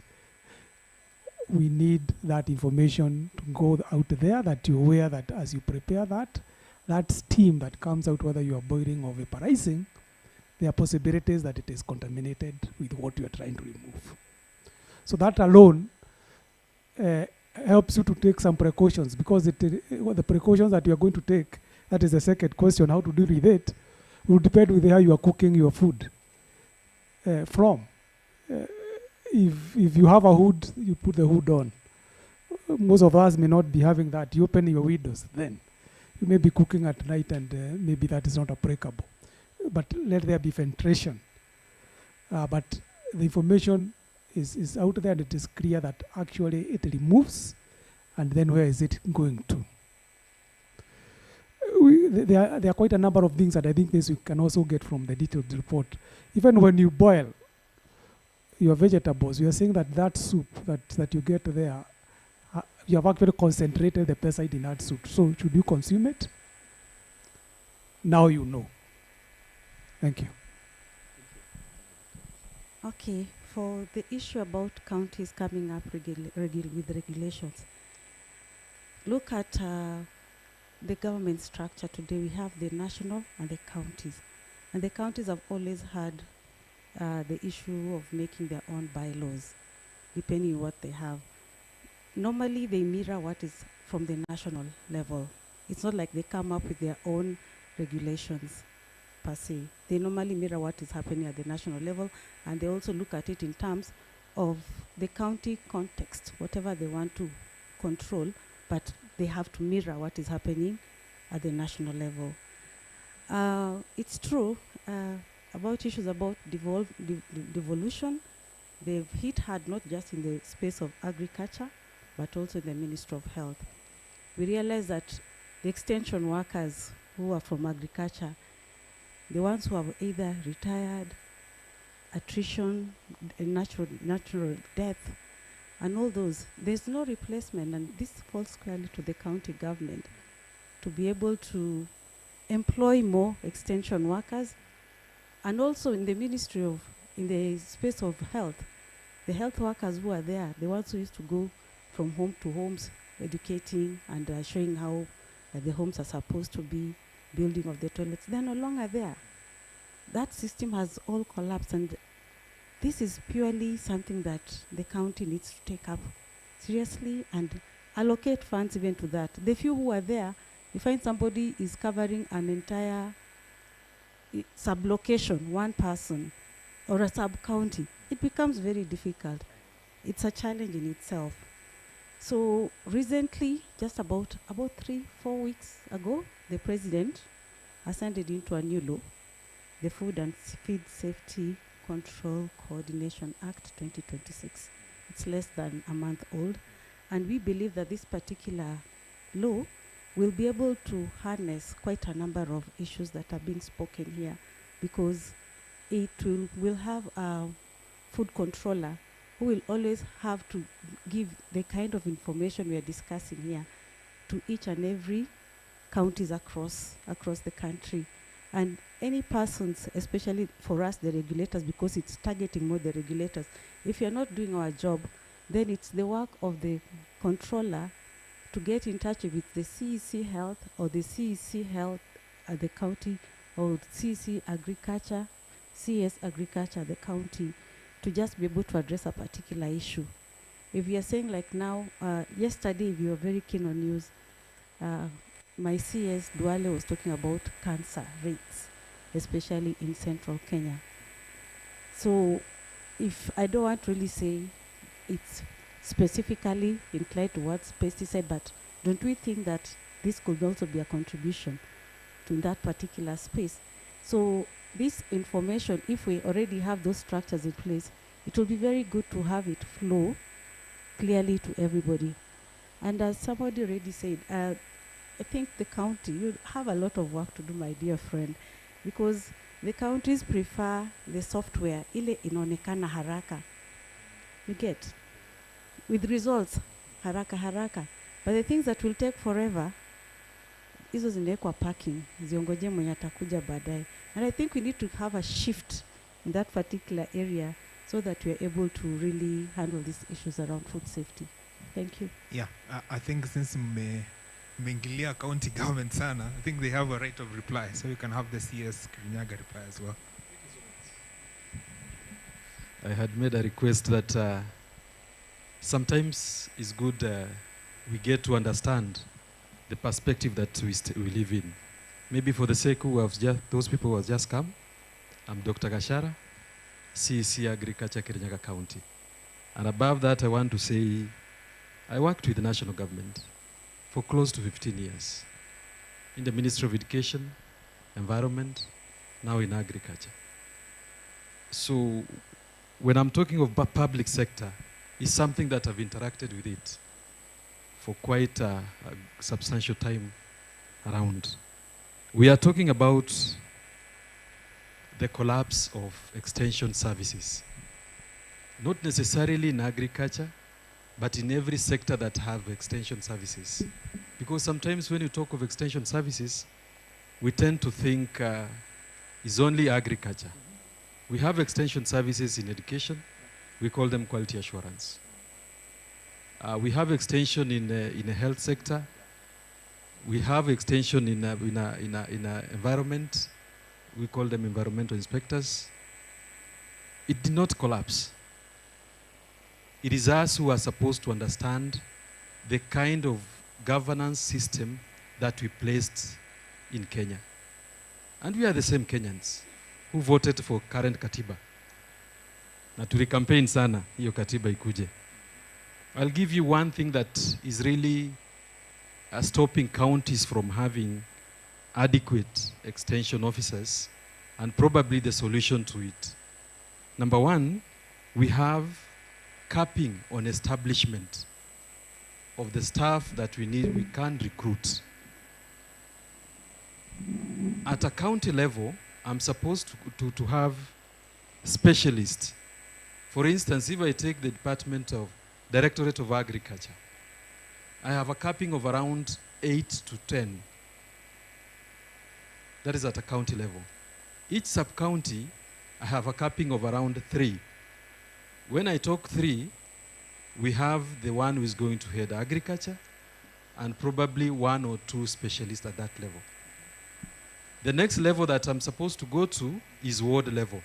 Speaker 1: we need that information to go out there, that you're aware that as you prepare that steam that comes out, whether you are boiling or vaporizing, there are possibilities that it is contaminated with what you are trying to remove. So that alone helps you to take some precautions, because the precautions that you are going to take, that is the second question, how to deal with it, will depend with how you are cooking your food from. If you have a hood, you put the hood on. Most of us may not be having that. You open your windows, then you may be cooking at night, and maybe that is not applicable. But let there be filtration. But the information is out there, and it is clear that actually it removes, and then where is it going to? There are quite a number of things that I think this we can also get from the detailed report. Even when you boil your vegetables, you are saying that soup that you get there, you have actually concentrated the pesticide in that soup. So should you consume it? Now you know. Thank you.
Speaker 15: Okay, for the issue about counties coming up with regulations, look at the government structure today. We have the national and the counties. And the counties have always had the issue of making their own bylaws, depending on what they have. Normally, they mirror what is from the national level. It's not like they come up with their own regulations, per se. They normally mirror what is happening at the national level, and they also look at it in terms of the county context, whatever they want to control, but they have to mirror what is happening at the national level. It's true about issues about devolution. They've hit hard not just in the space of agriculture, but also in the Ministry of Health. We realize that the extension workers who are from agriculture, the ones who have either retired, attrition, natural death, and all those, there's no replacement, and this falls squarely to the county government to be able to employ more extension workers, and also in the Ministry of, in the space of health, the health workers who are there, the ones who used to go from home to homes, educating and showing how the homes are supposed to be, building of the toilets, they're no longer there. That system has all collapsed, and this is purely something that the county needs to take up seriously and allocate funds even to that. The few who are there, you find somebody is covering an entire sub-location, one person, or a sub-county. It becomes very difficult. It's a challenge in itself. So recently, just about 3-4 weeks ago, the president ascended into a new law, the Food and Feed Safety Control Coordination Act 2026. It's less than a month old, and we believe that this particular law will be able to harness quite a number of issues that are being spoken here, because it will have a food controller who will always have to give the kind of information we are discussing here to each and every counties across the country. And any persons, especially for us, the regulators, because it's targeting more the regulators, if you're not doing our job, then it's the work of the controller to get in touch with the CEC Health or the CEC Health at the county, or CEC Agriculture, CS Agriculture at the county, to just be able to address a particular issue. If you are saying like now, yesterday, if you were very keen on news, my CS Duale was talking about cancer rates, especially in central Kenya. So if I don't want to really say it's specifically inclined towards pesticide, but don't we think that this could also be a contribution to that particular space? So this information, if we already have those structures in place, it will be very good to have it flow clearly to everybody. And as somebody already said, I think the county, you have a lot of work to do, my dear friend, because the counties prefer the software, ile inaonekana haraka. You get? With results, haraka haraka. But the things that will take forever, hizo zinaekwa parking, ziongoje mwenye atakuja baadaye. And I think we need to have a shift in that particular area so that we are able to really handle these issues around food safety. Thank you.
Speaker 2: Yeah, I think since Mengilia County government sana, I think they have a right of reply, so you can have the CS Kirinyaga reply as well.
Speaker 18: I had made a request that sometimes it's good we get to understand the perspective that we live in. Maybe for the sake of those people who have just come, I'm Dr. Gashara, CEC Agriculture Kirinyaga County. And above that, I want to say I worked with the national government for close to 15 years in the Ministry of Education, Environment, now in agriculture. So when I'm talking of public sector, it's something that I've interacted with it for quite a substantial time around. We are talking about the collapse of extension services, not necessarily in agriculture, but in every sector that have extension services. Because sometimes when you talk of extension services, we tend to think it's only agriculture. We have extension services in education. We call them quality assurance. We have extension in the health sector. We have extension in environment. We call them environmental inspectors. It did not collapse. It is us who are supposed to understand the kind of governance system that we placed in Kenya. And we are the same Kenyans who voted for current katiba. Na tuli-campaign sana hiyo katiba ikuje. I'll give you one thing that is really stopping counties from having adequate extension officers, and probably the solution to it. Number one, we have capping on establishment of the staff that we can recruit. At a county level, I'm supposed to have specialists. For instance, if I take the Directorate of Agriculture, I have a capping of around 8 to 10. That is at a county level. Each sub-county, I have a capping of around 3. When I talk 3, we have the one who is going to head agriculture and probably 1 or 2 specialists at that level. The next level that I'm supposed to go to is ward level.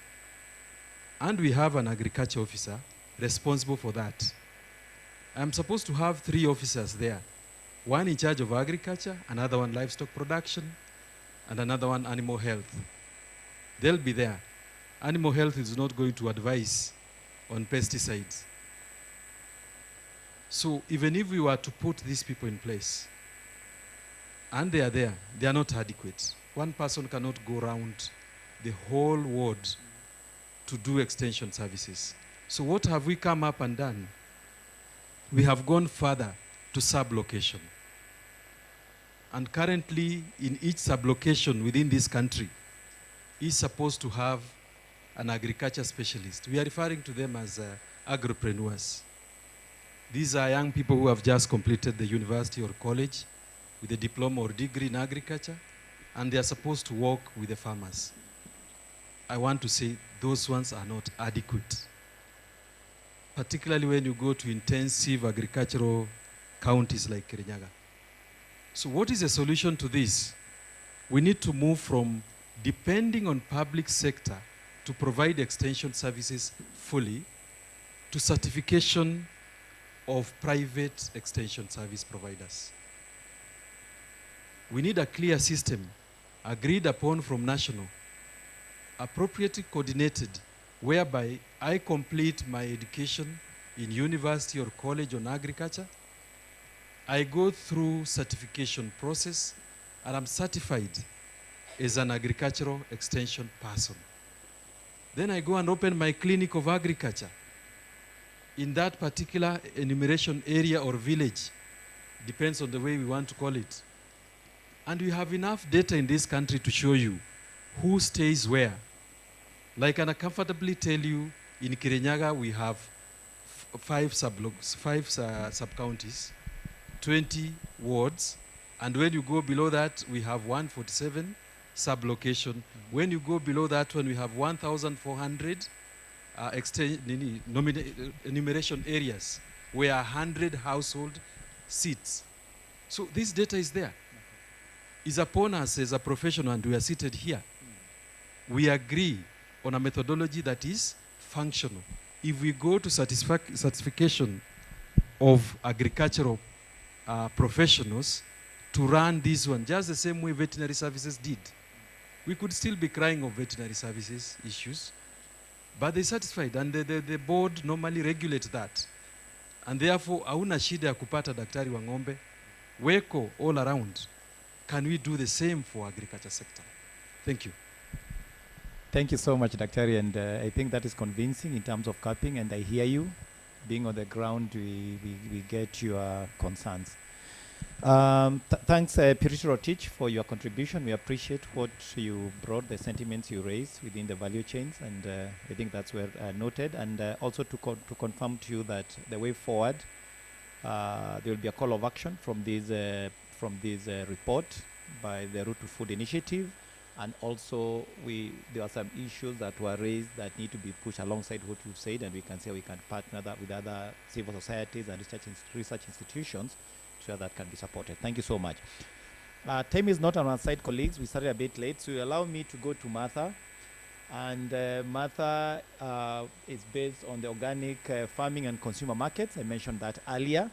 Speaker 18: And we have an agriculture officer responsible for that. I'm supposed to have 3 officers there. One in charge of agriculture, another one livestock production, and another one animal health. They'll be there. Animal health is not going to advise on pesticides. So even if we were to put these people in place, and they are there, they are not adequate. One person cannot go around the whole ward to do extension services. So what have we come up and done? We have gone further to sub-location. And currently, in each sub-location within this country, is supposed to have an agriculture specialist. We are referring to them as agripreneurs. These are young people who have just completed the university or college with a diploma or degree in agriculture, and they are supposed to work with the farmers. I want to say those ones are not adequate, particularly when you go to intensive agricultural counties like Kirinyaga. So what is the solution to this? We need to move from depending on public sector to provide extension services fully to certification of private extension service providers. We need a clear system agreed upon from national, appropriately coordinated, whereby I complete my education in university or college on agriculture, I go through certification process, and I'm certified as an agricultural extension person. Then I go and open my clinic of agriculture in that particular enumeration area or village Depends on the way we want to call it. And we have enough data in this country to show you who stays where. Like, I can comfortably tell you, in Kirinyaga we have five sub-counties, 20 wards, and when you go below that, we have 147 sub-location. When you go below that one, we have 1,400 enumeration areas where 100 household seats. So this data is there. It's upon us as a professional, and we are seated here. We agree on a methodology that is functional. If we go to certification of agricultural professionals to run this one, just the same way veterinary services did, we could still be crying of veterinary services issues, but they satisfied, and the board normally regulates that. And therefore, hauna shida ya kupata daktari wa ng'ombe, weko all around. Can we do the same for agriculture sector? Thank you.
Speaker 13: Thank you so much, Daktari, and I think that is convincing in terms of capping, and I hear you. Being on the ground, we get your concerns. Thanks, Pirish Rotich, for your contribution. We appreciate what you brought, the sentiments you raised within the value chains, and I think that's well noted. And also to confirm to you that the way forward, there will be a call of action from this report by the Route to Food Initiative. And also, there are some issues that were raised that need to be pushed alongside what you've said, and we can say we can partner that with other civil societies and research institutions so that can be supported. Thank you so much. Time is not on our side, colleagues. We started a bit late, so you allow me to go to Martha. And Martha is based on the organic farming and consumer markets. I mentioned that earlier.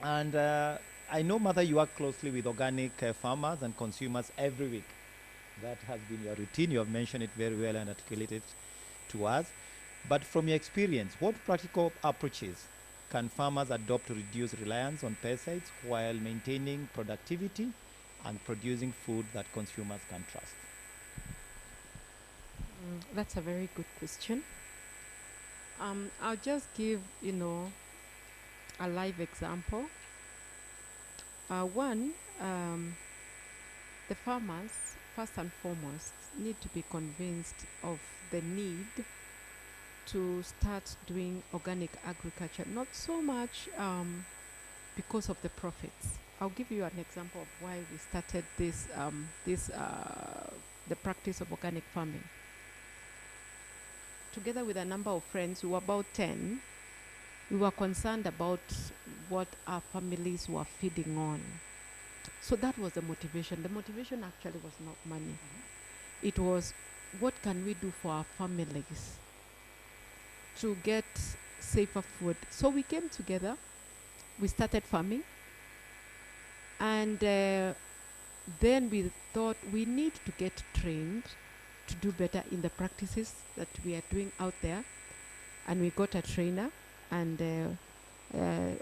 Speaker 13: And I know, Martha, you work closely with organic farmers and consumers every week. That has been your routine. You have mentioned it very well and articulated to us. But from your experience, what practical approaches can farmers adopt to reduce reliance on pesticides while maintaining productivity and producing food that consumers can trust?
Speaker 14: That's a very good question. I'll just give, a live example. The farmers, first and foremost, need to be convinced of the need to start doing organic agriculture, not so much because of the profits. I'll give you an example of why we started the practice of organic farming. Together with a number of friends, we were about 10, we were concerned about what our families were feeding on. So that was the motivation. The motivation actually was not money. It was, what can we do for our families to get safer food? So we came together, we started farming, and then we thought we need to get trained to do better in the practices that we are doing out there. And we got a trainer, and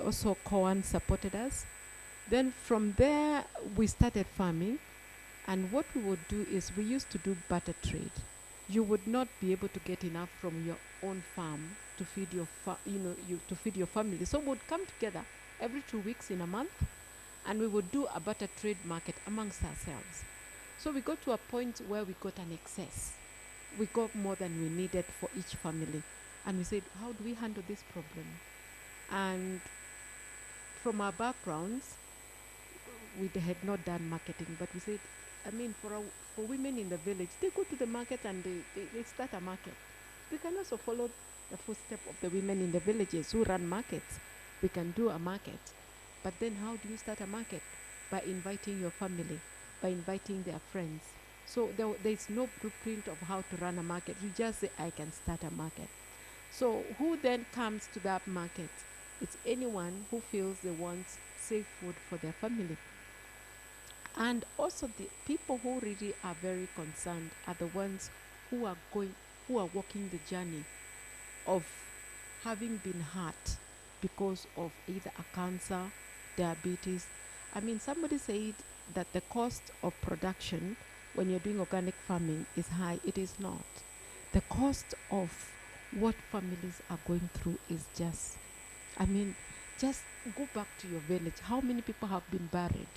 Speaker 14: also Coan supported us. Then from there, we started farming. And what we would do is we used to do barter trade. You would not be able to get enough from your own farm to feed your to feed your family. So we would come together every 2 weeks in a month, and we would do a barter trade market amongst ourselves. So we got to a point where we got an excess. We got more than we needed for each family. And we said, how do we handle this problem? And from our backgrounds, we had not done marketing, but we said, for women in the village, they go to the market and they start a market. We can also follow the footsteps of the women in the villages who run markets. We can do a market. But then how do you start a market? By inviting your family, by inviting their friends. So there's no blueprint of how to run a market. You just say, I can start a market. So who then comes to that market? It's anyone who feels they want safe food for their family. And also the people who really are very concerned are the ones who are walking the journey of having been hurt because of either a cancer, diabetes. Somebody said that the cost of production when you're doing organic farming is high. It is not. The cost of what families are going through is Just go back to your village. How many people have been buried?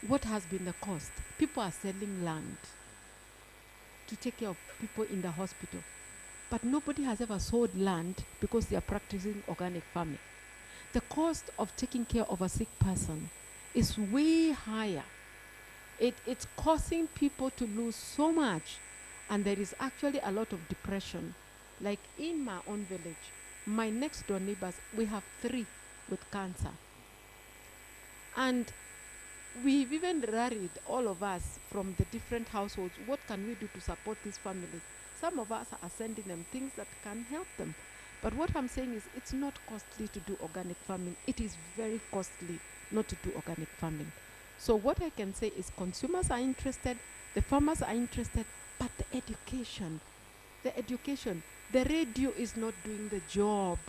Speaker 14: What has been the cost? People are selling land to take care of people in the hospital. But nobody has ever sold land because they are practicing organic farming. The cost of taking care of a sick person is way higher. It's causing people to lose so much, and there is actually a lot of depression. Like in my own village, my next door neighbors, we have 3 with cancer. And we've even rallied, all of us from the different households, what can we do to support these families? Some of us are sending them things that can help them. But what I'm saying is it's not costly to do organic farming. It is very costly not to do organic farming. So what I can say is consumers are interested, the farmers are interested, but the education, the radio is not doing the job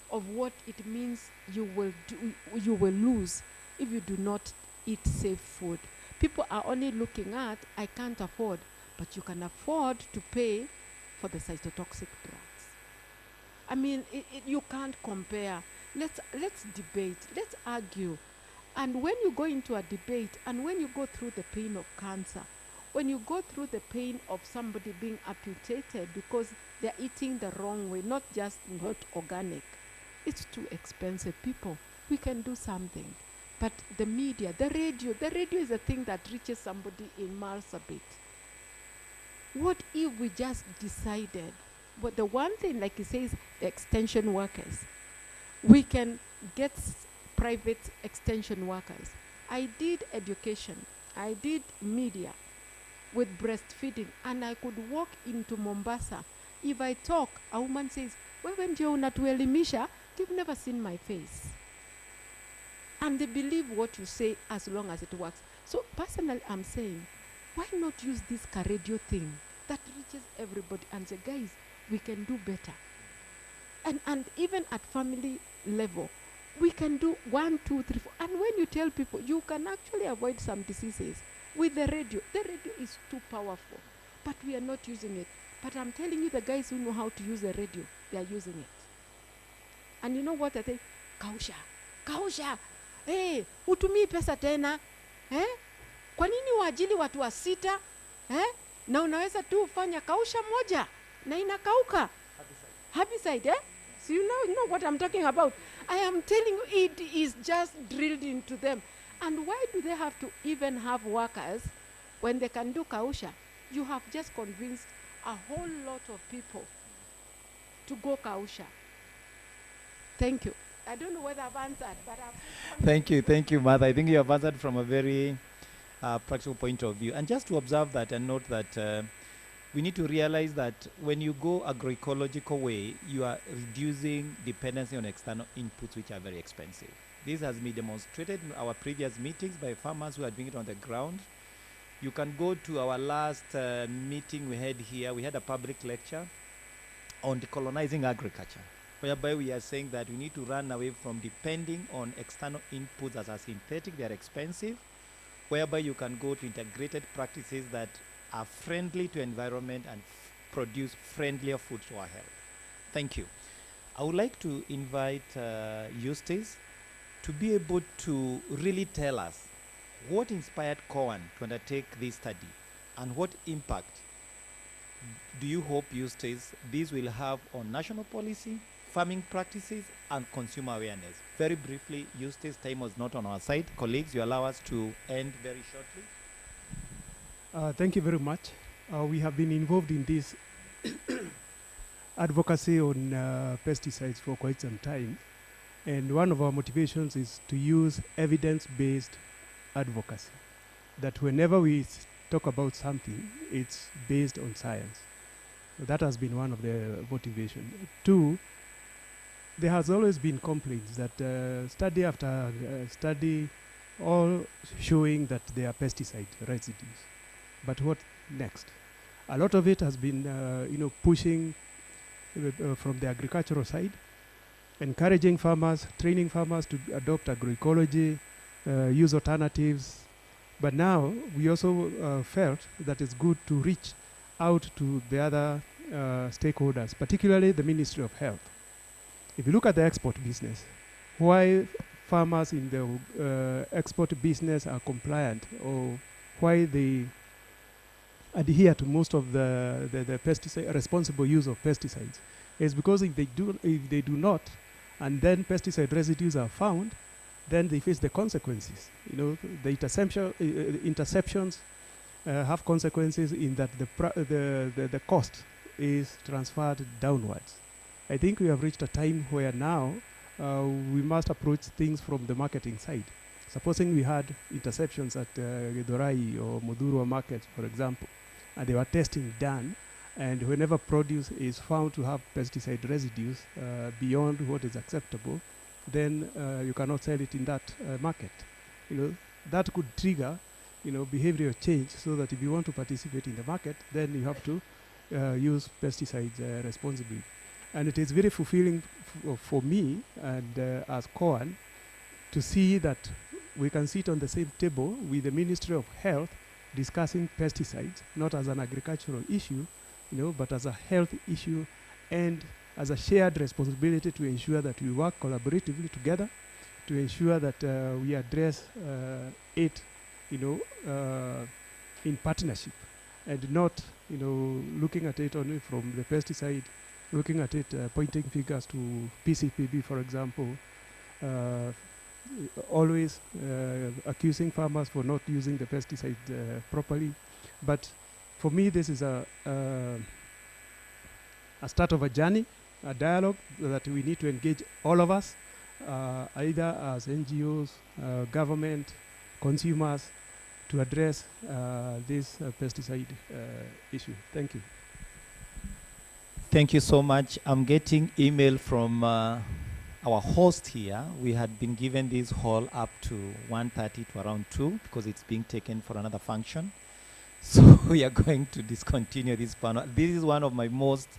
Speaker 14: of what it means you will lose if you do not eat safe food. People are only looking at, I can't afford, but you can afford to pay for the cytotoxic drugs. I mean, you can't compare. Let's debate, let's argue. And when you go into a debate, and when you go through the pain of cancer, when you go through the pain of somebody being amputated because they're eating the wrong way, not just not organic, it's too expensive. People, we can do something. But the media, the radio is a thing that reaches somebody in Marsabit. What if we just decided, but the one thing, like he says, the extension workers, we can get private extension workers. I did education, I did media with breastfeeding, and I could walk into Mombasa. If I talk, a woman says, wewe ndio unatuelimisha, you've never seen my face. And they believe what you say as long as it works. So personally, I'm saying, why not use this radio thing that reaches everybody and say, guys, we can do better. And even at family level, we can do 1, 2, 3, 4. And when you tell people, you can actually avoid some diseases with the radio. The radio is too powerful, but we are not using it. But I'm telling you, the guys who know how to use the radio, they are using it. And you know what I think? Kausha. Hey, utumii pesa tena. Kwa nini waajili watu wa 6? Na unaweza tu ufanya kausha moja na inakauka. Herbicide, So you know what I'm talking about. I am telling you, it is just drilled into them. And why do they have to even have workers when they can do kausha? You have just convinced a whole lot of people to go kausha. Thank you. I don't know whether I've answered, but I've...
Speaker 13: Thank you, Martha. I think you have answered from a very practical point of view. And just to observe that and note that we need to realize that when you go agroecological way, you are reducing dependency on external inputs, which are very expensive. This has been demonstrated in our previous meetings by farmers who are doing it on the ground. You can go to our last meeting we had here. We had a public lecture on decolonizing agriculture, whereby we are saying that we need to run away from depending on external inputs that are synthetic, they are expensive, whereby you can go to integrated practices that are friendly to environment and produce friendlier food to our health. Thank you. I would like to invite Eustace to be able to really tell us what inspired Cowan to undertake this study and what impact do you hope, Eustace, this will have on national policy, farming practices, and consumer awareness? Very briefly, Eustace, time was not on our side. Colleagues, you allow us to end very shortly.
Speaker 1: Thank you very much. We have been involved in this advocacy on pesticides for quite some time. And one of our motivations is to use evidence-based advocacy. That whenever we talk about something, it's based on science. So that has been one of the motivations. 2, there has always been complaints that study after study, all showing that there are pesticide residues. But what next? A lot of it has been, pushing from the agricultural side, encouraging farmers, training farmers to adopt agroecology, use alternatives. But now we also felt that it's good to reach out to the other stakeholders, particularly the Ministry of Health,
Speaker 19: if you look at the export business, why farmers in the export business are compliant, or why they adhere to most of the pesticide responsible use of pesticides, is because if they do not, and then pesticide residues are found, then they face the consequences. You know, the interceptions have consequences in that the cost is transferred downwards. I think we have reached a time where now we must approach things from the marketing side. Supposing we had interceptions at Githurai or Mudhurwa markets, for example, and there were testing done, and whenever produce is found to have pesticide residues beyond what is acceptable, then you cannot sell it in that market. You know, that could trigger, you know, behavioral change, so that if you want to participate in the market, then you have to use pesticides responsibly. And it is very fulfilling for me and as COAN to see that we can sit on the same table with the Ministry of Health discussing pesticides, not as an agricultural issue, you know, but as a health issue and as a shared responsibility to ensure that we work collaboratively together to ensure that we address it, you know, in partnership, and not, you know, looking at it only from the pesticide, looking at it pointing fingers to PCPB, for example, always accusing farmers for not using the pesticide properly. But for me, this is a start of a journey, a dialogue that we need to engage all of us, either as NGOs, government, consumers, to address this pesticide issue. Thank you.
Speaker 13: Thank you so much. I'm getting email from our host here. We had been given this hall up to 1:30 to around 2 because it's being taken for another function. So we are going to discontinue this panel. This is one of my most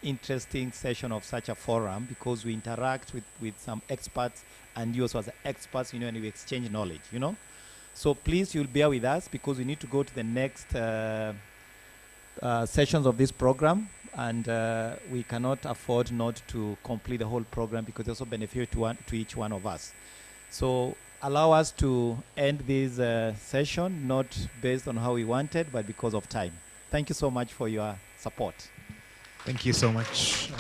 Speaker 13: interesting session of such a forum because we interact with some experts and you also as experts, you know, and we exchange knowledge, you know. So please, you'll bear with us because we need to go to the next sessions of this program, and we cannot afford not to complete the whole program because it's also beneficial to each one of us. So allow us to end this session, not based on how we wanted, but because of time. Thank you so much for your support.
Speaker 2: Thank you so much.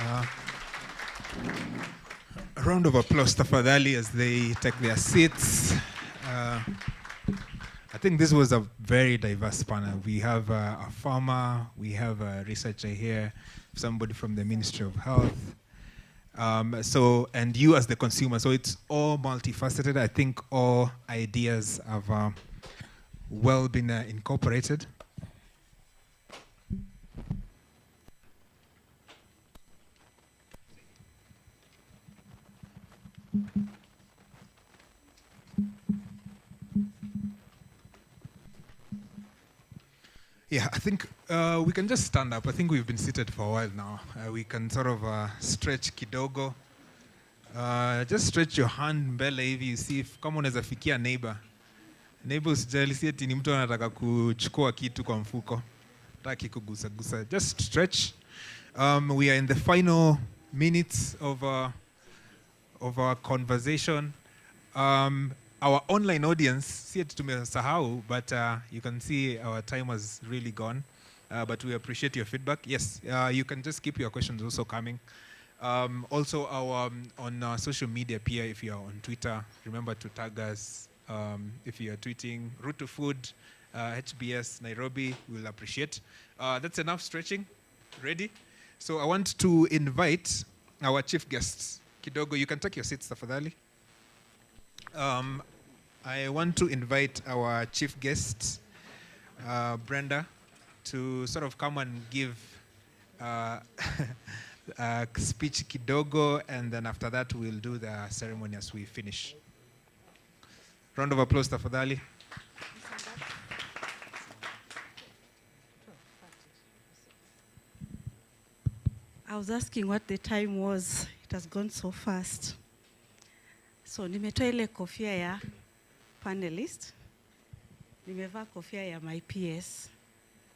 Speaker 2: A round of applause, tafadhali, as they take their seats. I think this was a very diverse panel. We have a farmer, we have a researcher here, somebody from the Ministry of Health, and you as the consumer. So it's all multifaceted. I think all ideas have well been incorporated. Yeah, I think we can just stand up. I think we've been seated for a while now. We can sort of stretch kidogo. Just stretch your hand mbele hivi, you see if kama unaweza fikia neighbor. Neighbor usijali si eti ni mtu anataka kuchukua kitu kwa mfuko. Taki kugusa gusa. Just stretch. We are in the final minutes of our conversation. Our online audience, see it tumesahau, but you can see our time has really gone. But we appreciate your feedback. Yes, you can just keep your questions also coming. Also, on social media, Pia, if you are on Twitter, remember to tag us. If you are tweeting Root to Food, HBS Nairobi, we'll appreciate. That's enough stretching. Ready? So I want to invite our chief guests. Kidogo, you can take your seats, tafadhali. I want to invite our chief guest, Brenda, to sort of come and give a speech kidogo, and then after that we'll do the ceremony as we finish. Round of applause, tafadhali.
Speaker 15: I was asking what the time was. It has gone so fast. So nimetoa ile kofia ya panelist. Nimevaa kofia ya my PS,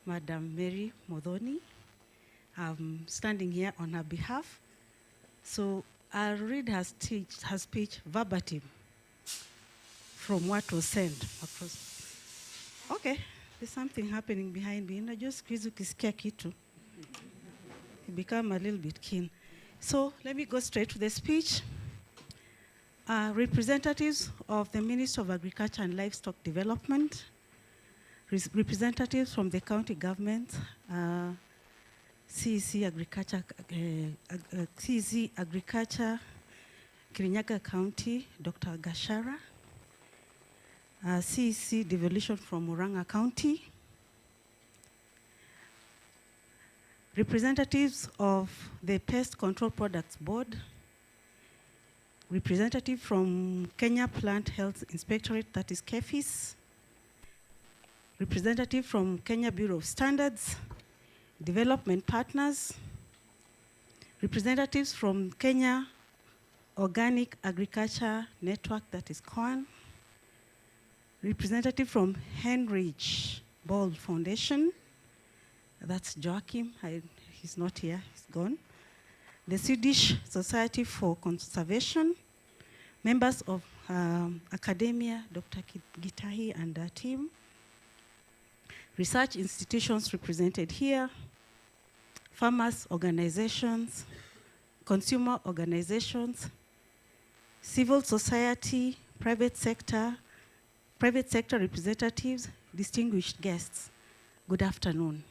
Speaker 15: Madam Mary Modhoni. I'm standing here on her behalf. So I'll read her speech verbatim from what was sent across. Okay, there's something happening behind me. I just ukisikia kitu. You become a little bit keen. So let me go straight to the speech. Representatives of the Ministry of Agriculture and Livestock Development, representatives from the county government, CEC Agriculture, Kirinyaga County, Dr. Gashara, CEC Devolution from Murang'a County, representatives of the Pest Control Products Board, representative from Kenya Plant Health Inspectorate, that is KEPHIS, representative from Kenya Bureau of Standards, development partners, representatives from Kenya Organic Agriculture Network, that is COAN, representative from Heinrich Böll Foundation, that's Joachim, he's not here, he's gone. The Swedish Society for Conservation, members of academia, Dr. Gitahi and her team, research institutions represented here, farmers organizations, consumer organizations, civil society, private sector representatives, distinguished guests. Good afternoon.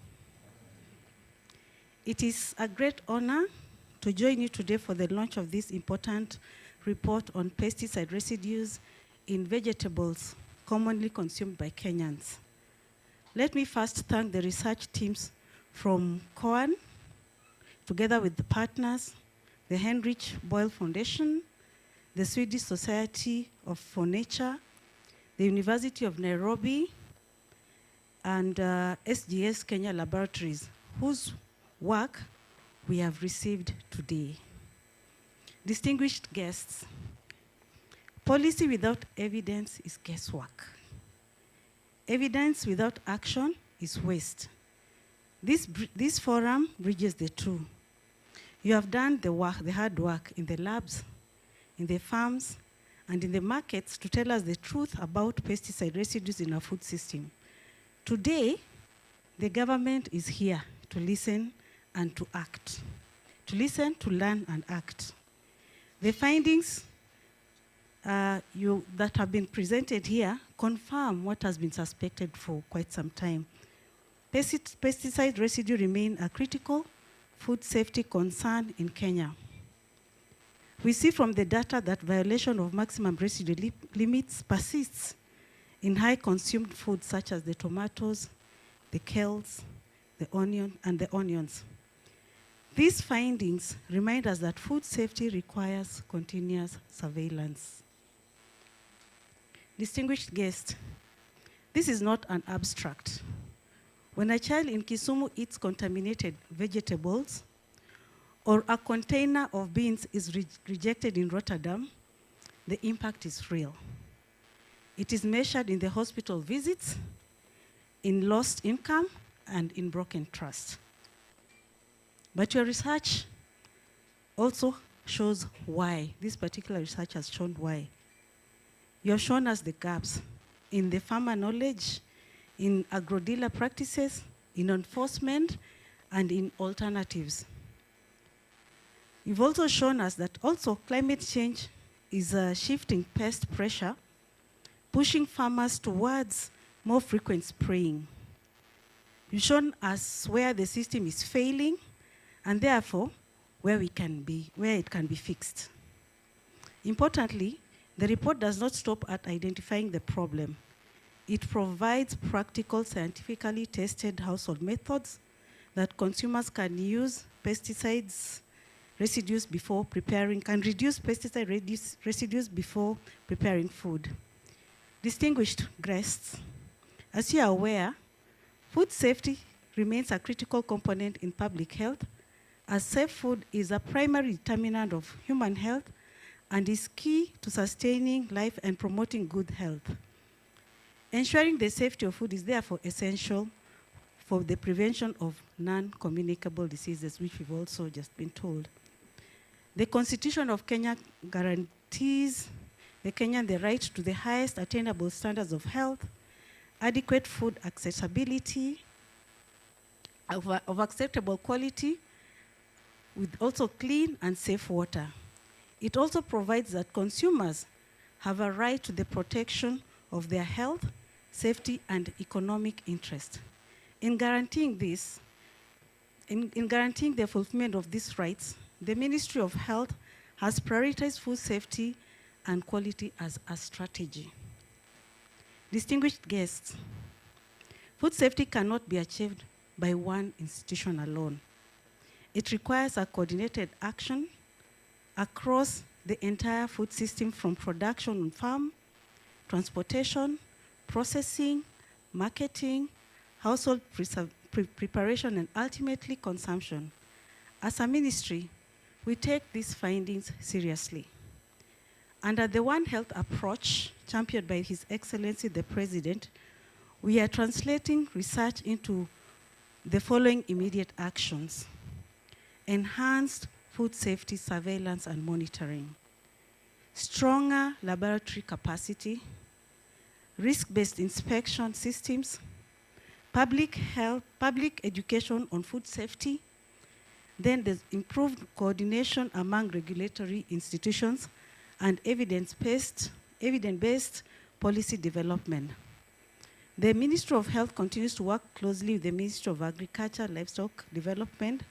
Speaker 15: It is a great honor to join you today for the launch of this important report on pesticide residues in vegetables commonly consumed by Kenyans. Let me first thank the research teams from COAN, together with the partners, the Heinrich Böll Foundation, the Swedish Society for Nature, the University of Nairobi, and SGS Kenya Laboratories, whose work we have received today. Distinguished guests, policy without evidence is guesswork. Evidence without action is waste. This forum bridges the two. You have done the work, the hard work in the labs, in the farms, and in the markets to tell us the truth about pesticide residues in our food system. Today, the government is here to listen and to act. To listen, to learn, and act. The findings that have been presented here confirm what has been suspected for quite some time. Pesticide residue remain a critical food safety concern in Kenya. We see from the data that violation of maximum residue limits persists in high consumed foods such as the tomatoes, the kales, the onions. These findings remind us that food safety requires continuous surveillance. Distinguished guests, this is not an abstract. When a child in Kisumu eats contaminated vegetables, or a container of beans is rejected in Rotterdam, the impact is real. It is measured in the hospital visits, in lost income, and in broken trust. But your research also shows why. This particular research has shown why. You have shown us the gaps in the farmer knowledge, in agro-dealer practices, in enforcement, and in alternatives. You've also shown us that also climate change is shifting pest pressure, pushing farmers towards more frequent spraying. You've shown us where the system is failing, and therefore where it can be fixed. Importantly, the report does not stop at identifying the problem. It provides practical, scientifically tested household methods that consumers can use residues before preparing food. Distinguished guests, as you are aware, food safety remains a critical component in public health, as safe food is a primary determinant of human health and is key to sustaining life and promoting good health. Ensuring the safety of food is therefore essential for the prevention of non-communicable diseases, which we've also just been told. The Constitution of Kenya guarantees the Kenyan the right to the highest attainable standards of health, adequate food accessibility, of acceptable quality, with also clean and safe water. It also provides that consumers have a right to the protection of their health, safety, and economic interest. In guaranteeing this, in guaranteeing the fulfillment of these rights, the Ministry of Health has prioritized food safety and quality as a strategy. Distinguished guests, food safety cannot be achieved by one institution alone. It requires a coordinated action across the entire food system, from production on farm, transportation, processing, marketing, household preparation, and ultimately consumption. As a ministry, we take these findings seriously. Under the One Health approach, championed by His Excellency the President, we are translating research into the following immediate actions: enhanced food safety surveillance and monitoring, stronger laboratory capacity, risk-based inspection systems, public health, public education on food safety, then there's improved coordination among regulatory institutions, and evidence-based policy development. The Ministry of Health continues to work closely with the Ministry of Agriculture, Livestock Development,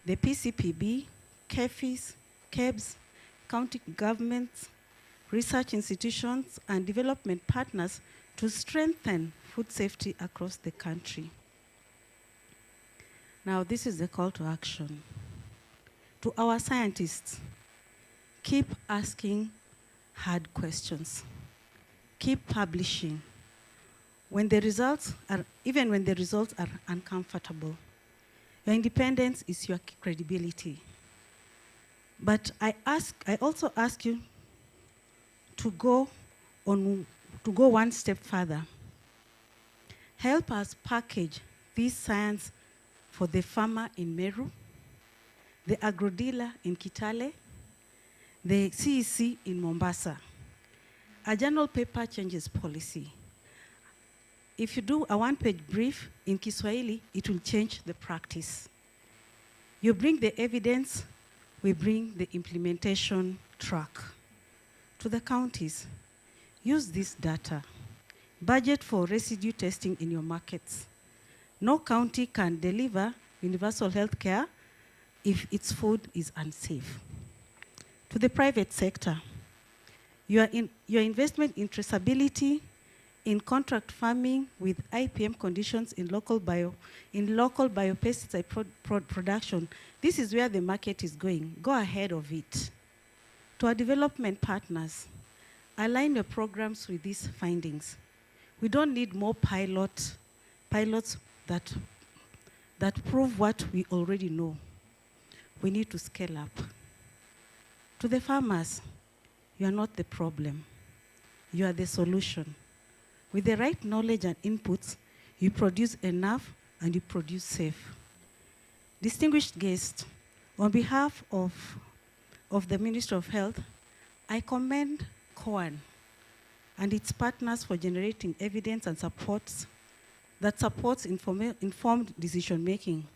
Speaker 15: the PCPB, KEFIS, KEBS, county governments, research institutions, and development partners to strengthen food safety across the country. Now, this is the call to action. To our scientists, keep asking hard questions. Keep publishing. Even when the results are uncomfortable. Your independence is your credibility. But I also ask you to go one step further. Help us package this science for the farmer in Meru, the agro-dealer in Kitale, the CEC in Mombasa. A journal paper changes policy. If you do a one-page brief in Kiswahili, it will change the practice. You bring the evidence, we bring the implementation track. To the counties, use this data. Budget for residue testing in your markets. No county can deliver universal health care if its food is unsafe. To the private sector, your investment in traceability, in contract farming with IPM conditions in local biopesticide production, this is where the market is going. Go ahead of it. To our development partners, align your programs with these findings. We don't need more pilots that prove what we already know. We need to scale up. To the farmers, you are not the problem. You are the solution. With the right knowledge and inputs, you produce enough and you produce safe. Distinguished guests, on behalf of the Ministry of Health, I commend COAN and its partners for generating evidence and supports informed decision-making.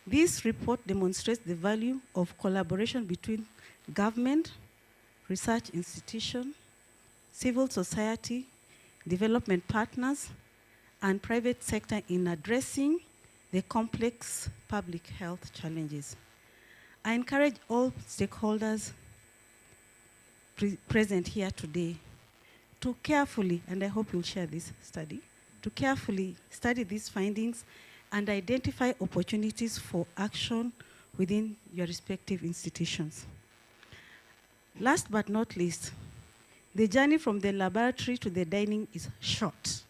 Speaker 15: This report demonstrates the value of collaboration between government, research institutions, civil society, development partners, and private sector in addressing the complex public health challenges. I encourage all stakeholders present here today to carefully, and I hope you'll share this study, to carefully study these findings and identify opportunities for action within your respective institutions. Last but not least, the journey from the laboratory to the dining is short.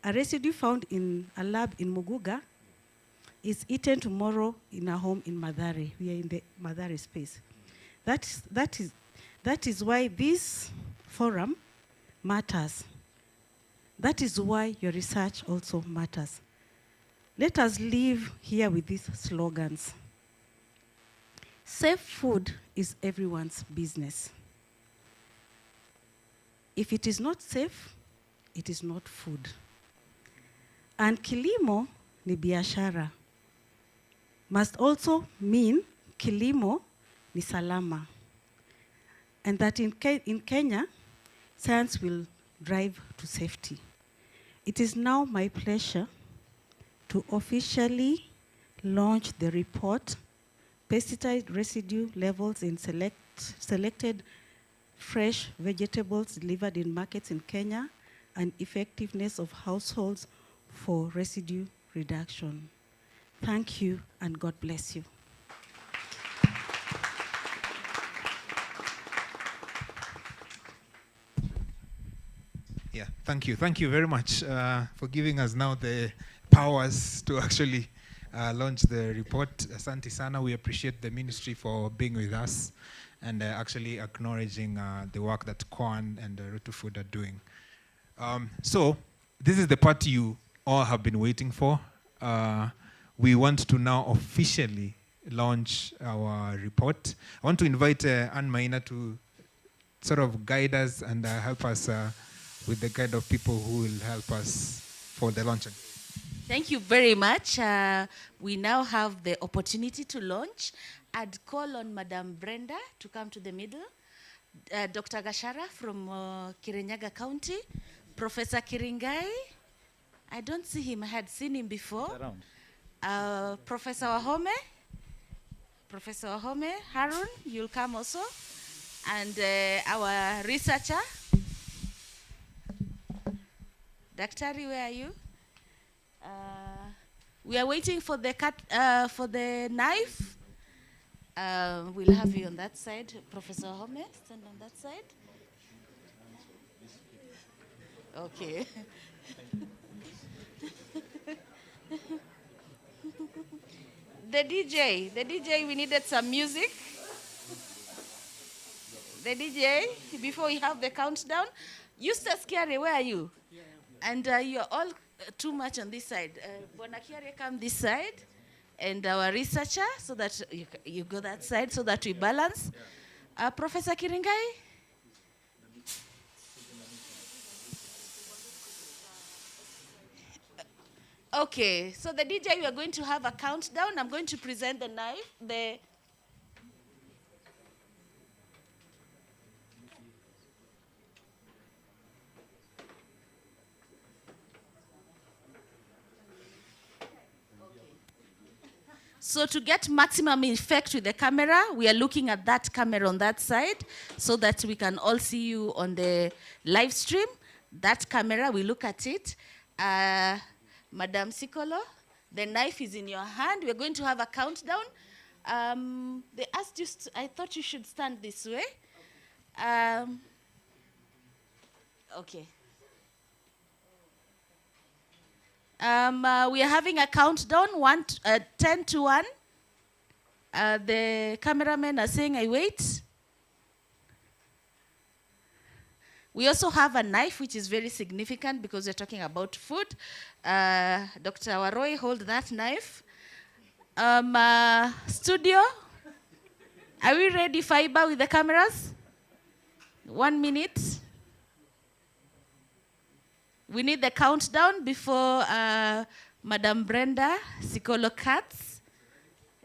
Speaker 15: A residue found in a lab in Muguga is eaten tomorrow in a home in Mathare. We are in the Mathare space. That is why this forum matters. That is why your research also matters. Let us leave here with these slogans.
Speaker 16: Safe food is everyone's business. If it is not safe, it is not food. And kilimo ni biashara must also mean kilimo ni salama. And that in Kenya, science will drive to safety. It is now my pleasure to officially launch the report, Pesticide Residue Levels in Selected Fresh Vegetables Delivered in Markets in Kenya and Effectiveness of Households for Residue Reduction. Thank you, and God bless you.
Speaker 2: Yeah, thank you. Thank you very much for giving us now the powers to actually launch the report. Asante sana. We appreciate the ministry for being with us and actually acknowledging the work that Kwan and Rutu Food are doing. So this is the part you all have been waiting for. We want to now officially launch our report. I want to invite Anne Maina to sort of guide us and help us with the guide of people who will help us for the launching.
Speaker 20: Thank you very much. We now have the opportunity to launch. I'd call on Madam Brenda to come to the middle. Dr. Gashara from Kirinyaga County. Professor Kiringai. I don't see him. I had seen him before. Professor Wahome. Professor Wahome. Harun, you'll come also. And our researcher. Daktari, where are you? We are waiting for the knife. We'll have you on that side. Professor Home, stand on that side. Okay. The DJ, we needed some music. The DJ, before we have the countdown. Eustace Kiare, where are you? And you're all too much on this side. Bonakiare, come this side. And our researcher, so that you go that side, so that we balance. Professor Kiringai? Okay, so the DJ, we are going to have a countdown. I'm going to present the knife. So to get maximum effect with the camera, we are looking at that camera on that side so that we can all see you on the live stream. That camera, we look at it. Madam Sikolo, the knife is in your hand. We're going to have a countdown. They asked you, I thought you should stand this way. Okay. We are having a countdown, 10 to 1. The cameramen are saying, I wait. We also have a knife, which is very significant because we're talking about food. Dr. Waroi, hold that knife. Studio, are we ready, Fiber, with the cameras? 1 minute. We need the countdown before Madam Brenda Sikolo cuts.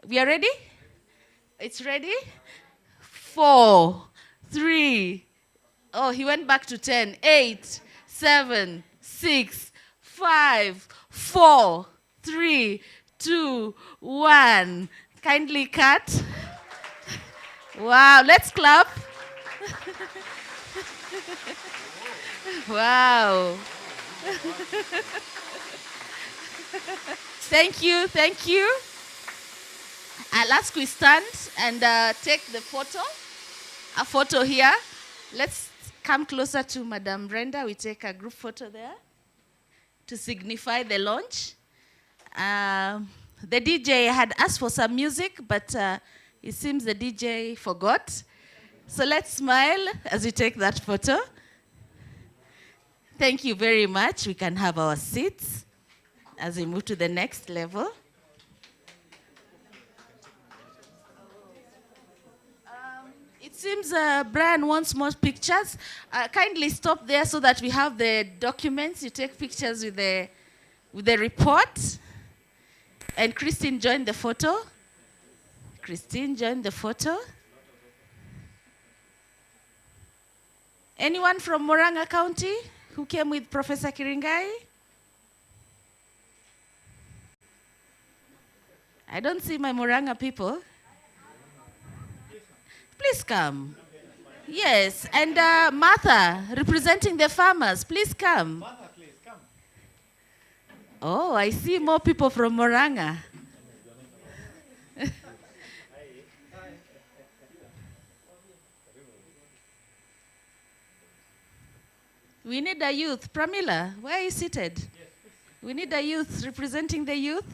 Speaker 20: We are ready? It's ready? 4, 3. Oh, he went back to 10. 8, 7, 6, 5, 4, 3, 2, 1. Kindly cut. Wow, let's clap. Wow. Thank you, thank you. I'll ask we stand and take the photo. A photo here. Let's come closer to Madam Brenda. We take a group photo there to signify the launch. The DJ had asked for some music, but it seems the DJ forgot. So let's smile as we take that photo. Thank you very much. We can have our seats as we move to the next level. seems Brian wants more pictures. Kindly stop there so that we have the documents. You take pictures with the report. And Christine joined the photo. Christine joined the photo. Anyone from Murang'a County who came with Professor Kiringai? I don't see my Murang'a people. Please come. Yes, and Martha, representing the farmers, please come. Martha, please come. Oh, I see more people from Murang'a. We need a youth. Pramila, where are you seated? Yes, we need a youth representing the youth.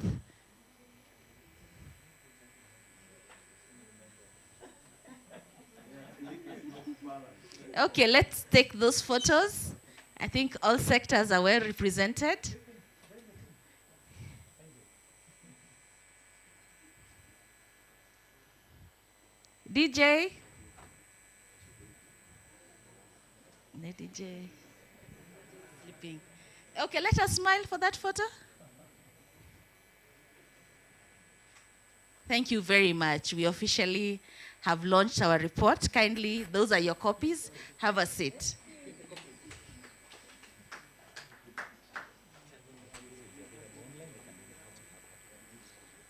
Speaker 20: Okay, let's take those photos. I think all sectors are well represented. DJ. The DJ. Sleeping. Okay, let us smile for that photo. Thank you very much. We officially have launched our report. Kindly, those are your copies. Have a seat.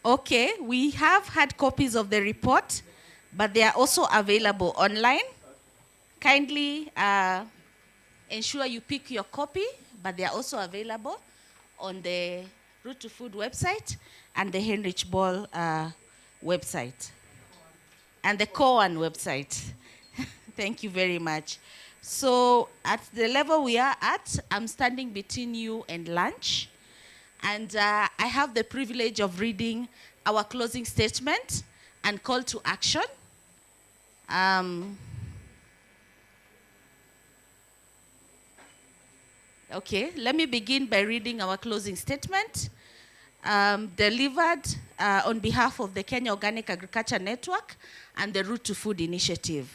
Speaker 20: Okay, we have had copies of the report, but they are also available online. Kindly ensure you pick your copy, but they are also available on the Root to Food website and the Heinrich Ball website. And the Coan website. Thank you very much. So at the level we are at, I'm standing between you and lunch. And I have the privilege of reading our closing statement and call to action. Okay, let me begin by reading our closing statement. Delivered on behalf of the Kenya Organic Agriculture Network and the Root to Food Initiative.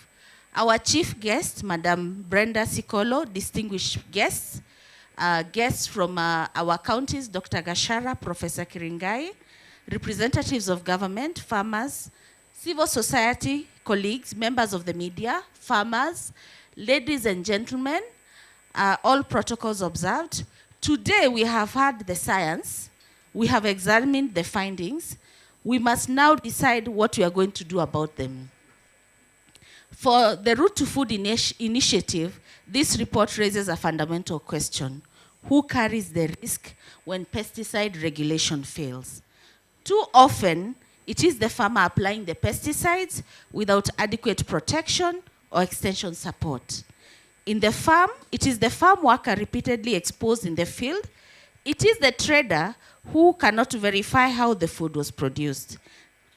Speaker 20: Our chief guest, Madam Brenda Sikolo, distinguished guests, guests from our counties, Dr. Gashara, Professor Kiringai, representatives of government, farmers, civil society, colleagues, members of the media, farmers, ladies and gentlemen, all protocols observed. Today we have had the science. We have examined the findings. We must now decide what we are going to do about them. For the Root to Food initiative, this report raises a fundamental question. Who carries the risk when pesticide regulation fails? Too often, it is the farmer applying the pesticides without adequate protection or extension support. In the farm, it is the farm worker repeatedly exposed in the field. It is the trader who cannot verify how the food was produced.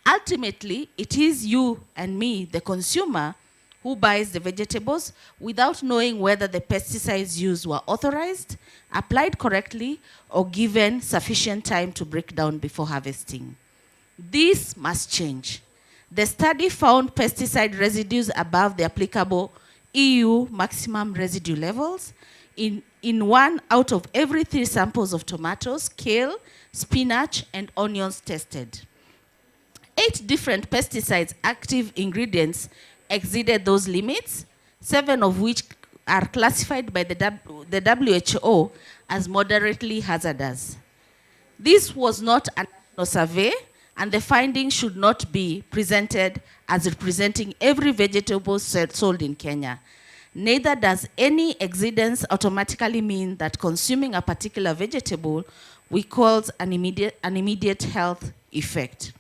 Speaker 20: Ultimately, it is you and me, the consumer, who buys the vegetables without knowing whether the pesticides used were authorized, applied correctly, or given sufficient time to break down before harvesting. This must change. The study found pesticide residues above the applicable EU maximum residue levels in 1 out of every 3 samples of tomatoes, kale, spinach, and onions tested. 8 different pesticides active ingredients exceeded those limits, 7 of which are classified by the WHO as moderately hazardous. This was not a national survey, and the findings should not be presented as representing every vegetable sold in Kenya. Neither does any exceedance automatically mean that consuming a particular vegetable will cause an immediate health effect.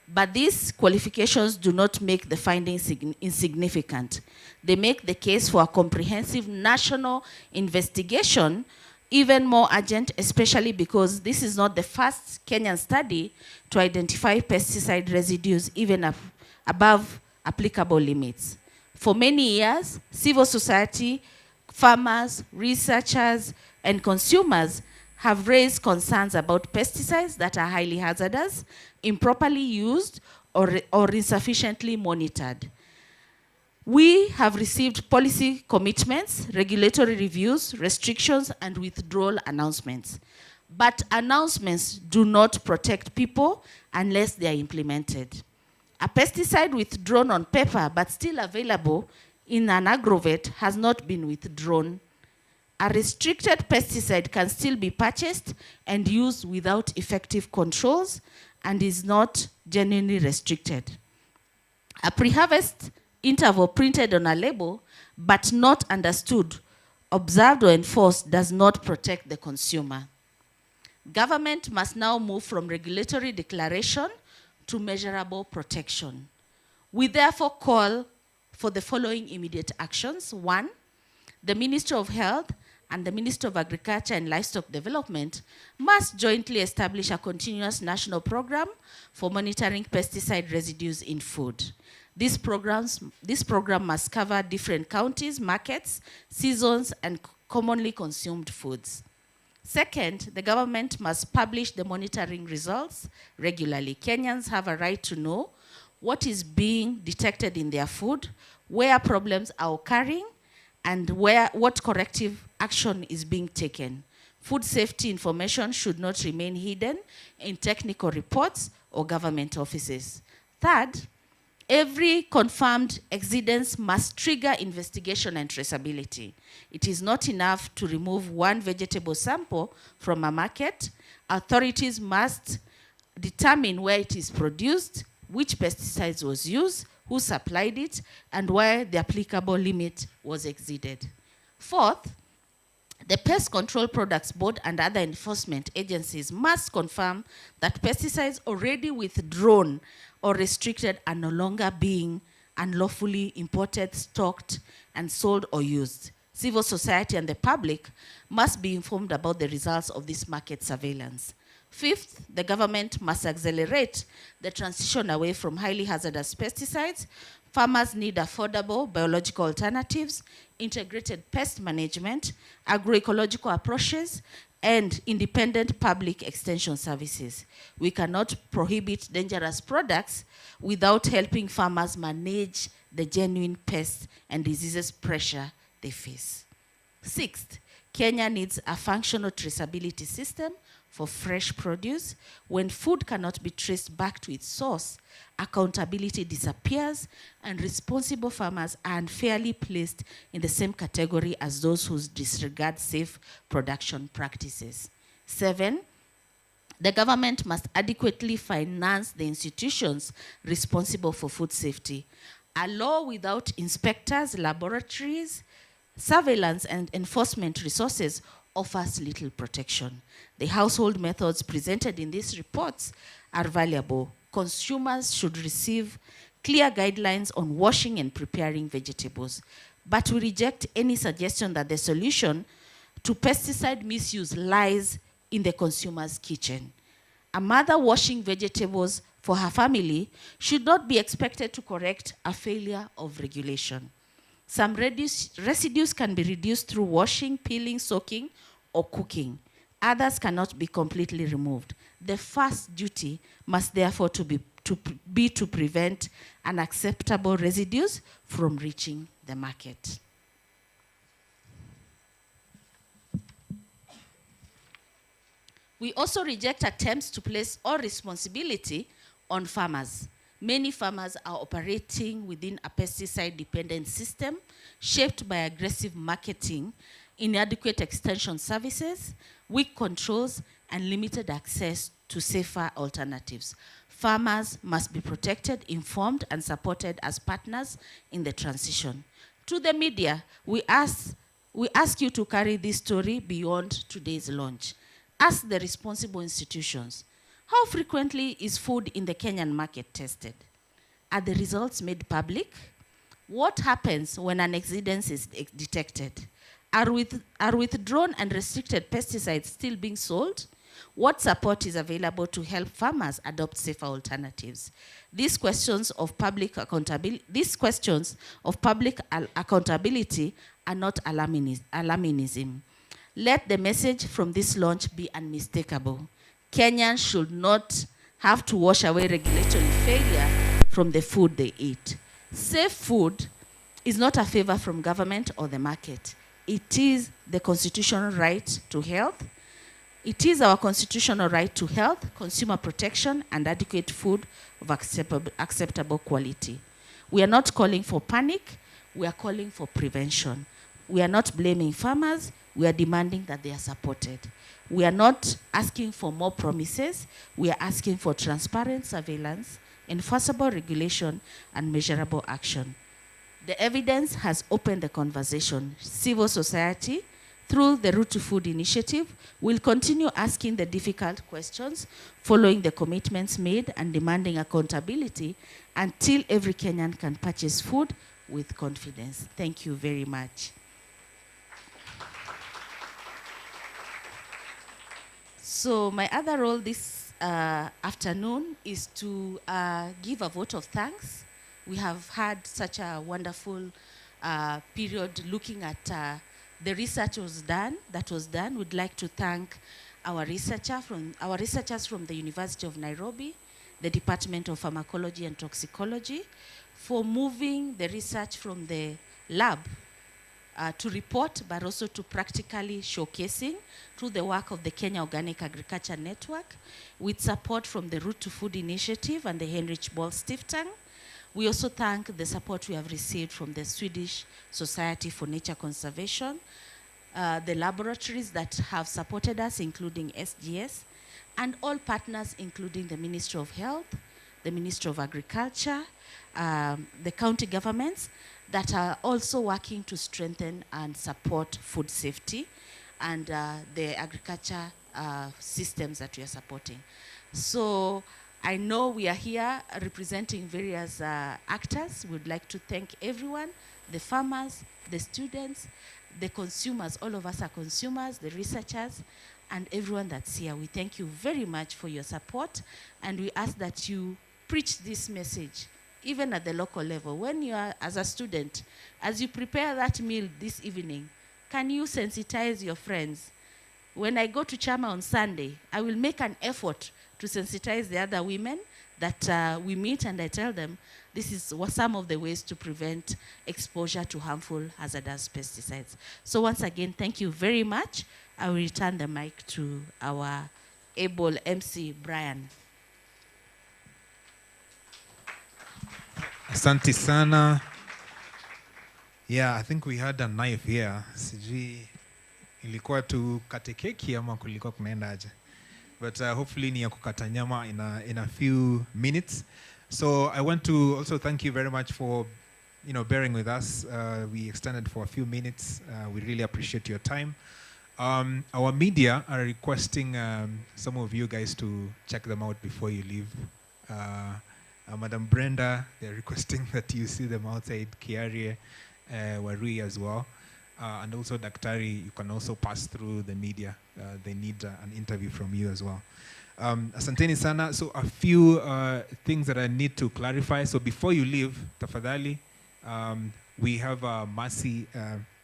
Speaker 20: But these qualifications do not make the findings insignificant. They make the case for a comprehensive national investigation even more urgent, especially because this is not the first Kenyan study to identify pesticide residues even above applicable limits. For many years, civil society, farmers, researchers, and consumers have raised concerns about pesticides that are highly hazardous, improperly used, or insufficiently monitored. We have received policy commitments, regulatory reviews, restrictions, and withdrawal announcements. But announcements do not protect people unless they are implemented. A pesticide withdrawn on paper but still available in an agrovet has not been withdrawn. A restricted pesticide can still be purchased and used without effective controls and is not genuinely restricted. A pre-harvest interval printed on a label but not understood, observed, or enforced does not protect the consumer. Government must now move from regulatory declaration to measurable protection. We therefore call for the following immediate actions. 1, the Ministry of Health and the Ministry of Agriculture and Livestock Development must jointly establish a continuous national program for monitoring pesticide residues in food. This program must cover different counties, markets, seasons, and commonly consumed foods. Second, the government must publish the monitoring results regularly. Kenyans have a right to know what is being detected in their food, where problems are occurring, and what corrective action is being taken. Food safety information should not remain hidden in technical reports or government offices. Third, every confirmed exceedance must trigger investigation and traceability. It is not enough to remove one vegetable sample from a market. Authorities must determine where it is produced, which pesticides was used, who supplied it, and where the applicable limit was exceeded. Fourth, the Pest Control Products Board and other enforcement agencies must confirm that pesticides already withdrawn or restricted are no longer being unlawfully imported, stocked, and sold or used. Civil society and the public must be informed about the results of this market surveillance. Fifth, the government must accelerate the transition away from highly hazardous pesticides. Farmers need affordable biological alternatives, integrated pest management, agroecological approaches, and independent public extension services. We cannot prohibit dangerous products without helping farmers manage the genuine pests and diseases pressure they face. Sixth, Kenya needs a functional traceability system for fresh produce. When food cannot be traced back to its source, accountability disappears and responsible farmers are unfairly placed in the same category as those who disregard safe production practices. 7, the government must adequately finance the institutions responsible for food safety. A law without inspectors, laboratories, surveillance, and enforcement resources offers little protection. The household methods presented in these reports are valuable. Consumers should receive clear guidelines on washing and preparing vegetables. But we reject any suggestion that the solution to pesticide misuse lies in the consumer's kitchen. A mother washing vegetables for her family should not be expected to correct a failure of regulation. Some residues can be reduced through washing, peeling, soaking, or cooking. Others cannot be completely removed. The first duty must therefore be to prevent unacceptable residues from reaching the market. We also reject attempts to place all responsibility on farmers. Many farmers are operating within a pesticide-dependent system shaped by aggressive marketing, inadequate extension services, weak controls, and limited access to safer alternatives. Farmers must be protected, informed, and supported as partners in the transition. To the media, we ask you to carry this story beyond today's launch. Ask the responsible institutions, how frequently is food in the Kenyan market tested? Are the results made public? What happens when an exceedance is detected? Are withdrawn and restricted pesticides still being sold? What support is available to help farmers adopt safer alternatives? These questions of public accountability are not alarmism. Let the message from this launch be unmistakable. Kenyans should not have to wash away regulatory failure from the food they eat. Safe food is not a favor from government or the market. It is the constitutional right to health. It is our constitutional right to health, consumer protection, and adequate food of acceptable quality. We are not calling for panic, we are calling for prevention. We are not blaming farmers, we are demanding that they are supported. We are not asking for more promises, we are asking for transparent surveillance, enforceable regulation, and measurable action. The evidence has opened the conversation. Civil society, through the Route to Food initiative, will continue asking the difficult questions, following the commitments made and demanding accountability until every Kenyan can purchase food with confidence. Thank you very much. So my other role this afternoon is to give a vote of thanks. We have had such a wonderful period looking at the research that was done. We'd like to thank our researchers from the University of Nairobi, the Department of Pharmacology and Toxicology, for moving the research from the lab to report, but also to practically showcasing through the work of the Kenya Organic Agriculture Network, with support from the Route to Food initiative and the Heinrich Böll Stiftung. We also thank the support we have received from the Swedish Society for Nature Conservation, the laboratories that have supported us, including SGS, and all partners, including the Ministry of Health, the Ministry of Agriculture, the county governments, that are also working to strengthen and support food safety and the agriculture systems that we are supporting. So I know we are here representing various actors. We'd like to thank everyone, the farmers, the students, the consumers. All of us are consumers, the researchers, and everyone that's here. We thank you very much for your support, and we ask that you preach this message, even at the local level. When you are, as a student, as you prepare that meal this evening, can you sensitize your friends? When I go to Chama on Sunday, I will make an effort to sensitize the other women that we meet, and I tell them this is some of the ways to prevent exposure to harmful hazardous pesticides. So once again, thank you very much. I will return the mic to our able MC, Brian.
Speaker 2: Asante sana. Yeah, I think we had a knife here. Sijui ilikuwa tu kate keki ama kulikuwa kunaenda aje. But hopefully ni ya kukata nyama in a few minutes. So I want to also thank you very much for bearing with us. We extended for a few minutes. We really appreciate your time. Our media are requesting some of you guys to check them out before you leave. Madam Brenda, they're requesting that you see them outside Kiarie, Warui as well. And also Daktari, you can also pass through the media. They need an interview from you as well. Asanteni sana. So a few things that I need to clarify. So before you leave, tafadhali, we have Mercy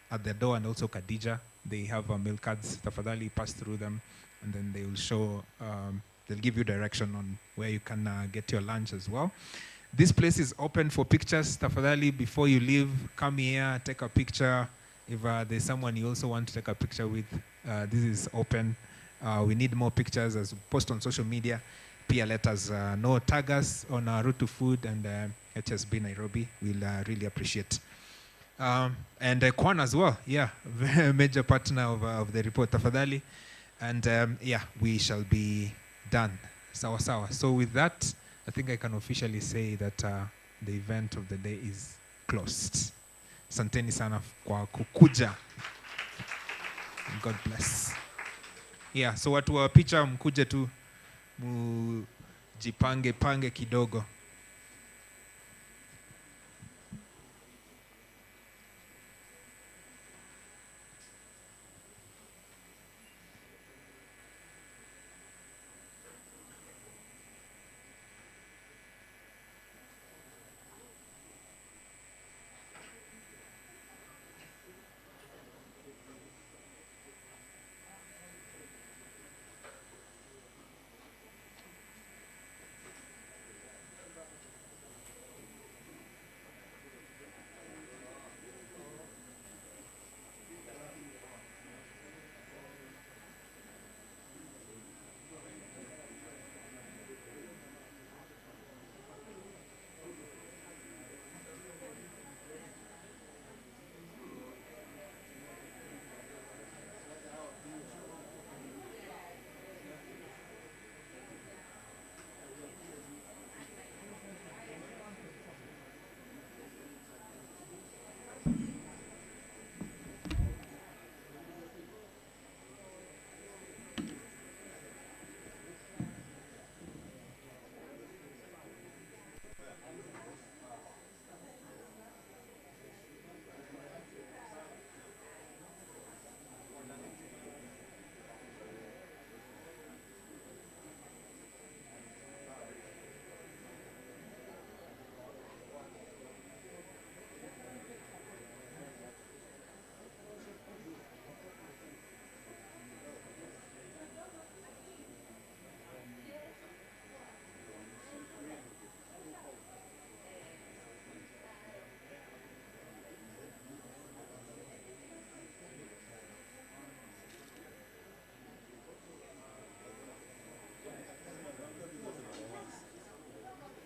Speaker 2: at the door and also Khadija. They have milk cards. Tafadhali, pass through them, and then they will show, they'll give you direction on where you can get your lunch as well. This place is open for pictures. Tafadhali, before you leave, come here, take a picture. If there's someone you also want to take a picture with, this is open. We need more pictures as we post on social media. Pia let us know, tag us on Route to Food and HSB Nairobi. We'll really appreciate. And Kwan as well, yeah, very major partner of the report, tafadhali. And yeah, we shall be done. Sawa sawa. So with that, I think I can officially say that the event of the day is closed. Santeni sana kwa kukuja. God bless. Yeah, so watu wa picha mkuje tu mujipange pange kidogo.